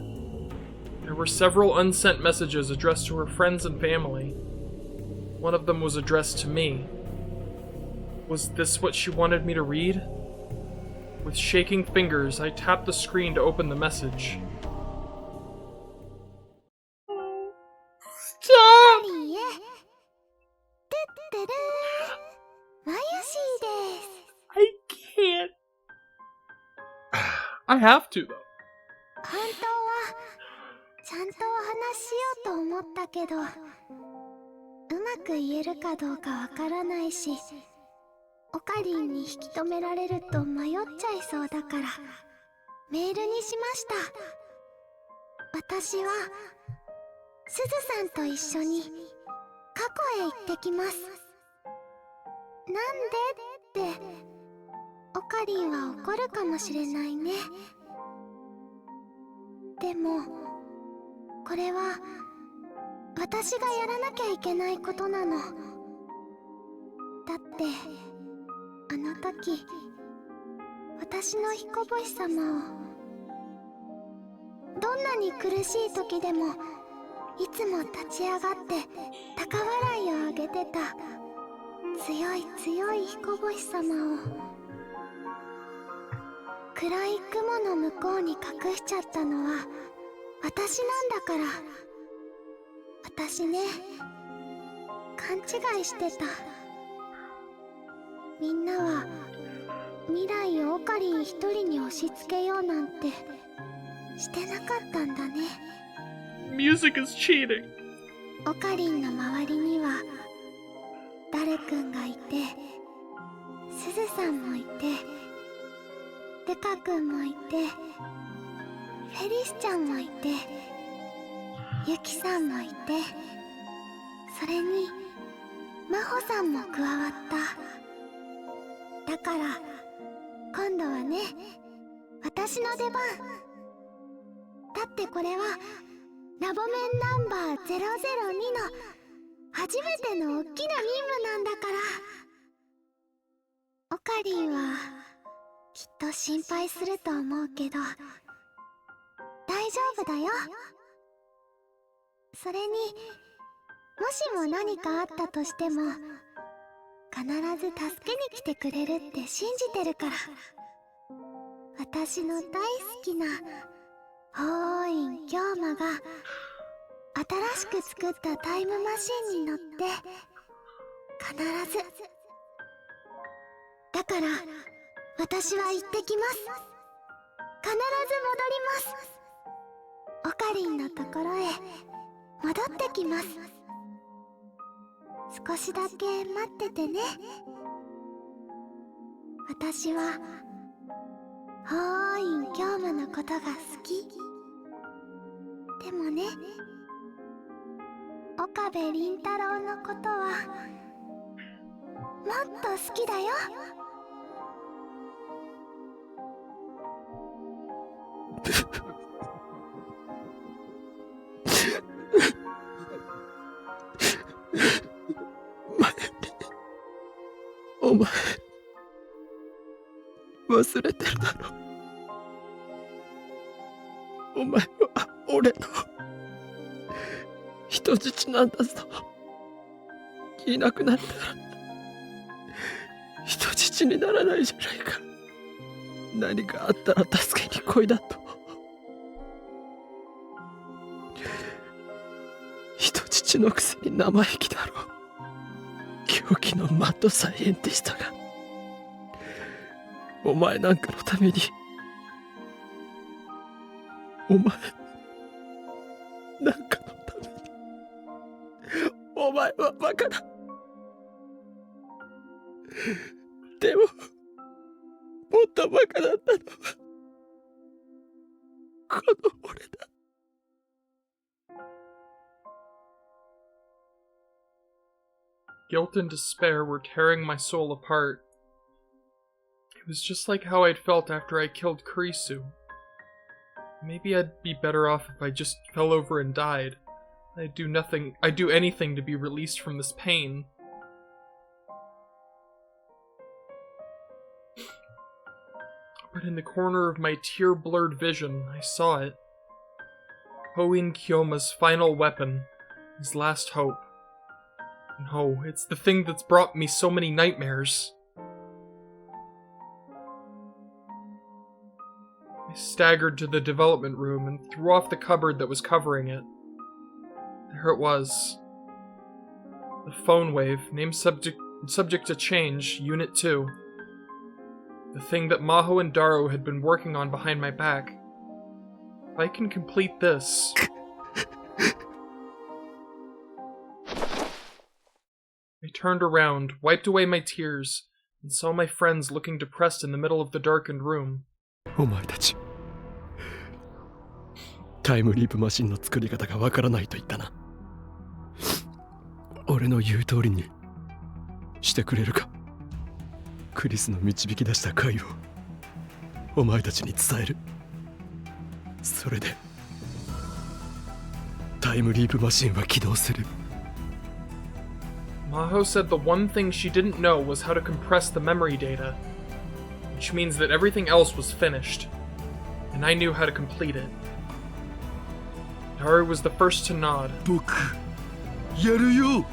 There were several unsent messages addressed to her friends and family. One of them was addressed to me. Was this what she wanted me to read? With shaking fingers, I tap the screen to open the message. Stop! いいえ。てってるー。まゆしーです。I can't. I have to, though. 本当はちゃんとお話ししようと思ったけど、うまく言えるかどうかわからないし、オカリンに引き止められると迷っちゃいそうだからメールにしました。私はすずさんと一緒に過去へ行ってきます。なんでってオカリンは怒るかもしれないね。でもこれは私がやらなきゃいけないことなの。だってあの時私の彦星様を、どんなに苦しい時でもいつも立ち上がって高笑いをあげてた強い強い彦星様を暗い雲の向こうに隠しちゃったのは私なんだから。私ね、勘違いしてた。みんなは未来をオカリン一人に押し付けようなんてしてなかったんだね。 Music is cheating. オカリンの周りにはダルくんがいて、すずさんもいて、デカくんもいて、フェリスちゃんもいて、ユキさんもいて、それにマホさんも加わった。だから今度はね、私の出番。だってこれはラボメンナンバー002の初めての大きな任務なんだから。オカリンはきっと心配すると思うけど大丈夫だよ。それにもしも何かあったとしても必ず助けに来てくれるって信じてるから。私の大好きな法院京馬が新しく作ったタイムマシンに乗って必ず。だから私は行ってきます。必ず戻ります。オカリンのところへ戻ってきます。少しだけ待っててね。私は法院京馬のことが好き。でもね、岡部倫太郎のことはもっと好きだよ。お前忘れてるだろ。お前は俺の人質なんだぞ。いなくなったら人質にならないじゃないか。何かあったら助けに来いだと。人質のくせに生意気だろ。狂気のマッドサイエンティストがお前なんかのために。お前なんかのために。お前はバカだ。でももっとバカだったのはこの俺だ。Guilt and despair were tearing my soul apart. It was just like how I'd felt after I killed Kurisu. Maybe I'd be better off if I just fell over and died. I'd do anything to be released from this pain. But in the corner of my tear-blurred vision, I saw it. Hoin Kyoma's final weapon, his last hope. No, it's the thing that's brought me so many nightmares. I staggered to the development room and threw off the cupboard that was covering it. There it was. The phone wave, name subject to change, Unit 2. The thing that Maho and Daru had been working on behind my back. If I can complete this... I turned around, wiped away my tears, and saw my friends looking depressed in the middle of the darkened room. お前たちタイムリープマシンの作り方がわからないと言ったな。俺の言う通りにしてくれるか。クリスの導き出した回をお前たちに伝える。それでタイムリープマシンは起動する。Maho said the one thing she didn't know was how to compress the memory data, which means that everything else was finished, and I knew how to complete it. Daru was the first to nod. 僕やるよ。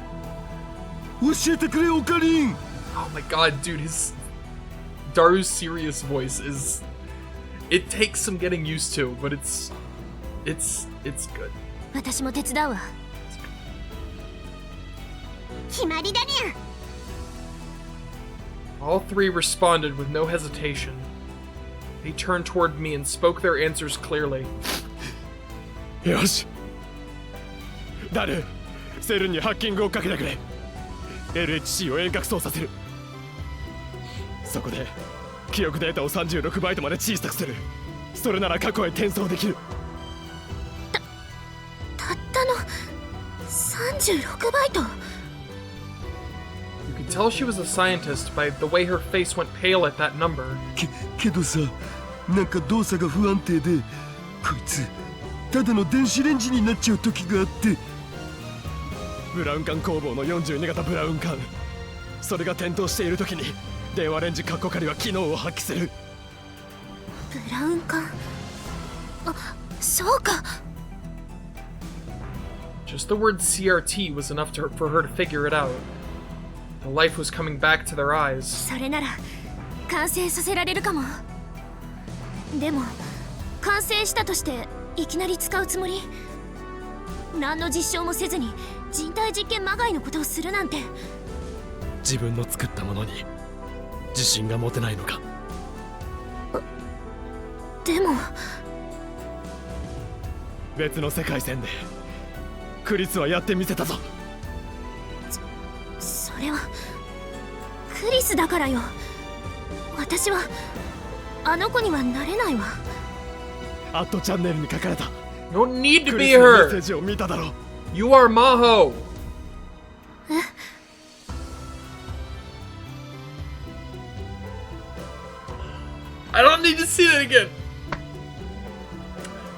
教えてくれオカリン。Oh my god, dude, Daru's serious voice is... It takes some getting used to, but it's good. 私も手伝うわ。決まりだにゃ。All three responded with no hesitation. They turned toward me and spoke their answers clearly. よし。ダル、セルにハッキングをかけてくれ。LHC を遠隔操作する。そこで記憶データを36バイトまで小さくする。それなら過去へ転送できる。たったの36バイト。You could tell she was a scientist by the way her face went pale at that number. けどさ、なんか動作が不安定で、こいつただの電子レンジになっちゃう時があって。ブラウン管工房の42型ブラウン管。それが点灯している時に電話レンジカッコ仮は機能を発揮する。ブラウン管。あ、そうか。Just the word CRT was enough for her to figure it out. The life was coming back to their eyes. それなら完成させられるかも。でも完成したとしていきなり使うつもり？何の実証もせずに人体実験まがいのことをするなんて。自分の作ったものに自信が持てないのか。でも別の世界線でクリスはやってみせたぞ。それはクリスだからよ。私はあの子にはなれないわ。アットチャンネルに書かれた You don't need to ク be リスのメッ her! セージを見ただろう。 You are Maho! I don't need to see that again!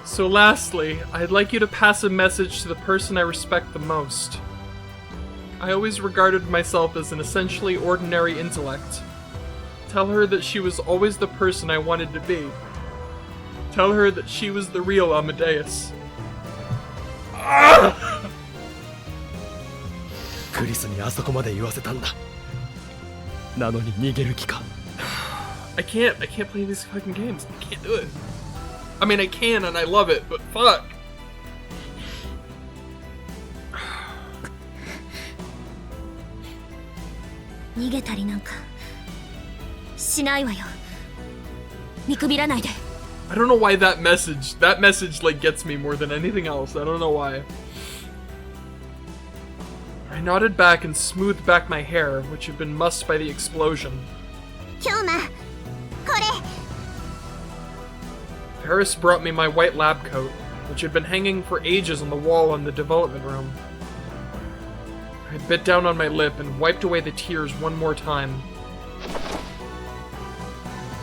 So lastly, I'd like you to pass a message to the person I respect the most. I always regarded myself as an essentially ordinary intellect. Tell her that she was always the person I wanted to be. Tell her that she was the real Amadeus. クリスにあそこまで言わせたんだ。なのに逃げる気か。I can't play these fucking games. I can't do it. I mean, I can and I love it, but fuck. 逃げたりなんかしないわよ。見くびらないで。I don't know why that message like gets me more than anything else. I don't know why. I nodded back and smoothed back my hair, which had been mussed by the explosion. 今日な、これ。Paris brought me my white lab coat, which had been hanging for ages on the wall in the development room. I bit down on my lip and wiped away the tears one more time.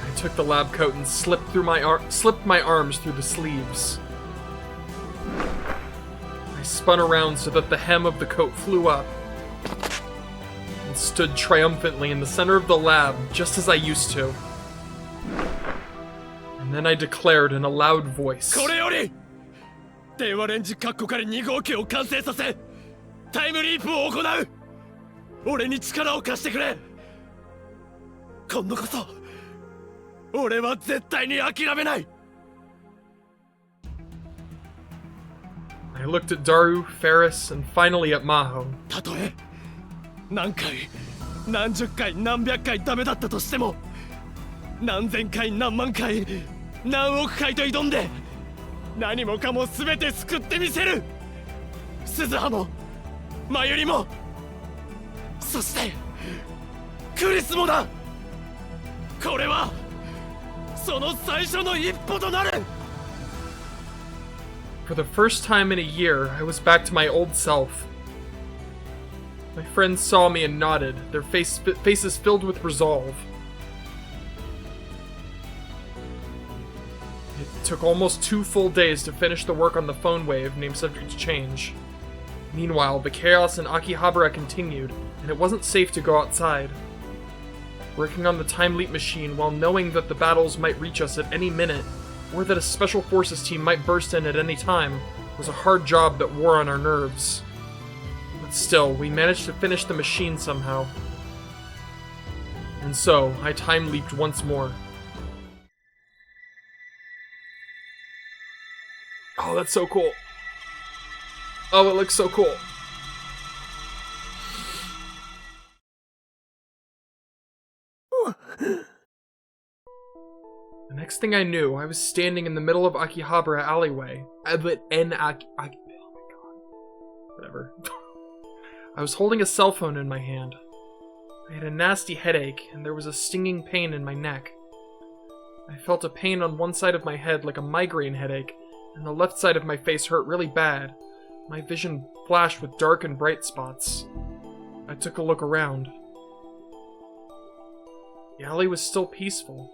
I took the lab coat and slipped my arms through the sleeves. I spun around so that the hem of the coat flew up and stood triumphantly in the center of the lab, just as I used to. And then I declared in a loud voice. これより電話レンジカッコ仮2号機を完成させタイムリープを行う。俺に力を貸してくれ。今度こそ俺は絶対に諦めない。I looked at Daru, Ferris, and finally at Maho. たとえ何回何十回何百回ダメだったとしても何千回何万回何億回と挑んで何もかも全て救ってみせる。鈴葉もマユリもそしてクリスもだ。これはその最初の一歩となる。For the first time in a year, I was back to my old self. My friends saw me and nodded, their faces filled with resolve. It took almost 2 full days to finish the work on the phone wave named Subject to Change. Meanwhile, the chaos in Akihabara continued, and it wasn't safe to go outside. Working on the time leap machine while knowing that the battles might reach us at any minute, or that a special forces team might burst in at any time, was a hard job that wore on our nerves. But still, we managed to finish the machine somehow. And so, I time leaped once more. Oh, that's so cool. Oh, it looks so cool. The next thing I knew, I was standing in the middle of Akihabara alleyway. Oh my god. Whatever. I was holding a cell phone in my hand. I had a nasty headache, and there was a stinging pain in my neck. I felt a pain on one side of my head like a migraine headache, and the left side of my face hurt really bad. My vision flashed with dark and bright spots. I took a look around. The alley was still peaceful.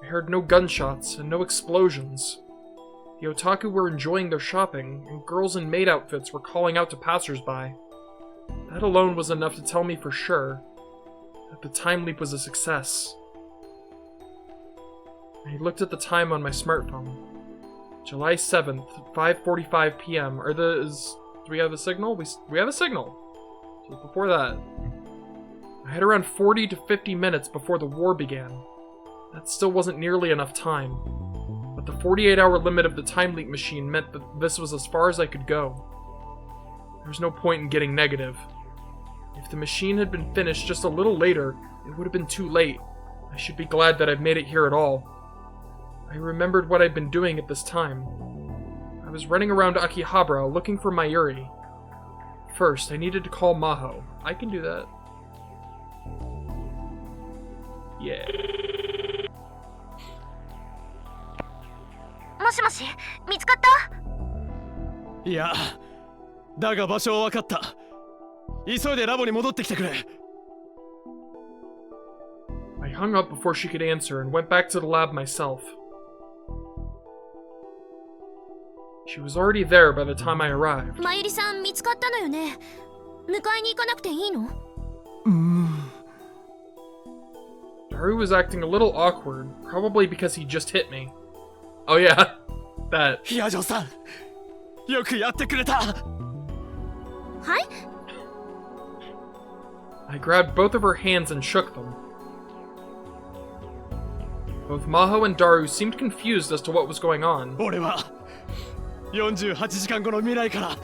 I heard no gunshots and no explosions. The otaku were enjoying their shopping, and girls in maid outfits were calling out to passersby. That alone was enough to tell me for sure that the time leap was a success. I looked at the time on my smartphone. July 7th, 5:45 p.m. Do we have a signal? We have a signal. So before that, I had around 40 to 50 minutes before the war began. That still wasn't nearly enough time. But the 48-hour limit of the time leap machine meant that this was as far as I could go. There was no point in getting negative. If the machine had been finished just a little later, it would have been too late. I should be glad that I've made it here at all. I remembered what I'd been doing at this time. I was running around Akihabara looking for Mayuri. First, I needed to call Maho. I can do that. Yeah. もしもし、見つかった？いや、だが場所は分かった。急いでラボに戻ってきてくれ。I hung up before she could answer and went back to the lab myself. She was already there by the time I arrived. まゆりさん見つかったのよね。迎えに行かなくていいのDaru was acting a little awkward, probably because he just hit me. Oh yeah, that. ヒアジョさん、よくやってくれた。はい？ I grabbed both of her hands and shook them. Both Maho and Daru seemed confused as to what was going on. 俺は48時間後の未来から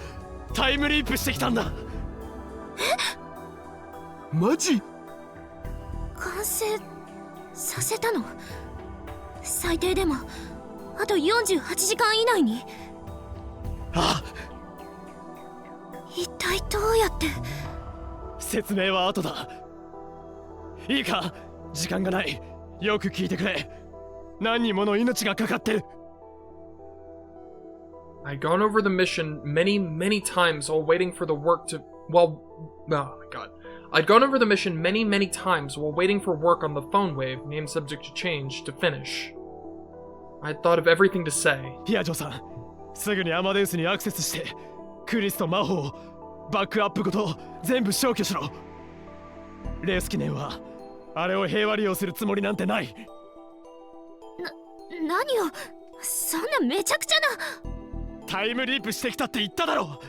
タイムリープしてきたんだ。マジ？完成させたの？最低でもあと48時間以内に。ああ。一体どうやって？説明は後だ。いいか、時間がない。よく聞いてくれ。何人もの命がかかってる。I'd gone over the mission many, many times while waiting for the work to... oh my god. I'd gone over the mission many, many times while waiting for work on the phone wave, named Subject to Change, to finish. I'd thought of everything to say. ヒアジョさん、すぐにアマデウスにアクセスして、クリスとマホをバックアップごと全部消去しろ。レース記念は、あれを平和利用するつもりなんてない。何を、そんなめちゃくちゃな。タイムリープしてきたって言っただろ。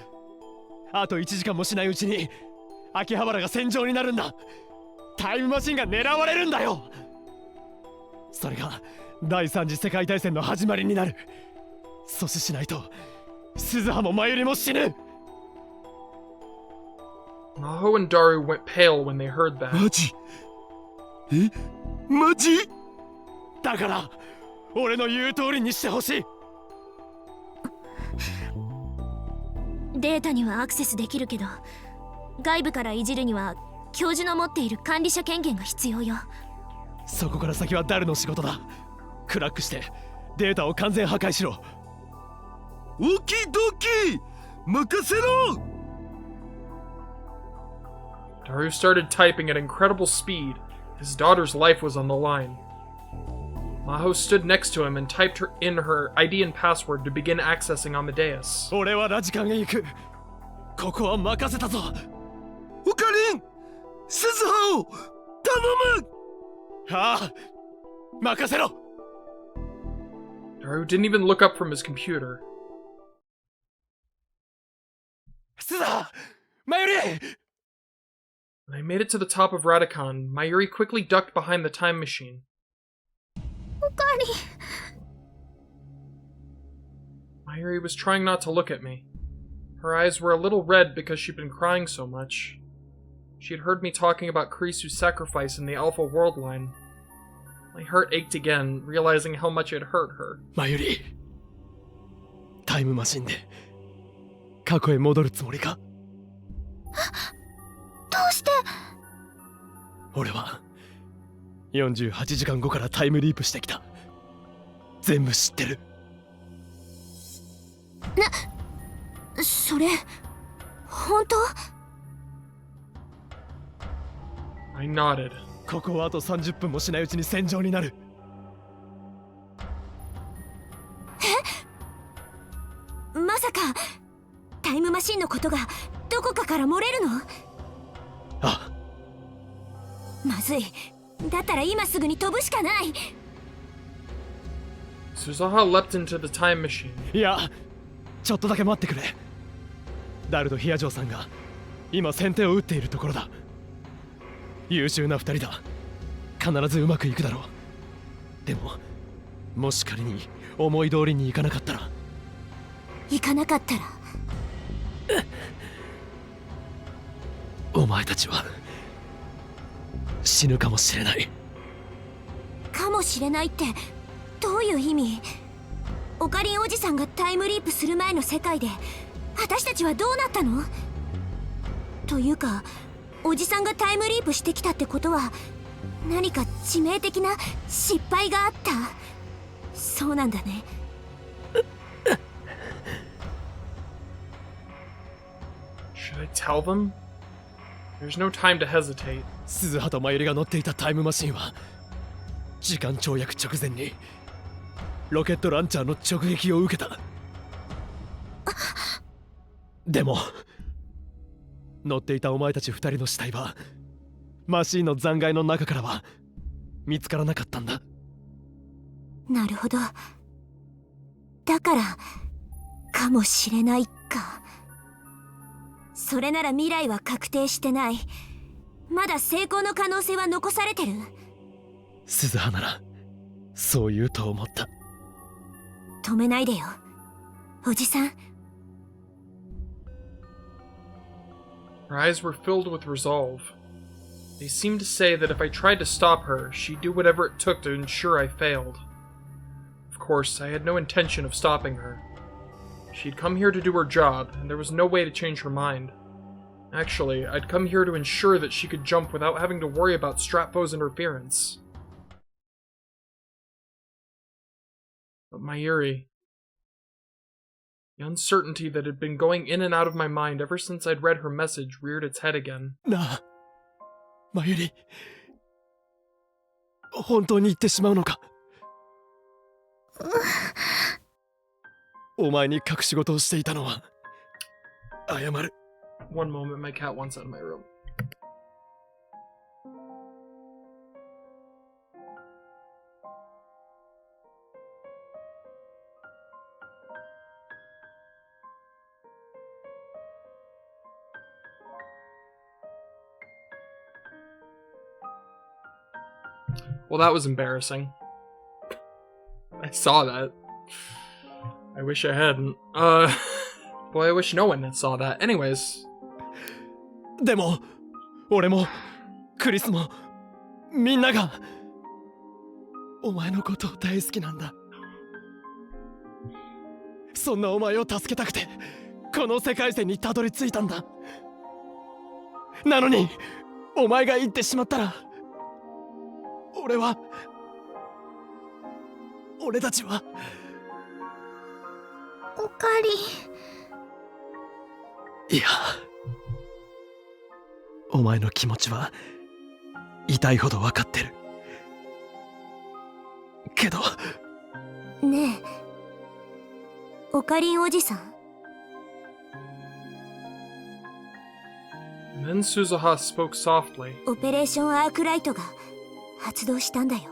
あと1時間もしないうちに秋葉原が戦場になるんだ。タイムマシンが狙われるんだよ。それが第3次世界大戦の始まりになる。阻止しないと鈴葉も真由里も死ぬ。 Maho and Daru went pale when they heard that. マジ？え？マジ？だから俺の言う通りにしてほしい。データにはアクセスできるけど、外部からいじるには教授の持っている管理者権限が必要よ。そこから先はダルの仕事だ。クラックしてデータを完全破壊しろ。オキドキ！任せろ！ Daru started typing at incredible speed. His daughter's life was on the line. Maho stood next to him and typed in her ID and password to begin accessing on the dais. 俺はラジカンへ行く。ここは任せたぞ。オカリン！鈴葉を頼む！ああ、任せろ。 Daru didn't even look up from his computer. 鈴葉、真由里！ When I made it to the top of Radicon, Mayuri quickly ducked behind the time machine. おかわり。 Mayuri was trying not to look at me. Her eyes were a little red because she'd been crying so much. She had heard me talking about Kurisu's sacrifice in the Alpha World line. My heart ached again, realizing how much it hurt her. 真由里、タイムマシンで過去へ戻るつもりか？どうして？俺は48時間後からタイムリープしてきた。全部知ってる。それ本当？ I nodded. ここはあと30分もしないうちに戦場になる。まさかタイムマシンのことがどこかから漏れるの？ああ、まずい。だったら今すぐに飛ぶしかない。 Suzaha leapt into the time machine. いや、ちょっとだけ待ってくれ。ダルとヒアジョーさんが今先手を打っているところだ。優秀な二人だ。必ずうまくいくだろう。でももし仮に思い通りにいかなかったら。行かなかったらお前たちは死ぬかもしれない。かもしれないってどういう意味？オカリンおじさんがタイムリープする前の世界で私たちはどうなったの？というかおじさんがタイムリープしてきたってことは何か致命的な失敗があった。そうなんだね。Should I tell them? There's no time to hesitate. 鈴葉と真由里が乗っていたタイムマシンは時間跳躍直前にロケットランチャーの直撃を受けた。でも乗っていたお前たち二人の死体はマシンの残骸の中からは見つからなかったんだ。なるほど。だからかもしれないか。それなら未来は確定してない。まだ成功の可能性は残されてる。鈴葉ならそう言うと思った。止めないでよおじさん。 Her eyes were filled with resolve. They seemed to say that if I tried to stop her, she'd do whatever it took to ensure I failed. Of course, I had no intention of stopping her. She'd come here to do her job, and there was no way to change her mind. Actually, I'd come here to ensure that she could jump without having to worry about Stratfo's interference. But Mayuri... The uncertainty that had been going in and out of my mind ever since I'd read her message reared its head again. なあ、真由里、本当に言ってしまうのか？お前に隠し事をしていたのは謝る。One moment, my cat wants out of my room. Well, that was embarrassing. I saw that. I wish I hadn't. Boy, I wish no one saw that. Anyways. でも俺もクリスもみんながお前のことを大好きなんだ。そんなお前を助けたくてこの世界線にたどり着いたんだ。なのにお前が行ってしまったら俺たちは。おかり。いや、お前の気持ちは痛いほど分かってるけど。ねえ、オカリンおじさん。And then Suzuha spoke softly. オペレーションアークライトが発動したんだよ。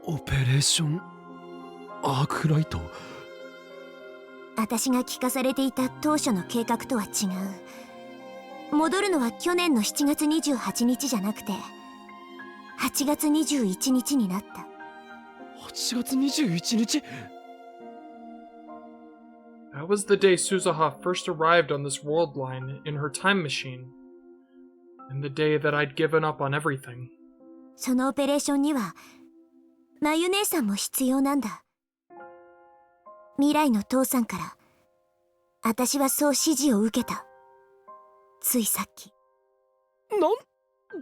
オペレーションアークライト？私が聞かされていた当初の計画とは違う。戻るのは去年の7月28日じゃなくて8月21日になった。8月21日？ That was the day Suzuha first arrived on this world line in her time machine. And the day that I'd given up on everything. そのオペレーションにはまゆ姉さんも必要なんだ。未来の父さんから私はそう指示を受けた。ついさっき。なん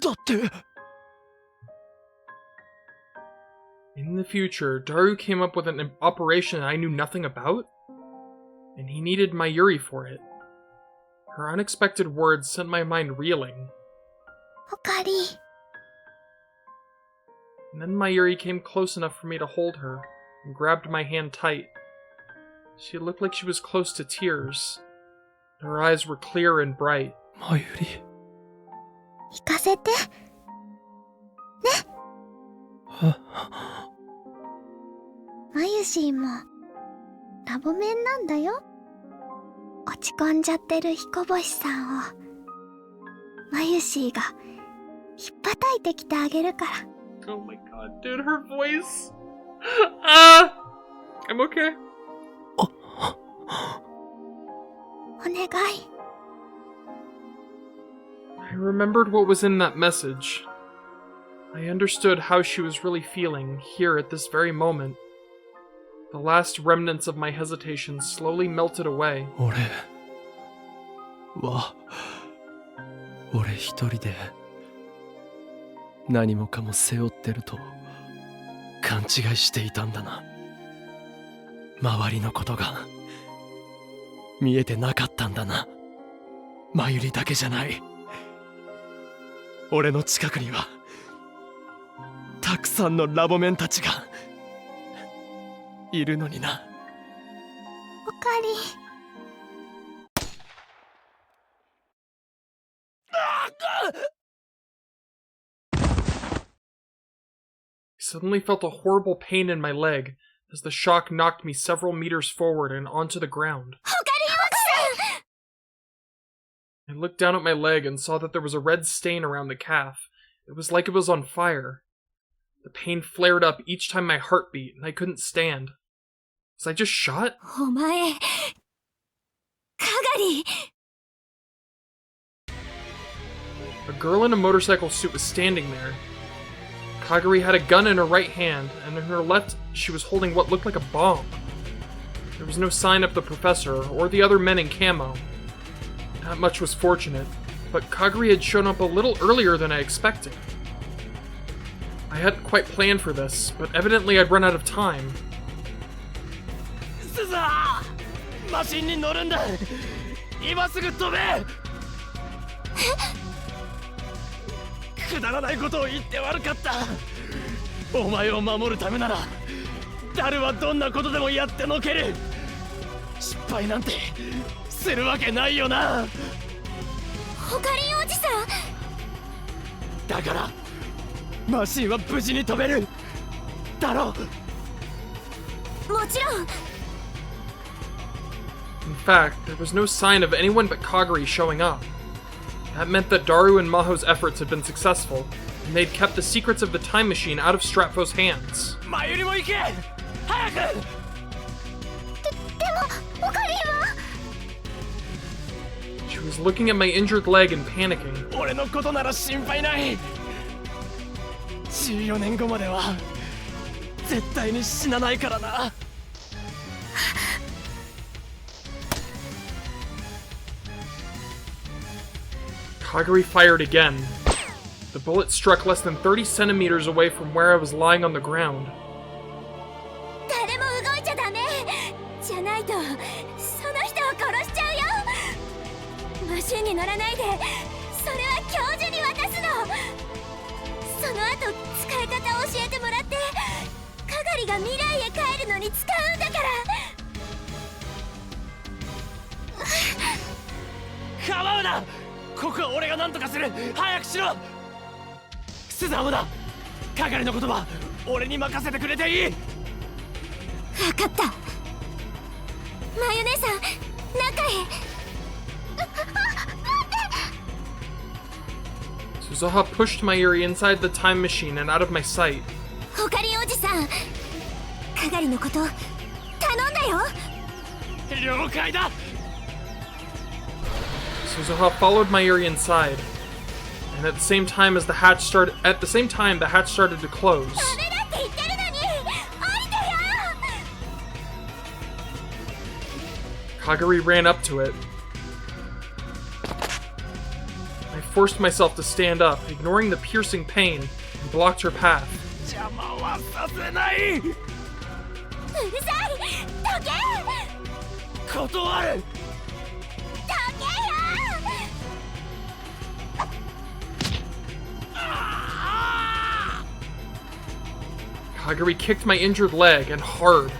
だって。In the future, Daru came up with an operation I knew nothing about, and he needed Mayuri for it. Her unexpected words sent my mind reeling. おかり。 And then Mayuri came close enough for me to hold her, and grabbed my hand tight. She looked like she was close to tears. Her eyes were clear and bright. マユリ。行かせて。ね。マユシーもラボメンなんだよ。落ち込んじゃってる彦星さんをマユシーがひっぱたいてきてあげるから。Oh my god, dude, her voice. I'm okay. お願い。I remembered what was in that message. I understood how she was really feeling here at this very moment. The last remnants of my hesitation slowly melted away. 俺一人で何もかも背負ってると勘違いしていたんだな。周りのことが見えてなかったんだな。マユリだけじゃない。俺の近くにはたくさんのラボメンたちがいるのにな。おかり。I suddenly felt a horrible pain in my leg as the shock knocked me several meters forward and onto the ground. I looked down at my leg and saw that there was a red stain around the calf. It was like it was on fire. The pain flared up each time my heart beat, and I couldn't stand. Was I just shot? お前、かがり。 A girl in a motorcycle suit was standing there. Kagari had a gun in her right hand, and in her left, she was holding what looked like a bomb. There was no sign of the professor or the other men in camo. That much was fortunate, but Kagari had shown up a little earlier than I expected. I hadn't quite planned for this, but evidently I'd run out of time. スザー、マシンに乗るんだ。今すぐ飛べ。くだらないことを言って悪かった。お前を守るためなら誰はどんなことでもやってのける。失敗なんてするわけないよな。オカリンおじさん。だからマシンは無事に飛べるだろう。もちろん。 In fact, there was no sign of anyone but Kagari showing up. That meant that Daru and Maho's efforts had been successful, and they'd kept the secrets of the time machine out of Stratfo's hands. マユリも行け。早く。でもオカリンは。She was looking at my injured leg and panicking. 俺のことなら心配ない。14年後までは絶対に死なないからな。Kagari fired again. The bullet struck less than 30 centimeters away from where I was lying on the ground. 誰も動いちゃダメ。じゃないとその人を殺しちゃうよ。マシンに乗らないで。それは教授に渡すの。その後使い方を教えてもらってかがりが未来へ帰るのに使うんだから。構うな。ここは俺が何とかする。早くしろ。スザムだ。係のことは俺に任せてくれていい。分かった。マヨネさん、中へ。Suzuha pushed Mayuri inside the time machine and out of my sight. ホカリおじさん、係のこと頼んだよ。了解だ。Suzuha followed Mayuri inside, and at the same time the hatch started to close. Kagari ran up to it. I forced myself to stand up, ignoring the piercing pain, and blocked her path. 邪魔はさせない。うるさい。どけ。断る。Kagari kicked my injured leg, and hard.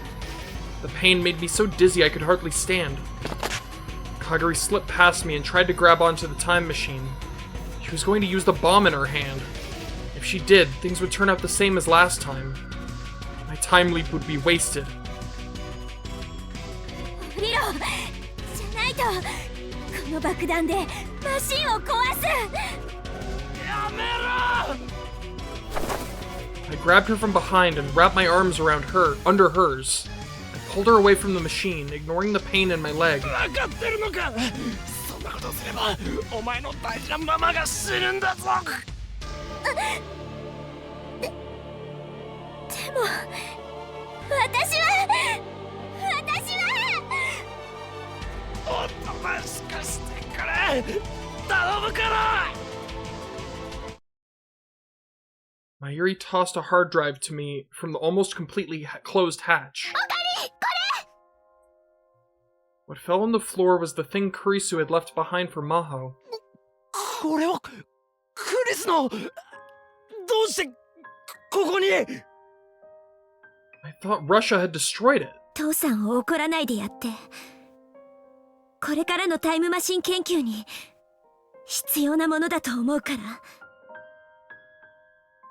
The pain made me so dizzy I could hardly stand. Kagari slipped past me and tried to grab onto the time machine. She was going to use the bomb in her hand. If she did, things would turn out the same as last time. My time leap would be wasted. 降りろ。じゃないとこの爆弾でマシンを壊す。やめろ。I grabbed her from behind and wrapped my arms around her, under hers. I pulled her away from the machine, ignoring the pain in my leg. 分かってるのか。そんなことすればお前の大事なママが死ぬんだぞ。でも私はおとなしくしてくれ。頼むから。Mayuri tossed a hard drive to me from the almost completely closed hatch. What fell on the floor was the thing Kurisu had left behind for Maho. これはクリスの。どうしてここに。I thought Russia had destroyed it. 父さんを怒らないでやって。これからのタイムマシン研究に必要なものだと思うから。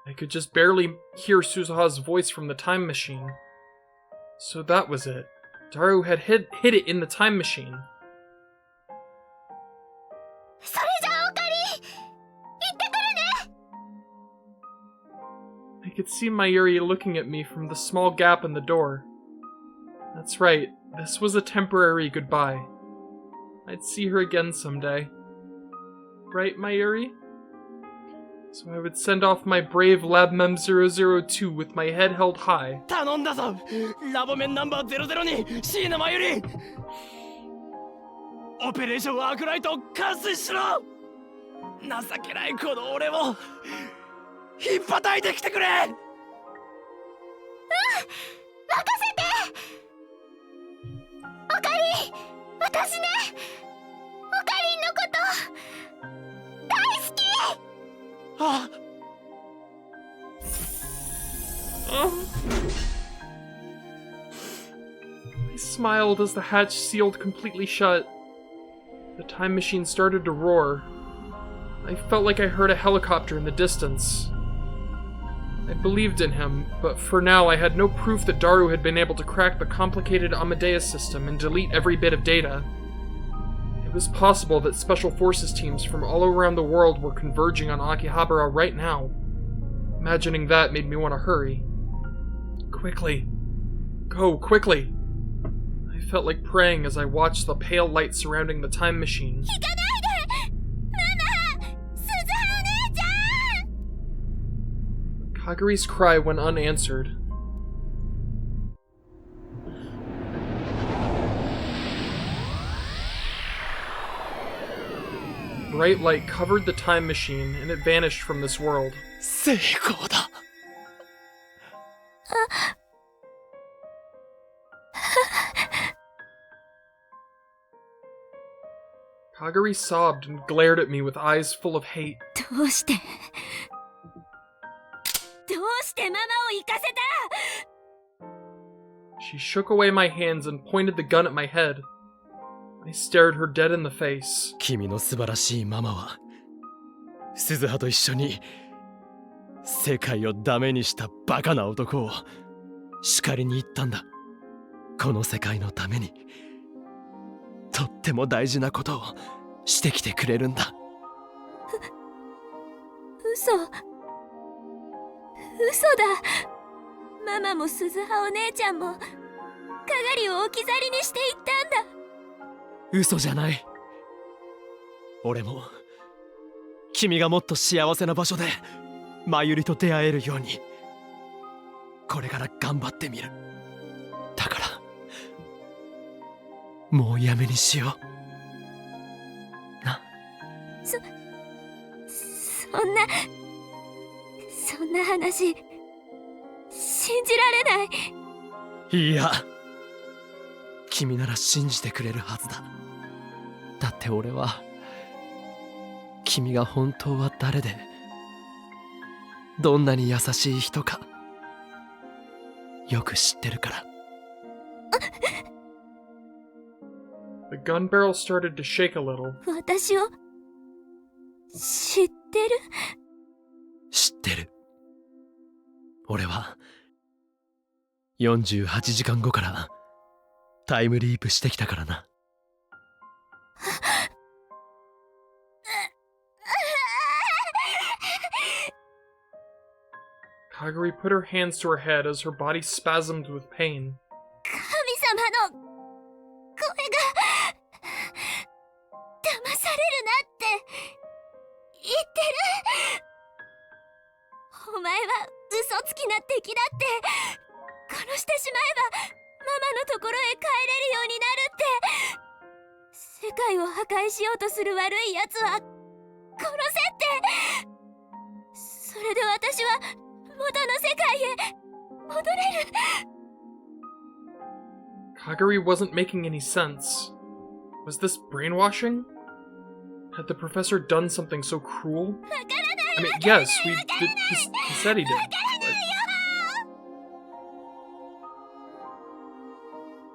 I could just barely hear Suzuha's voice from the time machine. So that was it. Daru had hid it in the time machine. それじゃあおかり、行ってくるね。I could see Mayuri looking at me from the small gap in the door. That's right, this was a temporary goodbye. I'd see her again someday. Right, Mayuri? So I would send off my brave LabMem 002 with my head held high. 頼んだぞ。ラボメンナンバー002椎名真由里。オペレーションアークライトを完遂しろ。情けないこの俺を引っ叩いてきてくれ。任せて。おかり、私ね、おかりんのこと大好き。あ。I smiled as the hatch sealed completely shut. The time machine started to roar. I felt like I heard a helicopter in the distance. I believed in him, but for now I had no proof that Daru had been able to crack the complicated Amadeus system and delete every bit of data. It was possible that Special Forces teams from all around the world were converging on Akihabara right now. Imagining that made me want to hurry. Quickly. Go, quickly! I felt like praying as I watched the pale light surrounding the time machine. 行かないで。Kaguri's cry went unanswered. Bright light covered the time machine, and it vanished from this world. 成功だ。Kaguri sobbed and glared at me with eyes full of hate. どうしてママを行かせた。 She shook away my hands and pointed the gun at my head. I stared her dead in the face. 君の素晴らしいママは鈴葉と一緒に世界をダメにしたバカな男を叱りに行ったんだ。この世界のためにとっても大事なことをしてきてくれるんだ。嘘だ。ママも鈴葉お姉ちゃんもかがりを置き去りにしていったんだ。嘘じゃない。俺も君がもっと幸せな場所でまゆりと出会えるようにこれから頑張ってみる。だからもうやめにしような。そんな話信じられない。いや、君なら信じてくれるはずだ。だって俺は君が本当は誰でどんなに優しい人かよく知ってるから。The gun barrel started to shake a little. 私を知ってる？知ってる。俺は48時間後からタイムリープしてきたからな。Kaguri put her hands to her head as her body spasmed with pain. 神様の声が騙されるなって言ってる。お前は嘘つきな敵だって。殺してしまえばママのところへ帰れるようになるって。世界を破壊しようとする悪いやつは殺せって。それで私は元の世界へ戻れる。Kaguri wasn't making any sense. Was this brainwashing? Had the professor done something so cruel? I mean, yes, he said he did.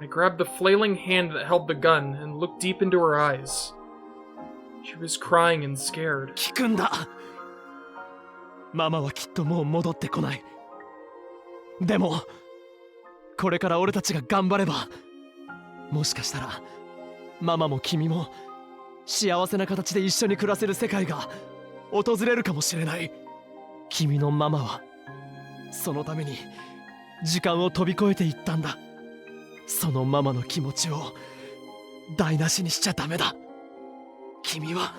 I grabbed the flailing hand that held the gun and looked deep into her eyes. She was crying and scared. 聞くんだ。ママはきっともう戻ってこない。でもこれから俺たちが頑張ればもしかしたらママも君も幸せな形で一緒に暮らせる世界が訪れるかもしれない。君のママはそのために時間を飛び越えていったんだ。そのママの気持ちを台無しにしちゃダメだ。君は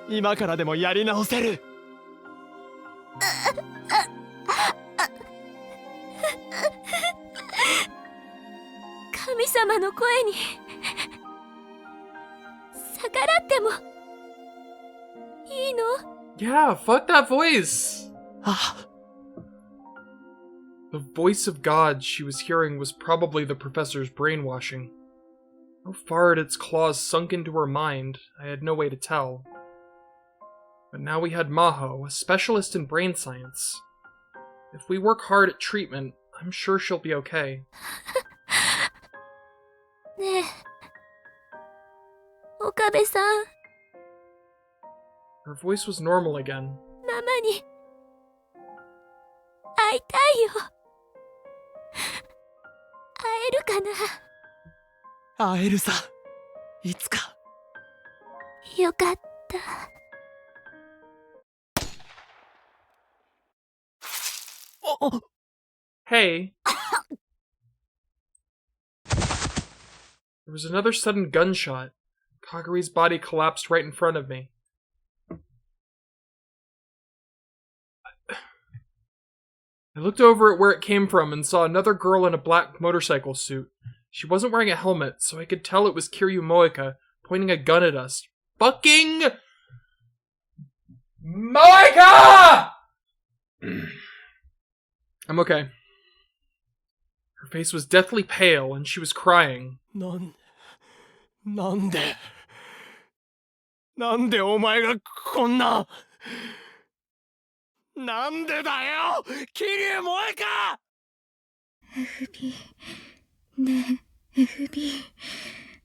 今からでもやり直せる。神様の声に逆らってもいいの？ Yeah, fuck that voice! The voice of God she was hearing was probably the professor's brainwashing. How far had its claws sunk into her mind, I had no way to tell. But now we had Maho, a specialist in brain science. If we work hard at treatment, I'm sure she'll be okay. ねえ、岡部さん。 Her voice was normal again. ママに会いたいよ。会えるかな？会えるさ、いつか。よかった。Hey. There was another sudden gunshot. Kaguri's body collapsed right in front of me. I looked over at where it came from and saw another girl in a black motorcycle suit. She wasn't wearing a helmet, so I could tell it was Kiryu Moeka pointing a gun at us. Fucking Moeka! I'm okay. Her face was deathly pale and she was crying. なんでお前がこんななんでだよ桐生萌えか FB ねえ FB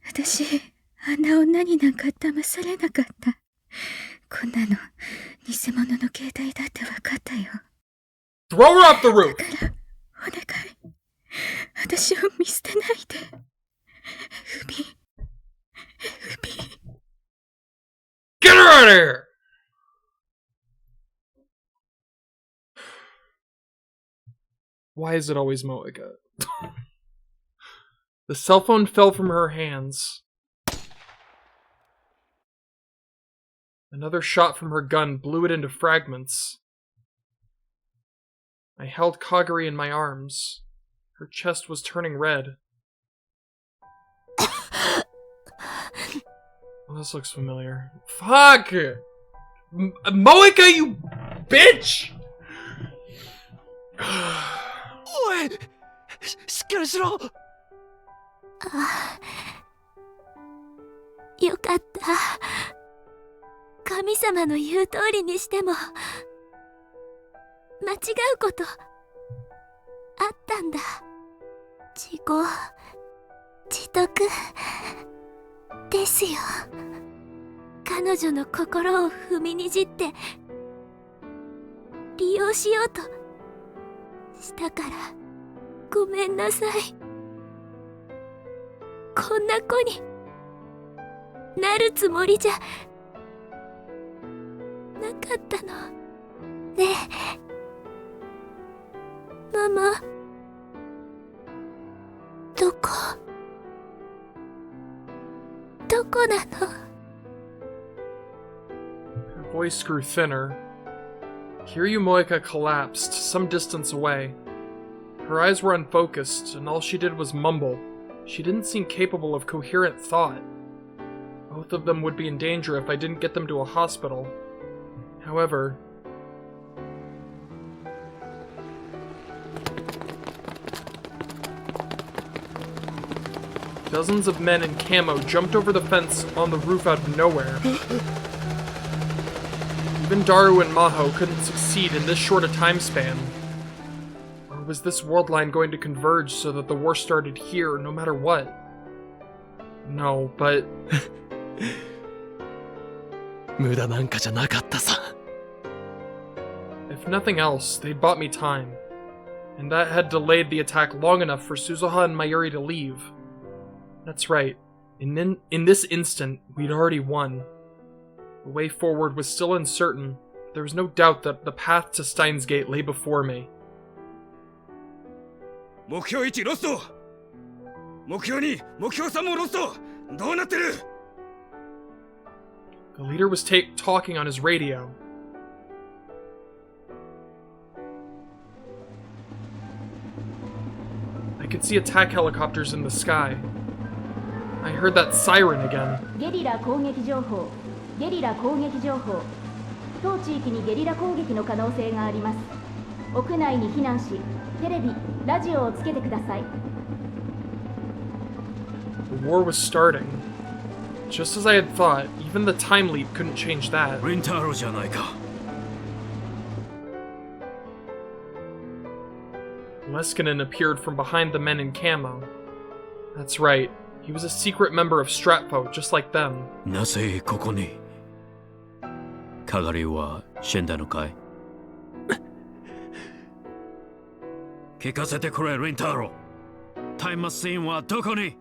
私あんな女になんか騙されなかった。こんなの偽物の携帯だって分かったよ。 Throw her up the roof! だからお願い私を見捨てないで FB Get her out of here! Why is it always Moeka? The cell phone fell from her hands. Another shot from her gun blew it into fragments. I held Kagari in my arms. Her chest was turning red. Oh, this looks familiar. Fuck! Moeka, you bitch! おいしっかりしろよかった。神様の言う通りにしても間違うことあったんだ。自業自得ですよ。彼女の心を踏みにじって利用しようとしたからごめんなさい。こんな子になるつもりじゃなかったの。ねえママ、どこなの？ Her voice grew thinner. Kiryu Moeka collapsed some distance away. Her eyes were unfocused, and all she did was mumble. She didn't seem capable of coherent thought. Both of them would be in danger if I didn't get them to a hospital. However... Dozens of men in camo jumped over the fence on the roof out of nowhere. Even Daru and Maho couldn't succeed in this short a time span. Or was this world line going to converge so that the war started here, no matter what? No, but... 無駄なんかじゃなかったさ。 If nothing else, they'd bought me time. And that had delayed the attack long enough for Suzuha and Mayuri to leave. That's right. In this instant, we'd already won. The way forward was still uncertain, but there was no doubt that the path to Steins Gate lay before me. 目標1ロスト。目標2、目標3もロスト。どうなってる？ The leader was talking on his radio. I could see attack helicopters in the sky. I heard that siren again. ゲリラ攻撃情報。ゲリラ攻撃情報。当地域にゲリラ攻撃の可能性があります。屋内に避難し、テレビ、ラジオをつけてください。The war was starting. Just as I had thought, even the time leap couldn't change that. リンタロじゃないか。 Leskinen appeared from behind the men in camo. That's right. He was a secret member of Stratpo, just like them. なぜここに？カガリは死んだのかい？聞かせてくれ、リンタロ。タイムマシンはどこに？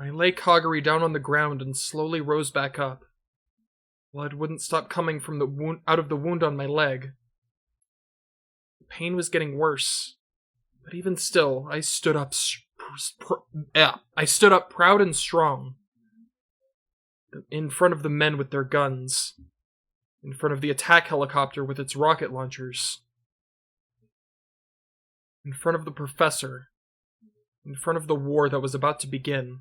I lay Kagari down on the ground and slowly rose back up. Blood wouldn't stop coming from the wound out of the wound on my leg. The pain was getting worse, but even still, I stood up. I stood up proud and strong, in front of the men with their guns. in front of the attack helicopter with its rocket launchers, in front of the professor, in front of the war that was about to begin.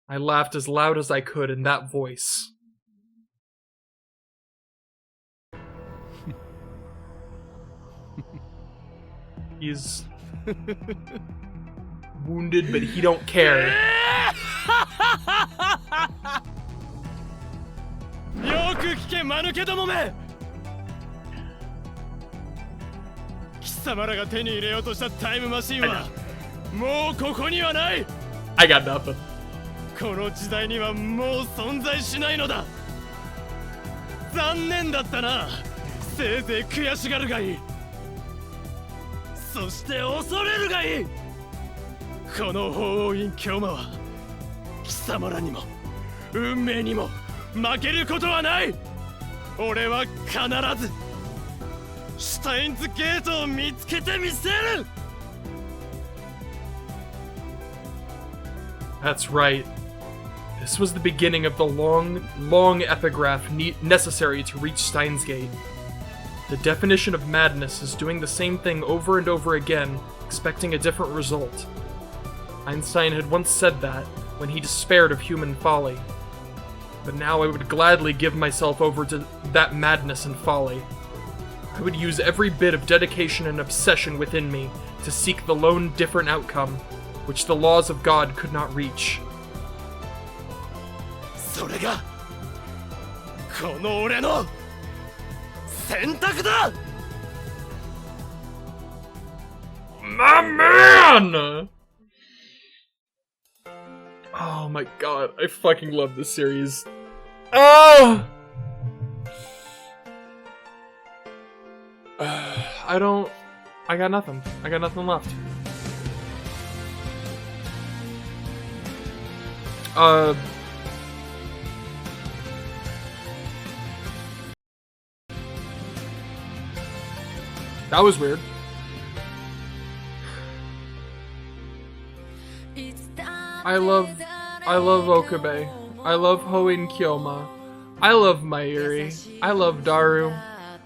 I laughed as loud as I could in that voice. He's wounded, but he don't care. よく聞け間抜けどもめ。貴様らが手に入れようとしたタイムマシンはもうここにはない。 I got nothing. この時代にはもう存在しないのだ。残念だったな。せいぜい悔しがるがいい。そして恐れるがいい。この法王院教魔は貴様らにも運命にも負けることはない。俺は必ずシュタインズゲートを見つけてみせる。 That's right. This was the beginning of the long, long epigraph necessary to reach Steins Gate. The definition of madness is doing the same thing over and over again, expecting a different result. Einstein had once said that, when he despaired of human folly. But now I would gladly give myself over to that madness and folly. I would use every bit of dedication and obsession within me to seek the lone different outcome, which the laws of God could not reach. それがこの俺の選択だ。 My man! Oh my god, I fucking love this series. Oh! I got nothing. I got nothing left. That was weird. I love Okabe. I love Hoin Kyoma. I love Mayuri. I love Daru.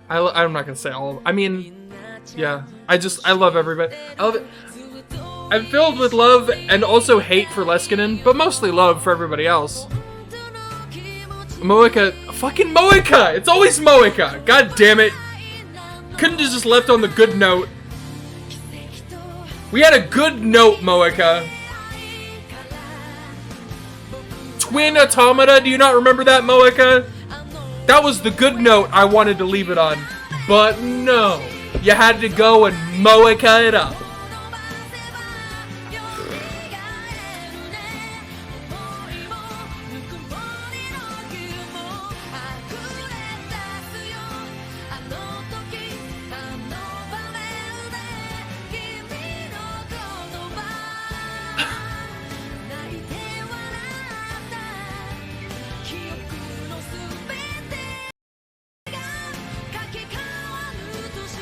I'm not gonna say all of them. I mean, yeah. I love everybody. I love it. I'm filled with love and also hate for Leskinen, but mostly love for everybody else. Moeka. Fucking Moeka! It's always Moeka! God damn it. Couldn't have just left on the good note. We had a good note, Moeka. Twin Automata, do you not remember that, Moeka? That was the good note I wanted to leave it on. But no, you had to go and Moeka it up.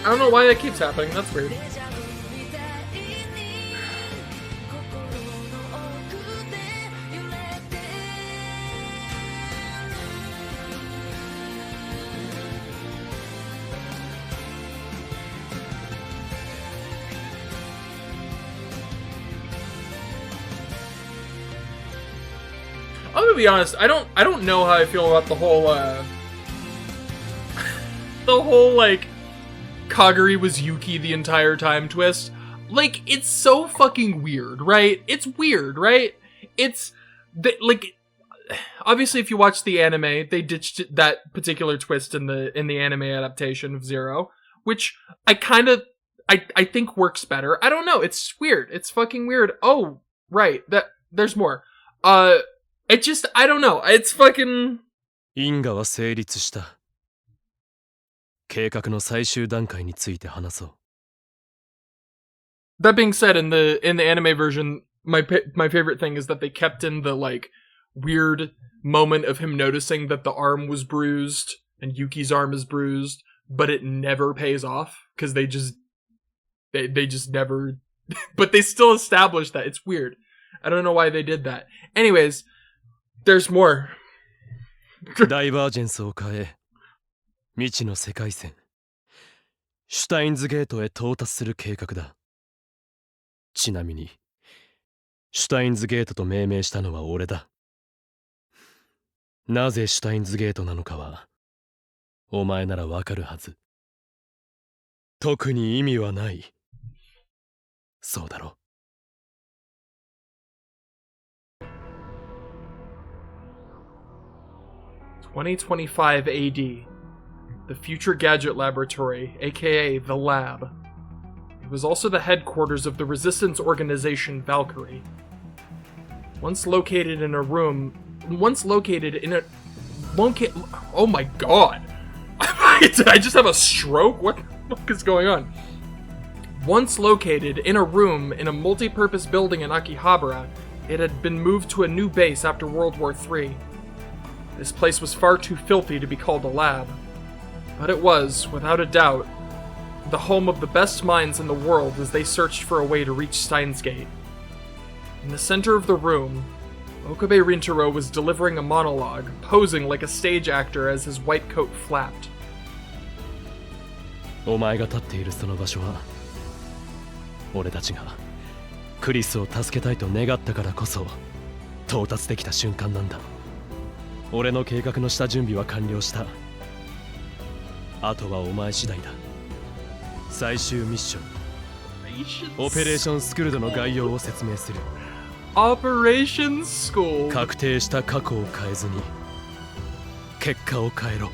I don't know why that keeps happening, that's weird. I'm gonna be honest, I don't know how I feel about the whole like Kaguri was Yuki the entire time twist. Like, it's so fucking weird, right? It's weird, right? It's like, obviously if you watch the anime, they ditched that particular twist in the anime adaptation of Zero, which I think works better. I don't know, it's weird. It's fucking weird. Oh, right, there's more. It just, I don't know. It's fucking... 因果は成立した。計画の最終段階について話そう。 That being said, in the anime version, my favorite thing is that they kept in the like weird moment of him noticing that the arm was bruised and Yuki's arm is bruised, but it never pays off because they just never. But they still established that. It's weird. I don't know why they did that. Anyways, there's more. ダイバージェンスを変え、未知の世界線シュタインズゲートへ到達する計画だ。ちなみにシュタインズゲートと命名したのは俺だ。なぜシュタインズゲートなのかはお前ならわかるはず。特に意味はない。そうだろ。2025 AD. The Future Gadget Laboratory, aka the Lab. It was also the headquarters of the resistance organization Valkyrie. Once located in a... Oh my god! Did I just have a stroke? What the fuck is going on? Once located in a room in a multi-purpose building in Akihabara, it had been moved to a new base after World War III. This place was far too filthy to be called a lab. But it was, without a doubt, the home of the best minds in the world as they searched for a way to reach Steins Gate. In the center of the room, Okabe Rintaro was delivering a monologue, posing like a stage actor as his white coat flapped. お前が立っているその場所は俺たちがクリスを助けたいと願ったからこそ到達できた瞬間なんだ。俺の計画の下準備は完了した。あとはお前次第だ。最終ミッションオペレーションスクールドの概要を説明する。Operation School 確定した過去を変えずに結果を変えろ。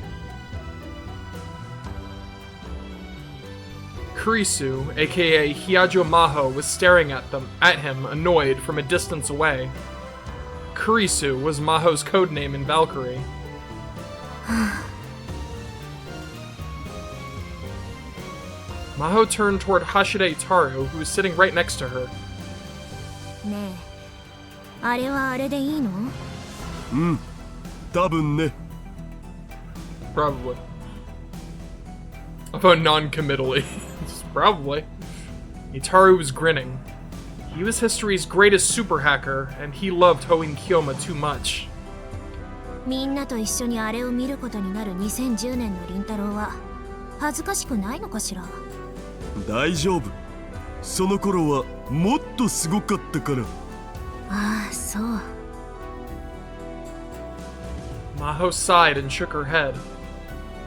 Kurisu, aka Hiyajo Maho, was staring at him, annoyed, from a distance away. Kurisu was Maho's codename in Valkyrie. Maho turned toward Hashide Itaru, who was sitting right next to her. ねえ、あれはあれでいいの？うん、多分ね。Probably. About non-committally. Probably. Itaru was grinning. He was history's greatest super hacker, and he loved Hoin Kyoma too much. みんなと一緒にあれを見ることになる2010年の凛太郎は恥ずかしくないのかしら？大丈夫。その頃はもっとすごかったから。ああ、そう。Maho sighed and shook her head.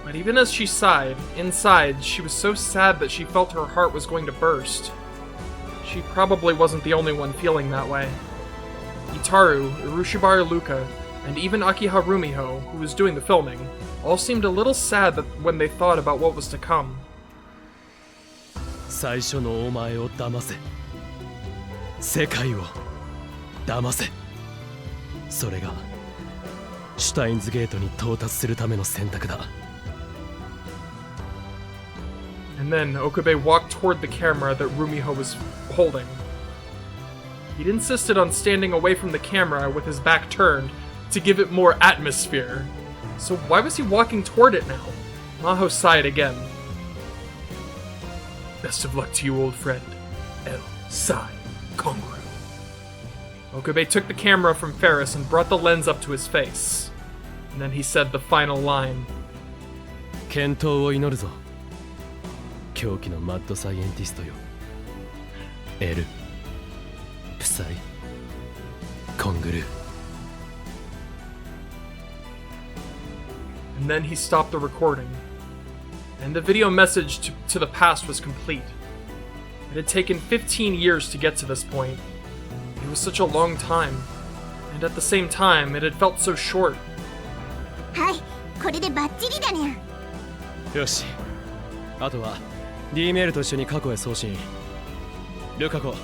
But even as she sighed, inside, she was so sad that she felt her heart was going to burst. She probably wasn't the only one feeling that way. Itaru, Urushibaru Luka, and even Akiha Rumiho, who was doing the filming, all seemed a little sad that when they thought about what was to come. 最初のお前を騙せ。世界を騙せ。それがシュタインズゲートに到達するための選択だ。And then Okabe walked toward the camera that Rumiho was holding. He'd insisted on standing away from the camera with his back turned to give it more atmosphere. So why was he walking toward it now? Maho sighed again. Best of luck to you, old friend. El Sai Kongru. Okabe took the camera from Ferris and brought the lens up to his face. And then he said the final line. 健闘を祈るぞ。狂気のマッドサイエンティストよ。エル、プサイ、コングルー。And then he stopped the recording. And the video message to the past was complete. It had taken 15 years to get to this point. It was such a long time. And at the same time, it had felt so short. はい、これでバッチリだにゃ。よし。あとは D メールと一緒に過去へ送信。ルカ子、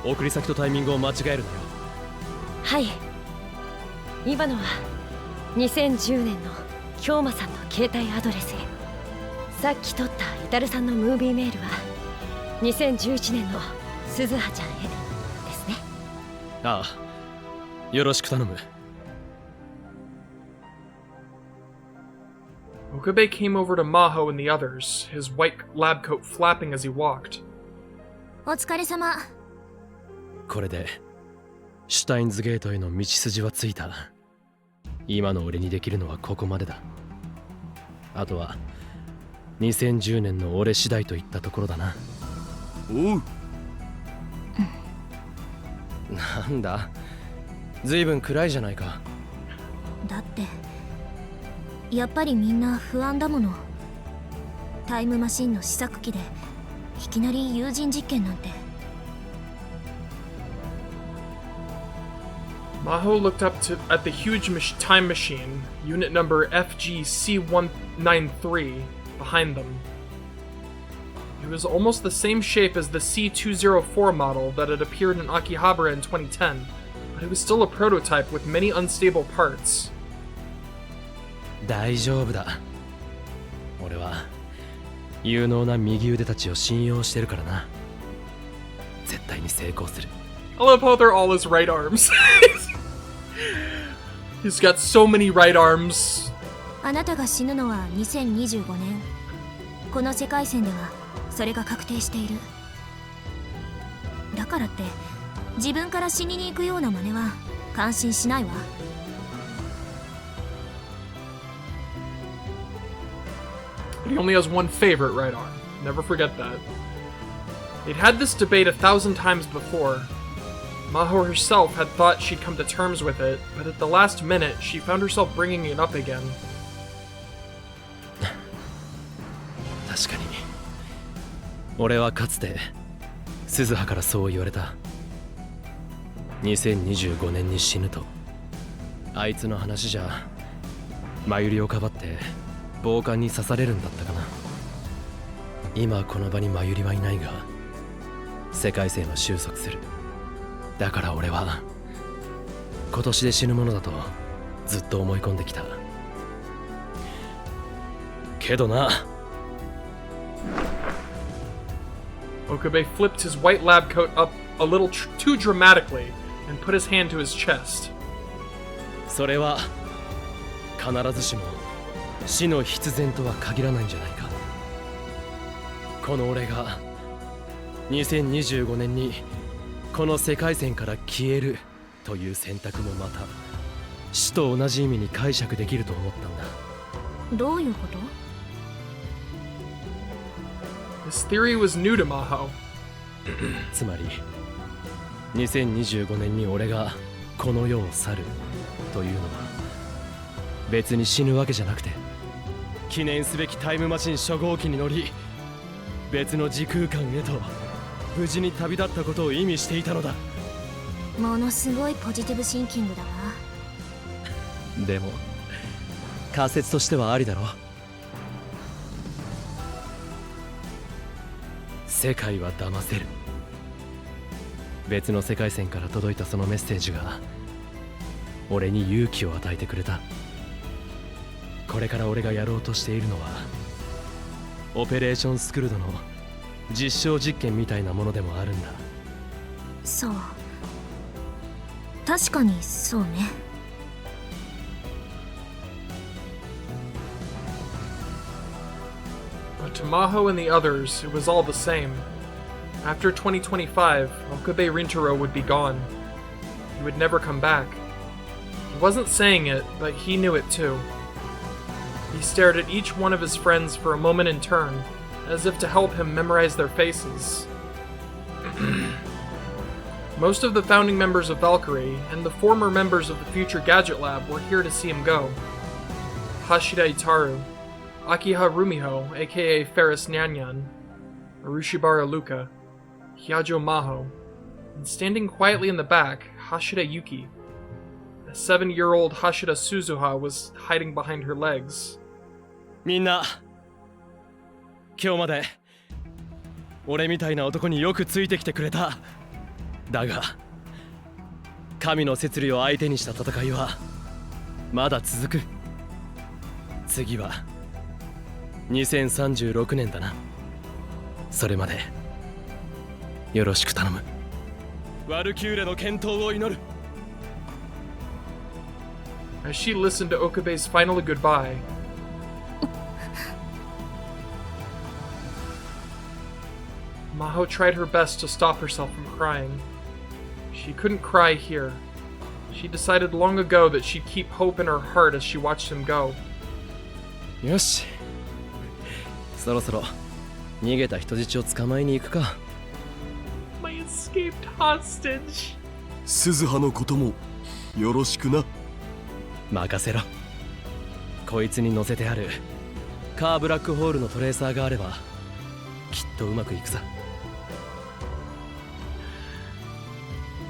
送り先とタイミングを間違えるなよ。はい。今のは2010年の京馬さんの携帯アドレスへ。さっき撮ったイタルさんのムービーメールは2011年の鈴葉ちゃんへですね。ああ、よろしく頼む。Okabe came over to Maho and the others, his white lab coat flapping as he walked. お疲れ様。これでシュタインズゲートへの道筋はついた。今の俺にできるのはここまでだ。あとは2010年の俺次第といったところだな。おう。なんだ、ずいぶん暗いじゃないか。だってやっぱりみんな不安だもの。タイムマシンの試作機でいきなり有人実験なんて。Maho looked up at the huge time machine, unit number FGC-193, behind them. It was almost the same shape as the C-204 model that had appeared in Akihabara in 2010, but it was still a prototype with many unstable parts. 大丈夫だ。俺は有能な右腕たちを信用してるからな。絶対に成功する。I love how they're all his right arms. He's got so many right arms. あなたが死ぬのは2025年。この世界線ではそれが確定している。だからって自分から死にに行くような真似は感心しないわ。He only has one favorite right arm. Never forget that. They'd had this debate 1,000 times before. Maho herself had thought she'd come to terms with it, but at the last minute, she found herself bringing it up again. 確かに俺はかつて鈴葉からそう言われた。2025年に死ぬと。あいつの話じゃ真由里をかばって暴漢に刺されるんだったかな。今この場に真由里はいないが世界線は収束する。だから俺は今年で死ぬものだとずっと思い込んできた。けどな。Okabe flipped his white lab coat up a little too dramatically and put his hand to his chest. それは必ずしも死の必然とは限らないんじゃないか。この俺が2025年にこの世界線から消えるという選択もまた死と同じ意味に解釈できると思ったんだ。どういうこと？ This theory was new to Maho. つまり2025年に俺がこの世を去るというのは別に死ぬわけじゃなくて、記念すべきタイムマシン初号機に乗り別の時空間へと無事に旅立ったことを意味していたのだ。ものすごいポジティブシンキングだわ。でも仮説としてはありだろ。世界は騙せる。別の世界線から届いたそのメッセージが俺に勇気を与えてくれた。これから俺がやろうとしているのはオペレーションスクルドの実証実験みたいなものでもあるんだ。そう、確かにそうね。But to Maho and the others, it was all the same. After 2025, Okabe Rintaro would be gone. He would never come back. He wasn't saying it, but he knew it too. He stared at each one of his friends for a moment in turn, as if to help him memorize their faces. Most of the founding members of Valkyrie and the former members of the future Gadget Lab were here to see him go. Hashida Itaru, Akiha Rumiho, aka Ferris Nyanyan, Arushibara Luka, Hyajo Maho, and standing quietly in the back, Hashida Yuki. A 7-year-old Hashida Suzuha was hiding behind her legs. みんな今日まで俺みたいな男によくついてきてくれた。だが神の摂理を相手にした戦いはまだ続く。次は2036年だな。それまでよろしく頼む。ワルキューレの健闘を祈る。 As she listened to Okabe's final goodbye, Maho tried her best to stop herself from crying. She couldn't cry here. She decided long ago that she'd keep hope in her heart as she watched him go. よし、そろそろ逃げた人質を捕まえに行くか。 My escaped hostage. 鈴葉のこともよろしくな。任せろ。こいつに乗せてあるカーブラックホールのトレーサーがあればきっとうまくいくさ。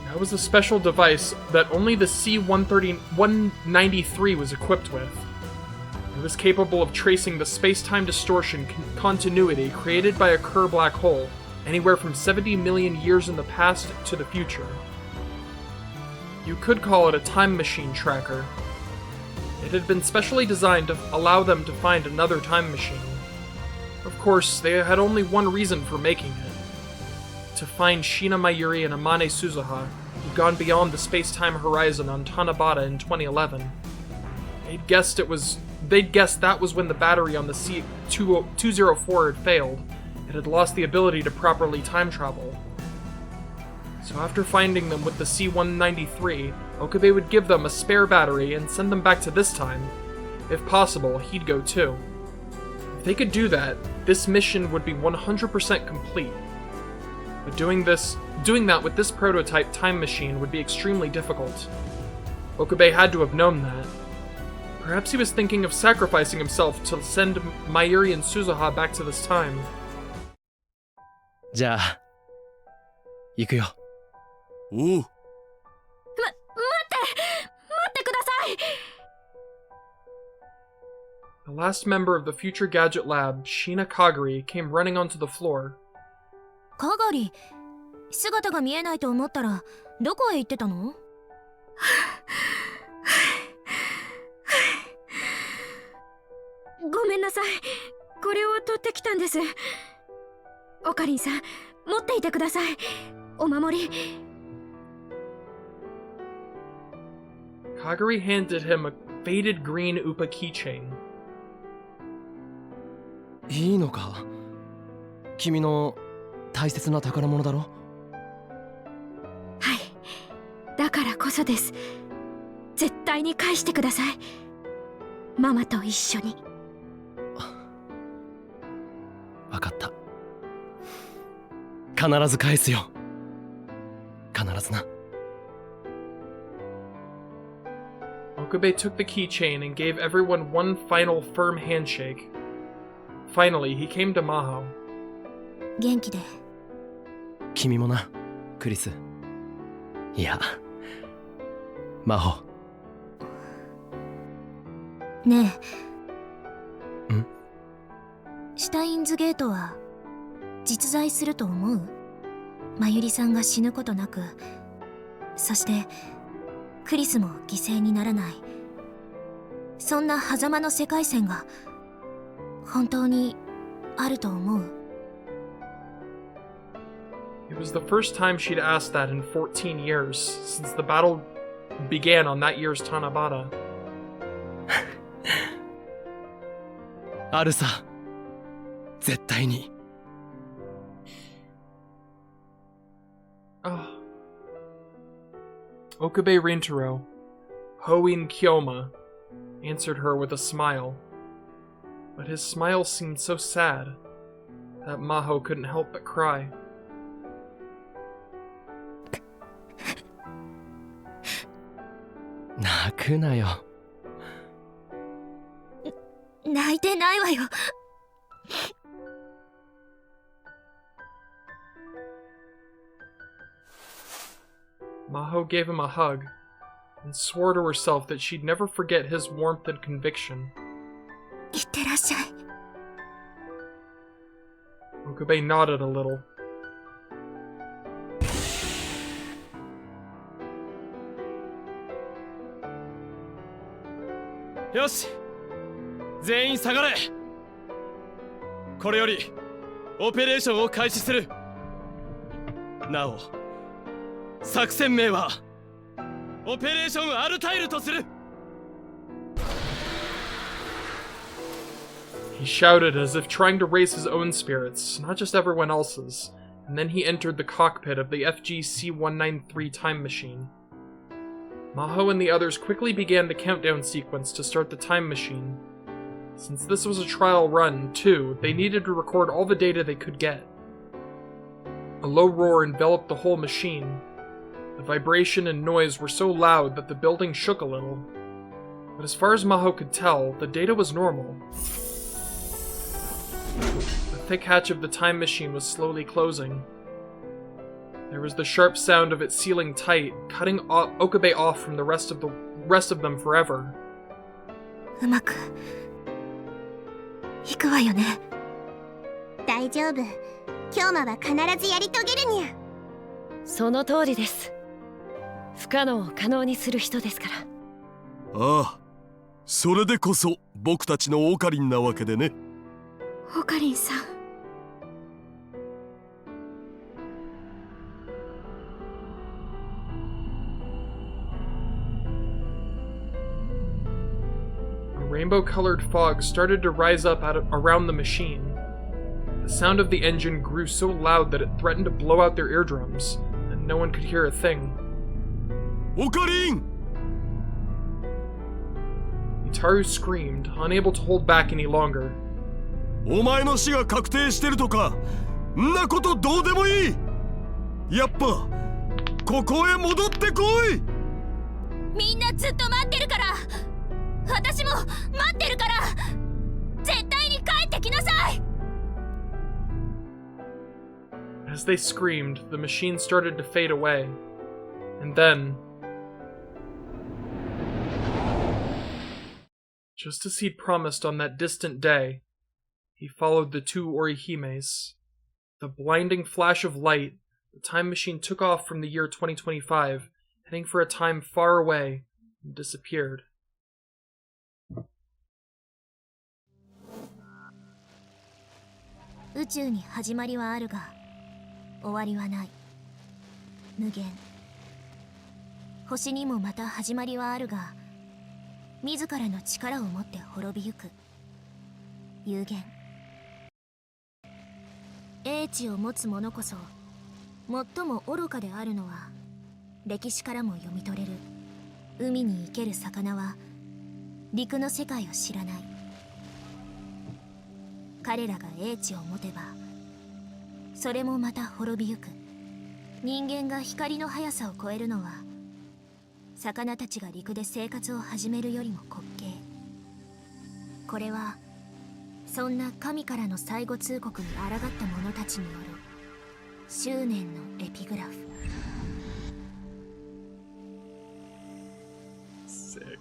That was a special device that only the C-193 was equipped with. It was capable of tracing the space-time distortion continuity created by a Kerr black hole, anywhere from 70 million years in the past to the future. You could call it a time machine tracker. It had been specially designed to allow them to find another time machine. Of course, they had only one reason for making it: to find Shina Mayuri and Amane Suzuha, who'd gone beyond the space-time horizon on Tanabata in 2011. They'd guessed that was when the battery on the C-204 had failed. It had lost the ability to properly time travel. So after finding them with the C-193, Okabe would give them a spare battery and send them back to this time. If possible, he'd go too. If they could do that, this mission would be 100% complete. But doing that with this prototype time machine would be extremely difficult. Okabe had to have known that. Perhaps he was thinking of sacrificing himself to send Mayuri and Suzuha back to this time. じゃあ行くよ。おう。待ってください。 The last member of the Future Gadget Lab, Shina Kagari, came running onto the floor. カガリ、姿が見えないと思ったらどこへ行ってたの？ごめんなさい。これを取ってきたんです。オカリンさん、持っていてください。お守り。 Kagari handed him a faded green Upa keychain. いいのか？君の大切な宝物だろ？はい。だからこそです。絶対に返してください。ママと一緒に。わかった。必ず返すよ。必ずな。 Okabe took the keychain and gave everyone one final firm handshake. Finally, he came to Maho. 元気で。君もな、クリス。いや、マホ。ねえ。ん？シュタインズゲートは実在すると思う？まゆりさんが死ぬことなく、そしてクリスも犠牲にならない、そんな狭間の世界線が本当にあると思う？ It was the first time she'd asked that in 14 years, since the battle began on that year's Tanabata. あるさ。絶対に。Oh. Okabe Rintaro, Hoin Kyoma, answered her with a smile. But his smile seemed so sad that Maho couldn't help but cry. 泣くなよ。泣いてないわよ。 Maho gave him a hug and swore to herself that she'd never forget his warmth and conviction. いってらっしゃい。 Okabe nodded a little. よし、全員下がれ。これよりオペレーションを開始する。なお、作戦名はオペレーションアルタイルとする。 He shouted as if trying to raise his own spirits, not just everyone else's, and then he entered the cockpit of the FGC-193 time machine. Maho and the others quickly began the countdown sequence to start the time machine. Since this was a trial run, too, they needed to record all the data they could get. A low roar enveloped the whole machine. The vibration and noise were so loud that the building shook a little. But as far as Maho could tell, the data was normal. The thick hatch of the time machine was slowly closing. There was the sharp sound of it sealing tight, cutting Okabe off from the rest of them forever. うまくいくわよね。大丈夫。今日は必ずやり遂げるにゃ。その通りです。不可能を可能にする人ですから。ああ、それでこそ僕たちのオカリンなわけでね。オカリンさん。Rainbow-colored fog started to rise up around the machine. The sound of the engine grew so loud that it threatened to blow out their eardrums, and no one could hear a thing. Okarin! Itaru screamed, unable to hold back any longer. お前の死が確定してるとか、んなことどうでもいい。やっぱここへ戻ってこい。みんなずっと待ってるから。私も待ってるから。絶対に帰ってきなさい。As they screamed, the machine started to fade away. And then, just as he'd promised on that distant day, he followed the two Orihimes. The blinding flash of light, the time machine took off from the year 2025, heading for a time far away, and disappeared. 宇宙に始まりはあるが終わりはない。無限。星にもまた始まりはあるが自らの力を持って滅びゆく。有限。英知を持つ者こそ最も愚かであるのは歴史からも読み取れる。海に生ける魚は陸の世界を知らない。彼らが英知を持てばそれもまた滅びゆく。人間が光の速さを超えるのは魚たちが陸で生活を始めるよりも滑稽。これはそんな神からの最後通告に抗った者たちによる執念のエピグラフ。Sick.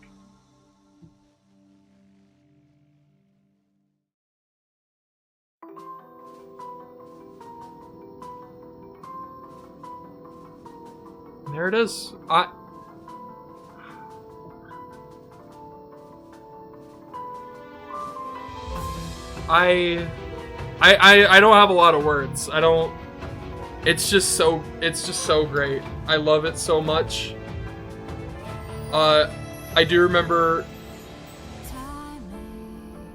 There it is. I don't have a lot of words. I don't. It's just so great. I love it so much. I do remember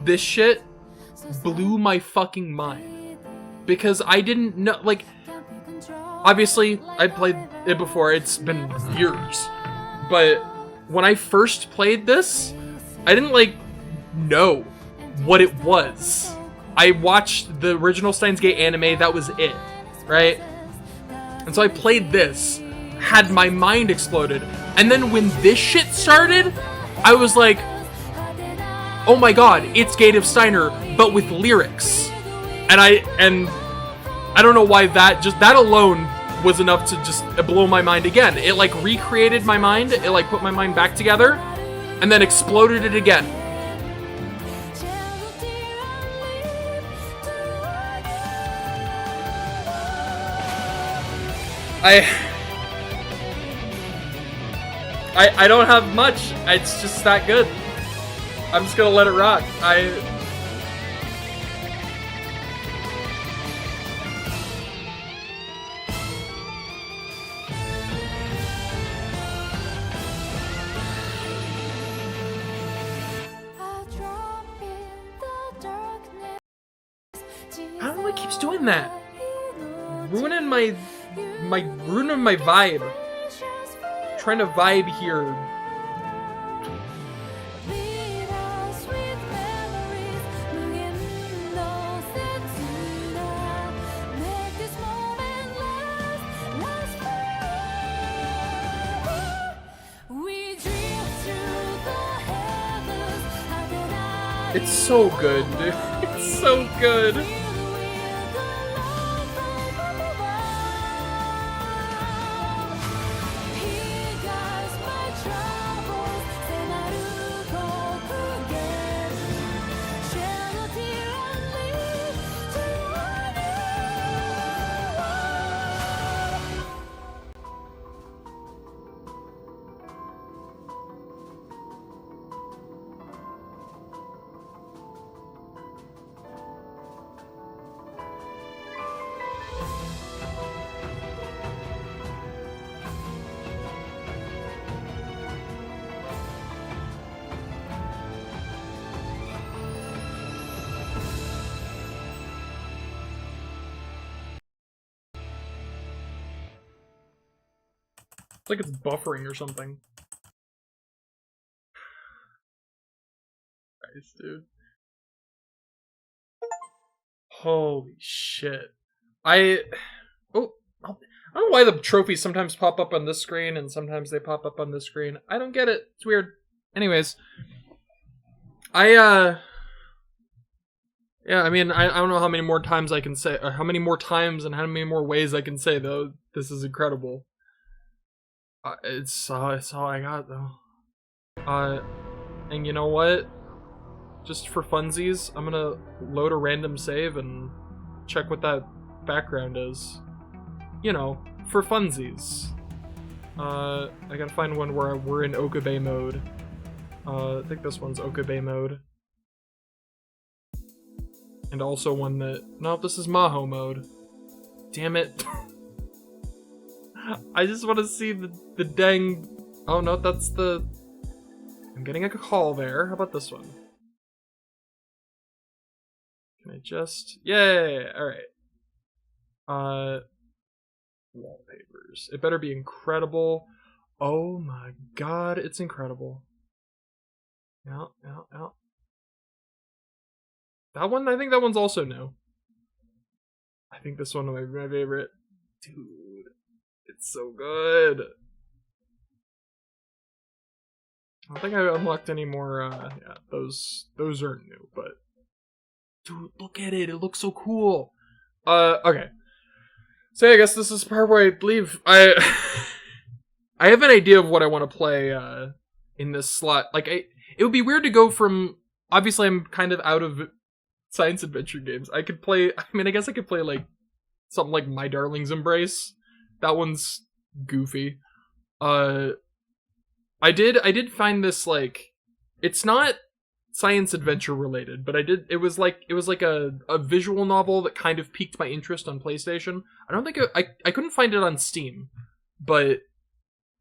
this shit blew my fucking mind because I didn't know, like, obviously I played it before, it's been years, but when I first played this, I didn't like know what it was. I watched the original Steins Gate anime, that was it, right? And so I played this, had my mind exploded, and then when this shit started, I was like, oh my god, it's Gate of Steiner, but with lyrics. And I don't know why that alone was enough to just blow my mind again. It like recreated my mind, it like put my mind back together, and then exploded it again. I don't have much. It's just that good. I'm just gonna let it rock. I don't know what keeps doing that. Ruining my vibe. Trying to vibe here. It's so good, dude. It's so good. It's like it's buffering or something. Nice, dude. Holy shit. I don't know why the trophies sometimes pop up on this screen and sometimes they pop up on this screen. I don't get it. It's weird. Anyways. Yeah, I mean, I don't know how many more times I can say, or how many more times and how many more ways I can say, though. This is incredible. It's all I got, though. And you know what? Just for funsies, I'm gonna load a random save and check what that background is. You know, for funsies. I gotta find one where we're in Okabe mode. I think this one's Okabe mode. And also one that... No, this is Maho mode. Damn it. I just want to see the dang... Oh no, that's the... I'm getting a call there. How about this one? Can I just... Yay! Alright. Wallpapers. It better be incredible. Oh my god, it's incredible. Yeah. That one, I think that one's also new. I think this one might be my favorite. Dude, it's so good. I don't think I unlocked any more, yeah, those aren't new, but... Dude, look at it, it looks so cool. Okay. So I guess this is the part where I leave. I have an idea of what I want to play, in this slot. Like, it would be weird to go from... Obviously, I'm kind of out of science adventure games. I could play... I mean, I guess I could play, like, something like My Darling's Embrace. That one's goofy. I did find this, like... It's not science adventure related, but it was like a visual novel that kind of piqued my interest on PlayStation. I don't think I couldn't find it on Steam, but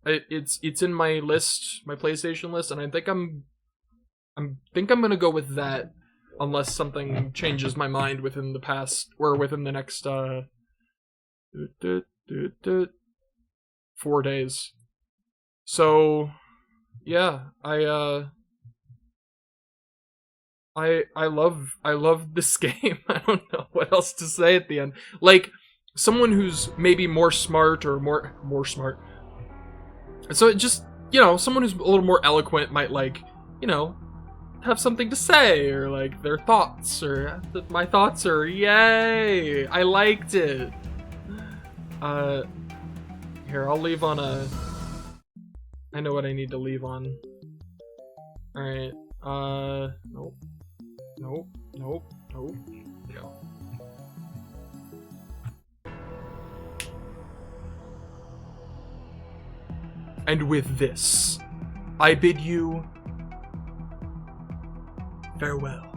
it's in my list, my PlayStation list, and I think I'm gonna go with that unless something changes my mind within the past or within the next 4 days. So yeah, I love this game. I don't know what else to say at the end. Like, someone who's maybe more smart or more smart. So it just, you know, someone who's a little more eloquent might, like, you know, have something to say, or like their thoughts, or my thoughts are, yay, I liked it. Here, I'll leave on a... I know what I need to leave on. Alright, Nope. Go. And with this, I bid you farewell.